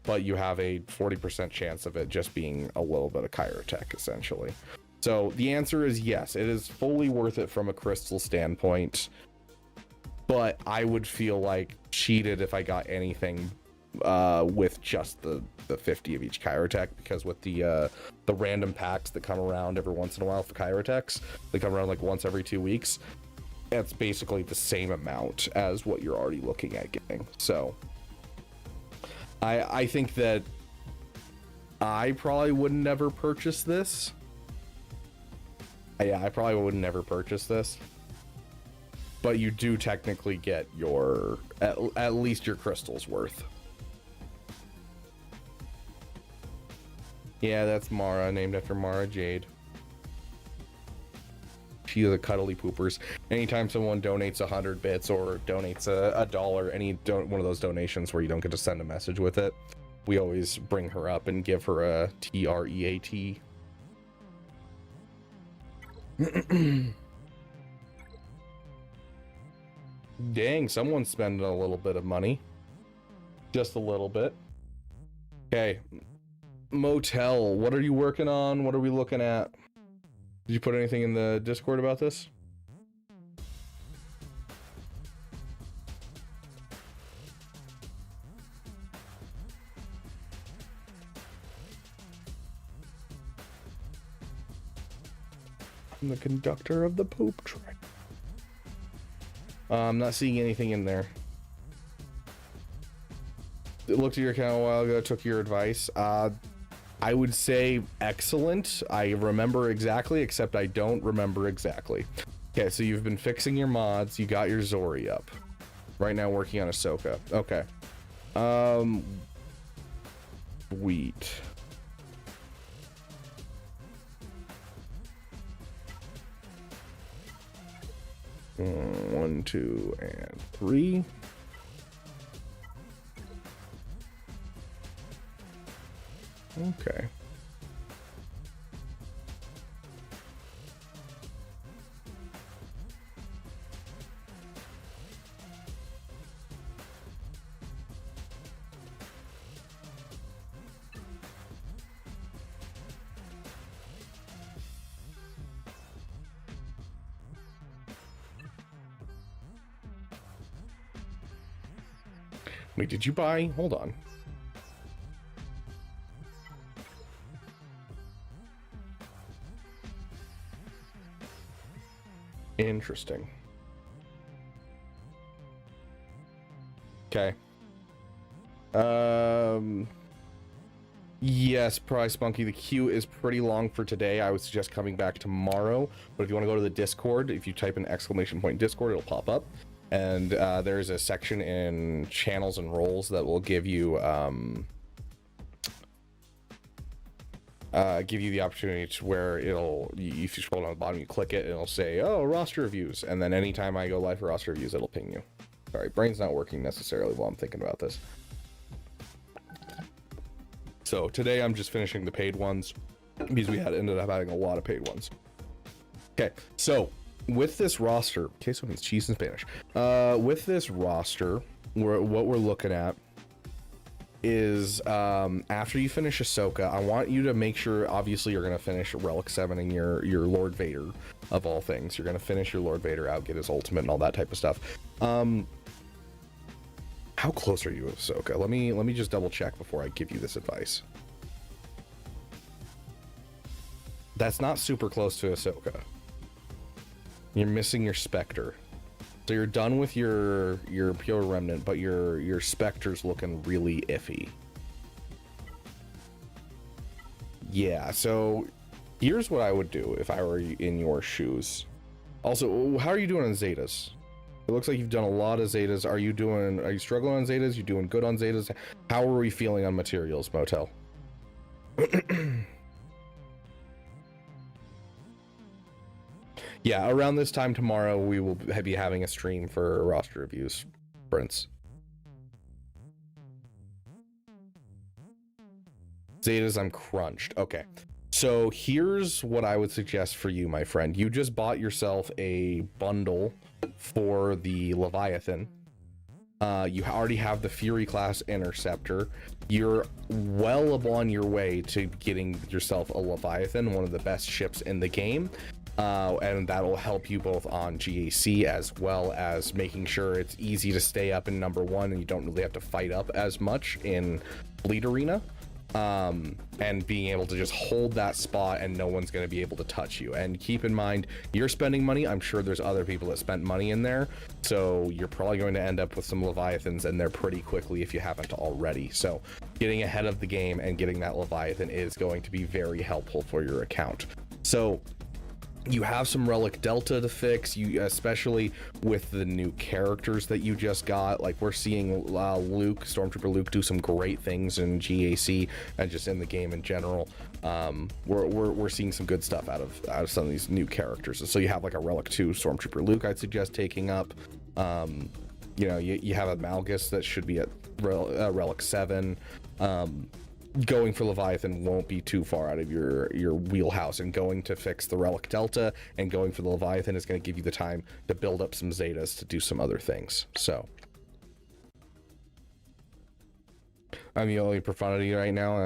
but you have a 40% chance of it just being a little bit of Chirotech, essentially. So the answer is yes, it is fully worth it from a crystal standpoint, but I would feel like cheated if I got anything with just the 50 of each Chirotech, because with the random packs that come around every once in a while for Chirotechs, they come around like once every 2 weeks. It's basically the same amount as what you're already looking at getting. So I think that I probably would never purchase this. Yeah, I probably would never purchase this. But you do technically get your at least your crystals worth. Yeah, that's Mara, named after Mara Jade. She's a cuddly poopers. Anytime someone donates 100 bits or donates a dollar, one of those donations where you don't get to send a message with it, we always bring her up and give her a TREAT. Dang, someone's spending a little bit of money. Just a little bit. Okay. Motel, what are you working on? What are we looking at? Did you put anything in the Discord about this? I'm the conductor of the poop train. I'm not seeing anything in there. Looked at your account a while ago, took your advice. I would say excellent. I remember exactly, except I don't remember exactly. Okay, so you've been fixing your mods. You got your Zori up. Right now working on Ahsoka. Okay. Wheat. One, two, and 3. Okay. Wait, did you buy? Hold on. Interesting. Okay. Yes, Price Monkey, the queue is pretty long for today. I would suggest coming back tomorrow, but if you want to go to the Discord, if you type in !Discord, it'll pop up. And there's a section in channels and roles that will give you the opportunity to where if you scroll down the bottom, you click it, and it'll say, oh, roster reviews. And then anytime I go live for roster reviews, it'll ping you. Sorry, brain's not working necessarily while I'm thinking about this. So today I'm just finishing the paid ones because we ended up having a lot of paid ones. Okay, so with this roster, queso means cheese in Spanish. With this roster, what we're looking at is after you finish Ahsoka, I want you to make sure, obviously you're going to finish Relic 7 and your Lord Vader of all things. You're going to finish your Lord Vader out, get his ultimate and all that type of stuff. How close are you with Ahsoka? Let me just double check before I give you this advice. That's not super close to Ahsoka. You're missing your Spectre. So you're done with your Pure Remnant, but your Spectre's looking really iffy. Yeah, so here's what I would do if I were in your shoes. Also, how are you doing on Zetas? It looks like you've done a lot of Zetas. Are you struggling on Zetas? You doing good on Zetas? How are we feeling on materials, Motel? Yeah, around this time tomorrow, we will be having a stream for roster reviews, Prince. Zetas, I'm crunched. Okay. So here's what I would suggest for you, my friend. You just bought yourself a bundle for the Leviathan. You already have the Fury class Interceptor. You're well on your way to getting yourself a Leviathan, one of the best ships in the game. And that'll help you both on GAC as well as making sure it's easy to stay up in #1 and you don't really have to fight up as much in Bleed Arena. And being able to just hold that spot and no one's going to be able to touch you. And keep in mind, you're spending money. I'm sure there's other people that spent money in there. So you're probably going to end up with some Leviathans in there pretty quickly if you haven't already. So getting ahead of the game and getting that Leviathan is going to be very helpful for your account. So you have some Relic Delta to fix, especially with the new characters that you just got. Like we're seeing Luke, Stormtrooper Luke, do some great things in GAC and just in the game in general. We're seeing some good stuff out of some of these new characters. And so you have like a Relic 2 Stormtrooper Luke, I'd suggest taking up. You know, you have a Malgus that should be at Relic 7. Going for Leviathan won't be too far out of your wheelhouse, and going to fix the Relic Delta and going for the Leviathan is going to give you the time to build up some Zetas to do some other things. So I'm the only profundity right now.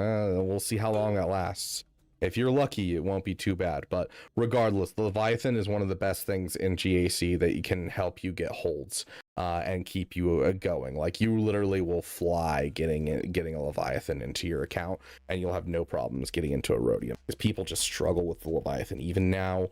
We'll see how long that lasts. If you're lucky, it won't be too bad. But regardless, the Leviathan is one of the best things in GAC that can help you get holds and keep you going. Like you literally will fly getting a Leviathan into your account, and you'll have no problems getting into a Rhodium. Because people just struggle with the Leviathan even now.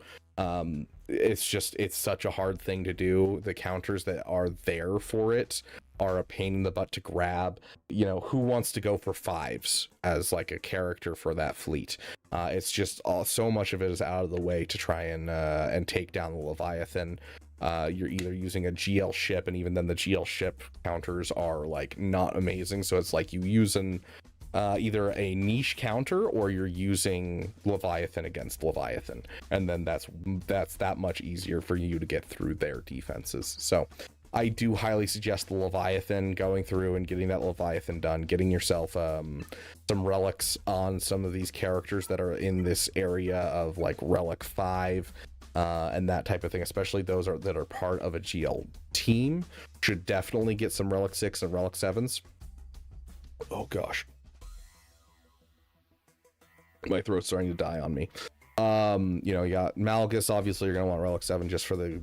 It's such a hard thing to do. The counters that are there for it are a pain in the butt to grab. You know, who wants to go for 5s as like a character for that fleet? It's just so much of it is out of the way to try and take down the Leviathan. You're either using a GL ship, and even then the GL ship counters are like not amazing. So it's like you using either a niche counter or you're using Leviathan against Leviathan, and then that's that much easier for you to get through their defenses. So I do highly suggest the Leviathan, going through and getting that Leviathan done, getting yourself some relics on some of these characters that are in this area of like Relic 5 and that type of thing, especially those that are part of a GL team. Should definitely get some Relic 6 and Relic 7s. Oh gosh. My throat's starting to die on me. You know, you got Malgus, obviously you're gonna want Relic 7 just for the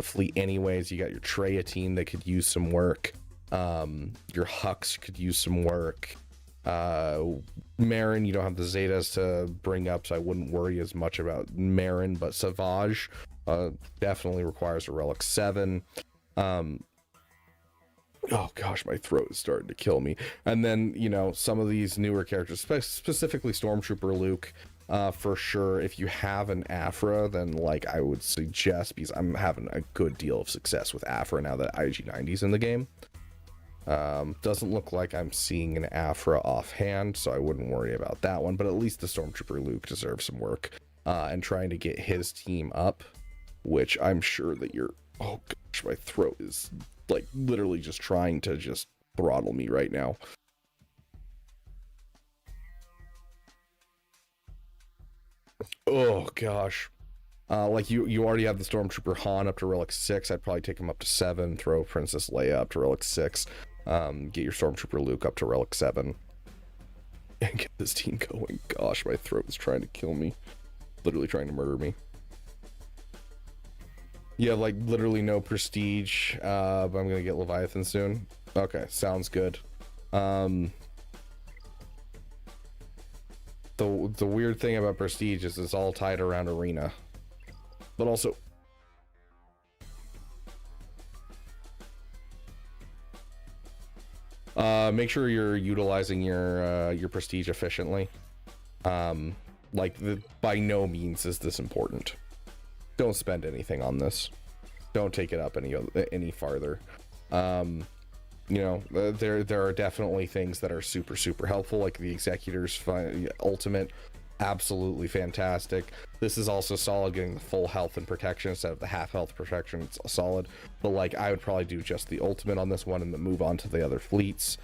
fleet anyways. You got your Treya team that could use some work. Your Hux could use some work. Marin, you don't have the Zetas to bring up, so I wouldn't worry as much about Marin, but Savage definitely requires a Relic 7. Oh gosh, my throat is starting to kill me. And then, you know, some of these newer characters, specifically Stormtrooper Luke, for sure. If you have an Afra, then like I would suggest, because I'm having a good deal of success with Afra now that IG90's in the game. Doesn't look like I'm seeing an Afra offhand, so I wouldn't worry about that one, but at least the Stormtrooper Luke deserves some work, and trying to get his team up, which I'm sure that you're, oh gosh, my throat is like literally just trying to just throttle me right now. Oh gosh. Like you already have the Stormtrooper Han up to Relic 6. I'd probably take him up to 7, throw Princess Leia up to Relic 6, get your Stormtrooper Luke up to Relic 7, and get this team going. Gosh, my throat is trying to kill me. Literally trying to murder me. Yeah, like literally no prestige, but I'm gonna get Leviathan soon. Okay, sounds good. The weird thing about prestige is it's all tied around arena, but also make sure you're utilizing your prestige efficiently. Like by no means is this important. Don't spend anything on this. Don't take it up any farther. You know, there are definitely things that are super helpful, like the Executor's ultimate, absolutely fantastic. This is also solid, getting the full health and protection instead of the half health protection. It's solid, but like I would probably do just the ultimate on this one and then move on to the other fleets.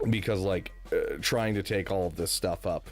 Because like trying to take all of this stuff up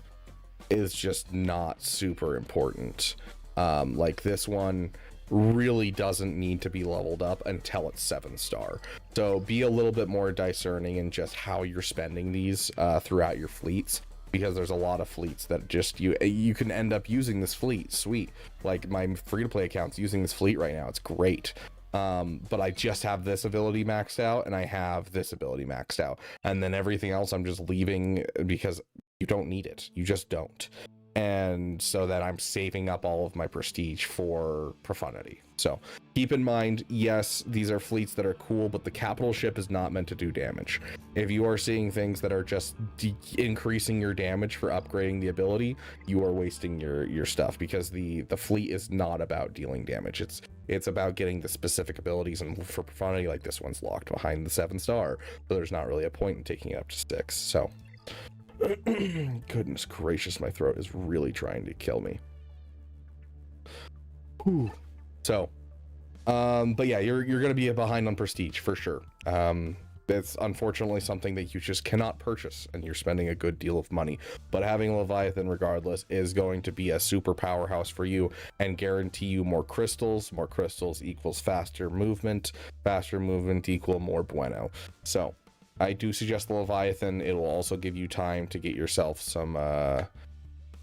is just not super important. Like this one really doesn't need to be leveled up until it's 7-star. So be a little bit more discerning in just how you're spending these throughout your fleets, because there's a lot of fleets that just you can end up using this fleet. Sweet, like my free-to-play account's using this fleet right now. It's great. But I just have this ability maxed out and I have this ability maxed out, and then everything else I'm just leaving because you don't need it. You just don't. And so that I'm saving up all of my prestige for profundity. So keep in mind, yes, these are fleets that are cool, but the capital ship is not meant to do damage. If you are seeing things that are just increasing your damage for upgrading the ability, you are wasting your stuff, because the fleet is not about dealing damage. It's about getting the specific abilities, and for profundity, like this one's locked behind the 7-star, so there's not really a point in taking it up to 6. So goodness gracious, my throat is really trying to kill me. Whew. So but yeah, you're gonna be behind on prestige for sure. It's unfortunately something that you just cannot purchase, and you're spending a good deal of money, but having Leviathan regardless is going to be a super powerhouse for you and guarantee you more crystals equals faster movement equal more bueno. So I do suggest the Leviathan. It will also give you time to get yourself some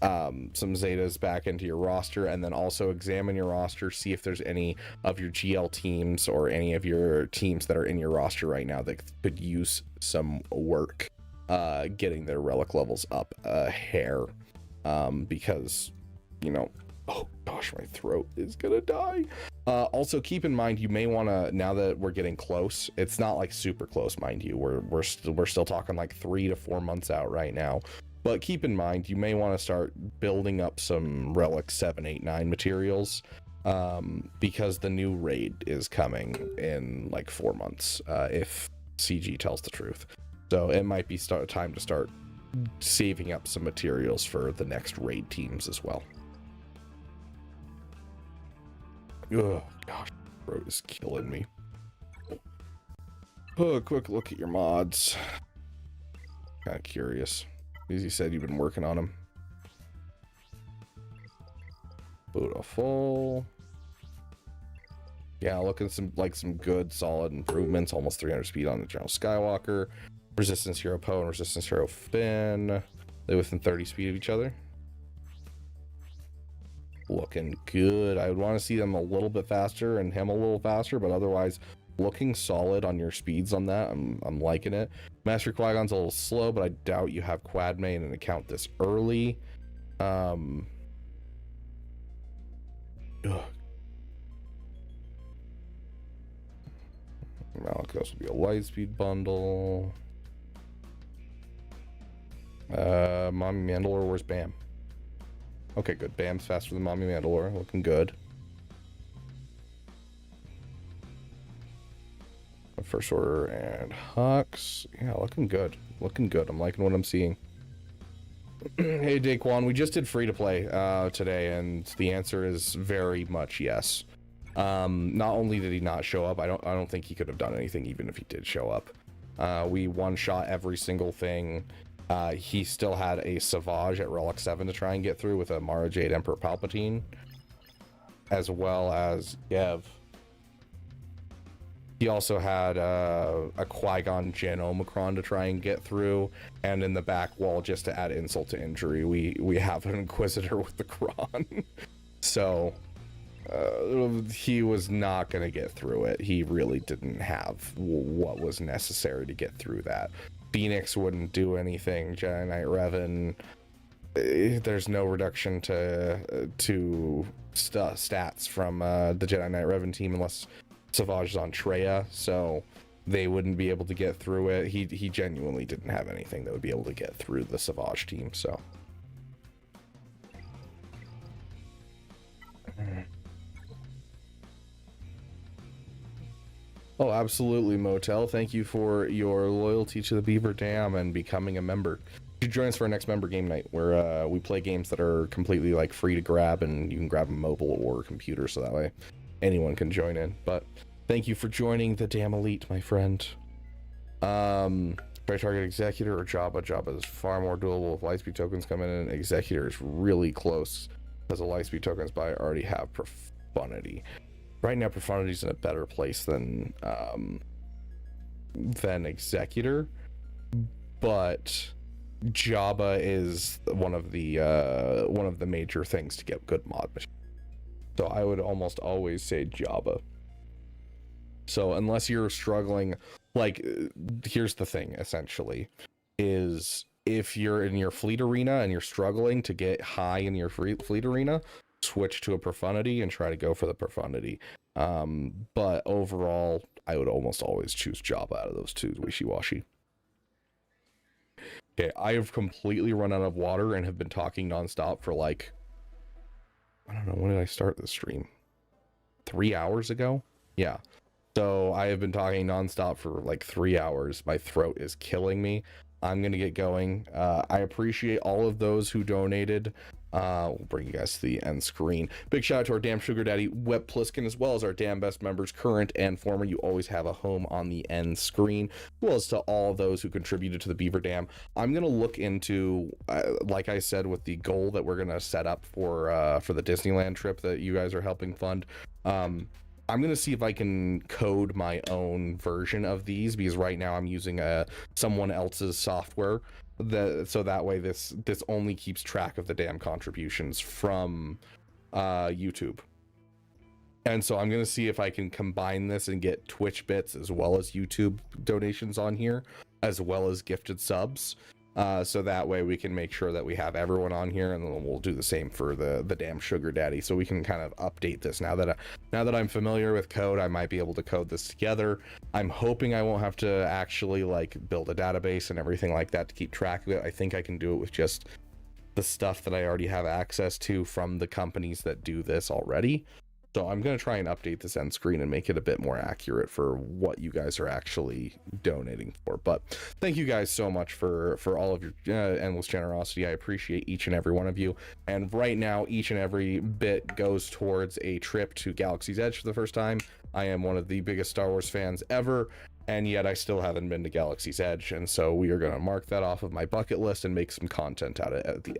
Zetas back into your roster, and then also examine your roster, see if there's any of your GL teams or any of your teams that are in your roster right now that could use some work getting their relic levels up a hair, because, you know, oh gosh, my throat is gonna die. Also keep in mind, you may want to, now that we're getting close, it's not like super close, mind you, we're still talking like 3 to 4 months out right now, but keep in mind you may want to start building up some relic 7, 8, 9 materials, because the new raid is coming in like 4 months, if CG tells the truth. So it might be time to start saving up some materials for the next raid teams as well. Oh gosh. throat is killing me. Oh, quick look at your mods. Kind of curious. As you said, you've been working on them. Buddha full. Yeah, looking some good solid improvements. Almost 300 speed on the General Skywalker. Resistance Hero Poe and Resistance Hero Finn. They're within 30 speed of each other. Looking good. I would want to see them a little bit faster and him a little faster, but otherwise looking solid on your speeds on that. I'm liking it. Master Qui-Gon's a little slow, but I doubt you have Quadme in an account this early. Ugh. Malicos will be a Lightspeed bundle. Mommy Mandalore, where's Bam? Okay, good. Bam's faster than Mommy Mandalore. Looking good. First Order and Hux. Yeah, looking good. Looking good. I'm liking what I'm seeing. Hey, Daquan, we just did free to play today, and the answer is very much yes. Not only did he not show up, I don't think he could have done anything even if he did show up. We one-shot every single thing. He still had a Savage at Relic 7 to try and get through with a Mara Jade Emperor Palpatine, as well as Yev. He also had a Qui-Gon Jinn Omicron to try and get through, and in the back wall, just to add insult to injury, we have an Inquisitor with the Kron. So he was not going to get through it. He really didn't have what was necessary to get through that. Phoenix wouldn't do anything. Jedi Knight Revan, there's no reduction to stats from the Jedi Knight Revan team unless Savage is on Traya, so they wouldn't be able to get through it. He genuinely didn't have anything that would be able to get through the Savage team, so. Oh, absolutely, Motel. Thank you for your loyalty to the Beaver Dam and becoming a member. You should join us for our next member game night, where we play games that are completely like free to grab, and you can grab a mobile or a computer, so that way anyone can join in. But thank you for joining the Damn Elite, my friend. Try target Executor or Jabba. Jabba is far more doable if Lightspeed tokens come in. Executor is really close because the Lightspeed tokens, but I already have Profundity. Right now, Profundity's in a better place than Executor, but Jabba is one of the major things to get good mod machines. So I would almost always say Jabba. So unless you're struggling, like, here's the thing, essentially, is if you're in your fleet arena and you're struggling to get high in your fleet arena, switch to a Profundity and try to go for the Profundity. But overall, I would almost always choose Jabba out of those two, wishy-washy. Okay, I have completely run out of water and have been talking nonstop for like, I don't know, when did I start this stream? 3 hours ago? Yeah. So I have been talking nonstop for like 3 hours. My throat is killing me. I'm going to get going. I appreciate all of those who donated. We'll bring you guys to the end screen. Big shout out to our damn sugar daddy, Wep Pliskin, as well as our damn best members, current and former. You always have a home on the end screen, as well as to all those who contributed to the Beaver Dam. I'm going to look into, like I said, with the goal that we're going to set up for the Disneyland trip that you guys are helping fund. I'm going to see if I can code my own version of these, because right now I'm using someone else's software, so that way this only keeps track of the damn contributions from YouTube. And so I'm going to see if I can combine this and get Twitch bits as well as YouTube donations on here, as well as gifted subs. So that way we can make sure that we have everyone on here, and then we'll do the same for the damn sugar daddy, so we can kind of update this. Now that I'm familiar with code, I might be able to code this together. I'm hoping I won't have to actually like build a database and everything like that to keep track of it. I think I can do it with just the stuff that I already have access to from the companies that do this already. So I'm going to try and update this end screen and make it a bit more accurate for what you guys are actually donating for. But thank you guys so much for all of your endless generosity. I appreciate each and every one of you. And right now, each and every bit goes towards a trip to Galaxy's Edge for the first time. I am one of the biggest Star Wars fans ever, and yet I still haven't been to Galaxy's Edge. And so we are going to mark that off of my bucket list and make some content out of it at the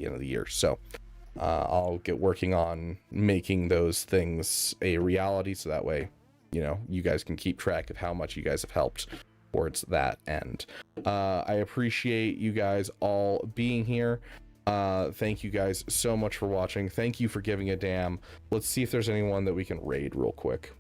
end of the year. So I'll get working on making those things a reality, so that way, you know, you guys can keep track of how much you guys have helped towards that end. I appreciate you guys all being here. Thank you guys so much for watching. Thank you for giving a damn. Let's see if there's anyone that we can raid real quick.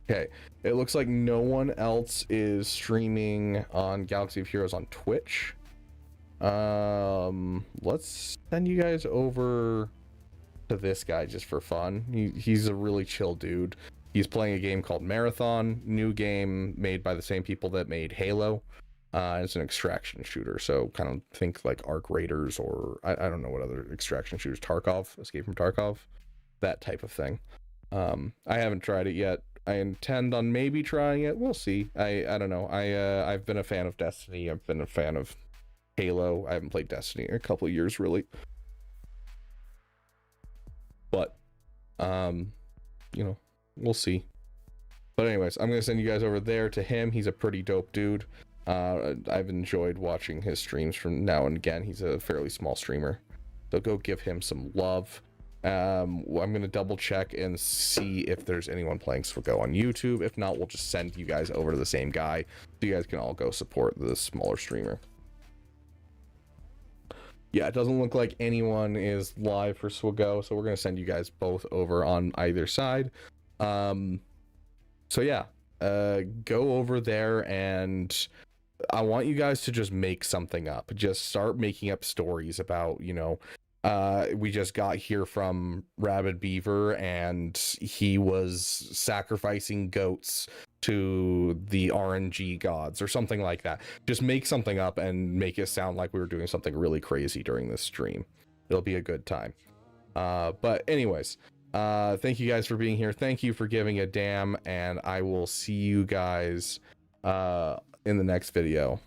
Okay, it looks like no one else is streaming on Galaxy of Heroes on Twitch. Let's send you guys over to this guy just for fun. He's a really chill dude. He's playing a game called Marathon, new game made by the same people that made Halo. It's an extraction shooter, so kind of think like Arc Raiders, or I don't know what other extraction shooters, Tarkov, Escape from Tarkov, that type of thing. I haven't tried it yet. I intend on maybe trying it. We'll see. I don't know. I've been a fan of Destiny. I've been a fan of Halo. I haven't played Destiny in a couple of years, really. But, you know, we'll see. But anyways, I'm gonna send you guys over there to him. He's a pretty dope dude. I've enjoyed watching his streams from now and again. He's a fairly small streamer, so go give him some love. I'm gonna double check and see if there's anyone playing Swago on YouTube. If not, we'll just send you guys over to the same guy, so you guys can all go support the smaller streamer. Yeah, it doesn't look like anyone is live for Swago, so we're gonna send you guys both over on either side. So yeah, go over there, and I want you guys to just make something up. Just start making up stories about, you know, we just got here from Rabid Beaver, and he was sacrificing goats to the RNG gods or something like that. Just make something up and make it sound like we were doing something really crazy during this stream. It'll be a good time. But anyways, thank you guys for being here. Thank you for giving a damn, and I will see you guys in the next video.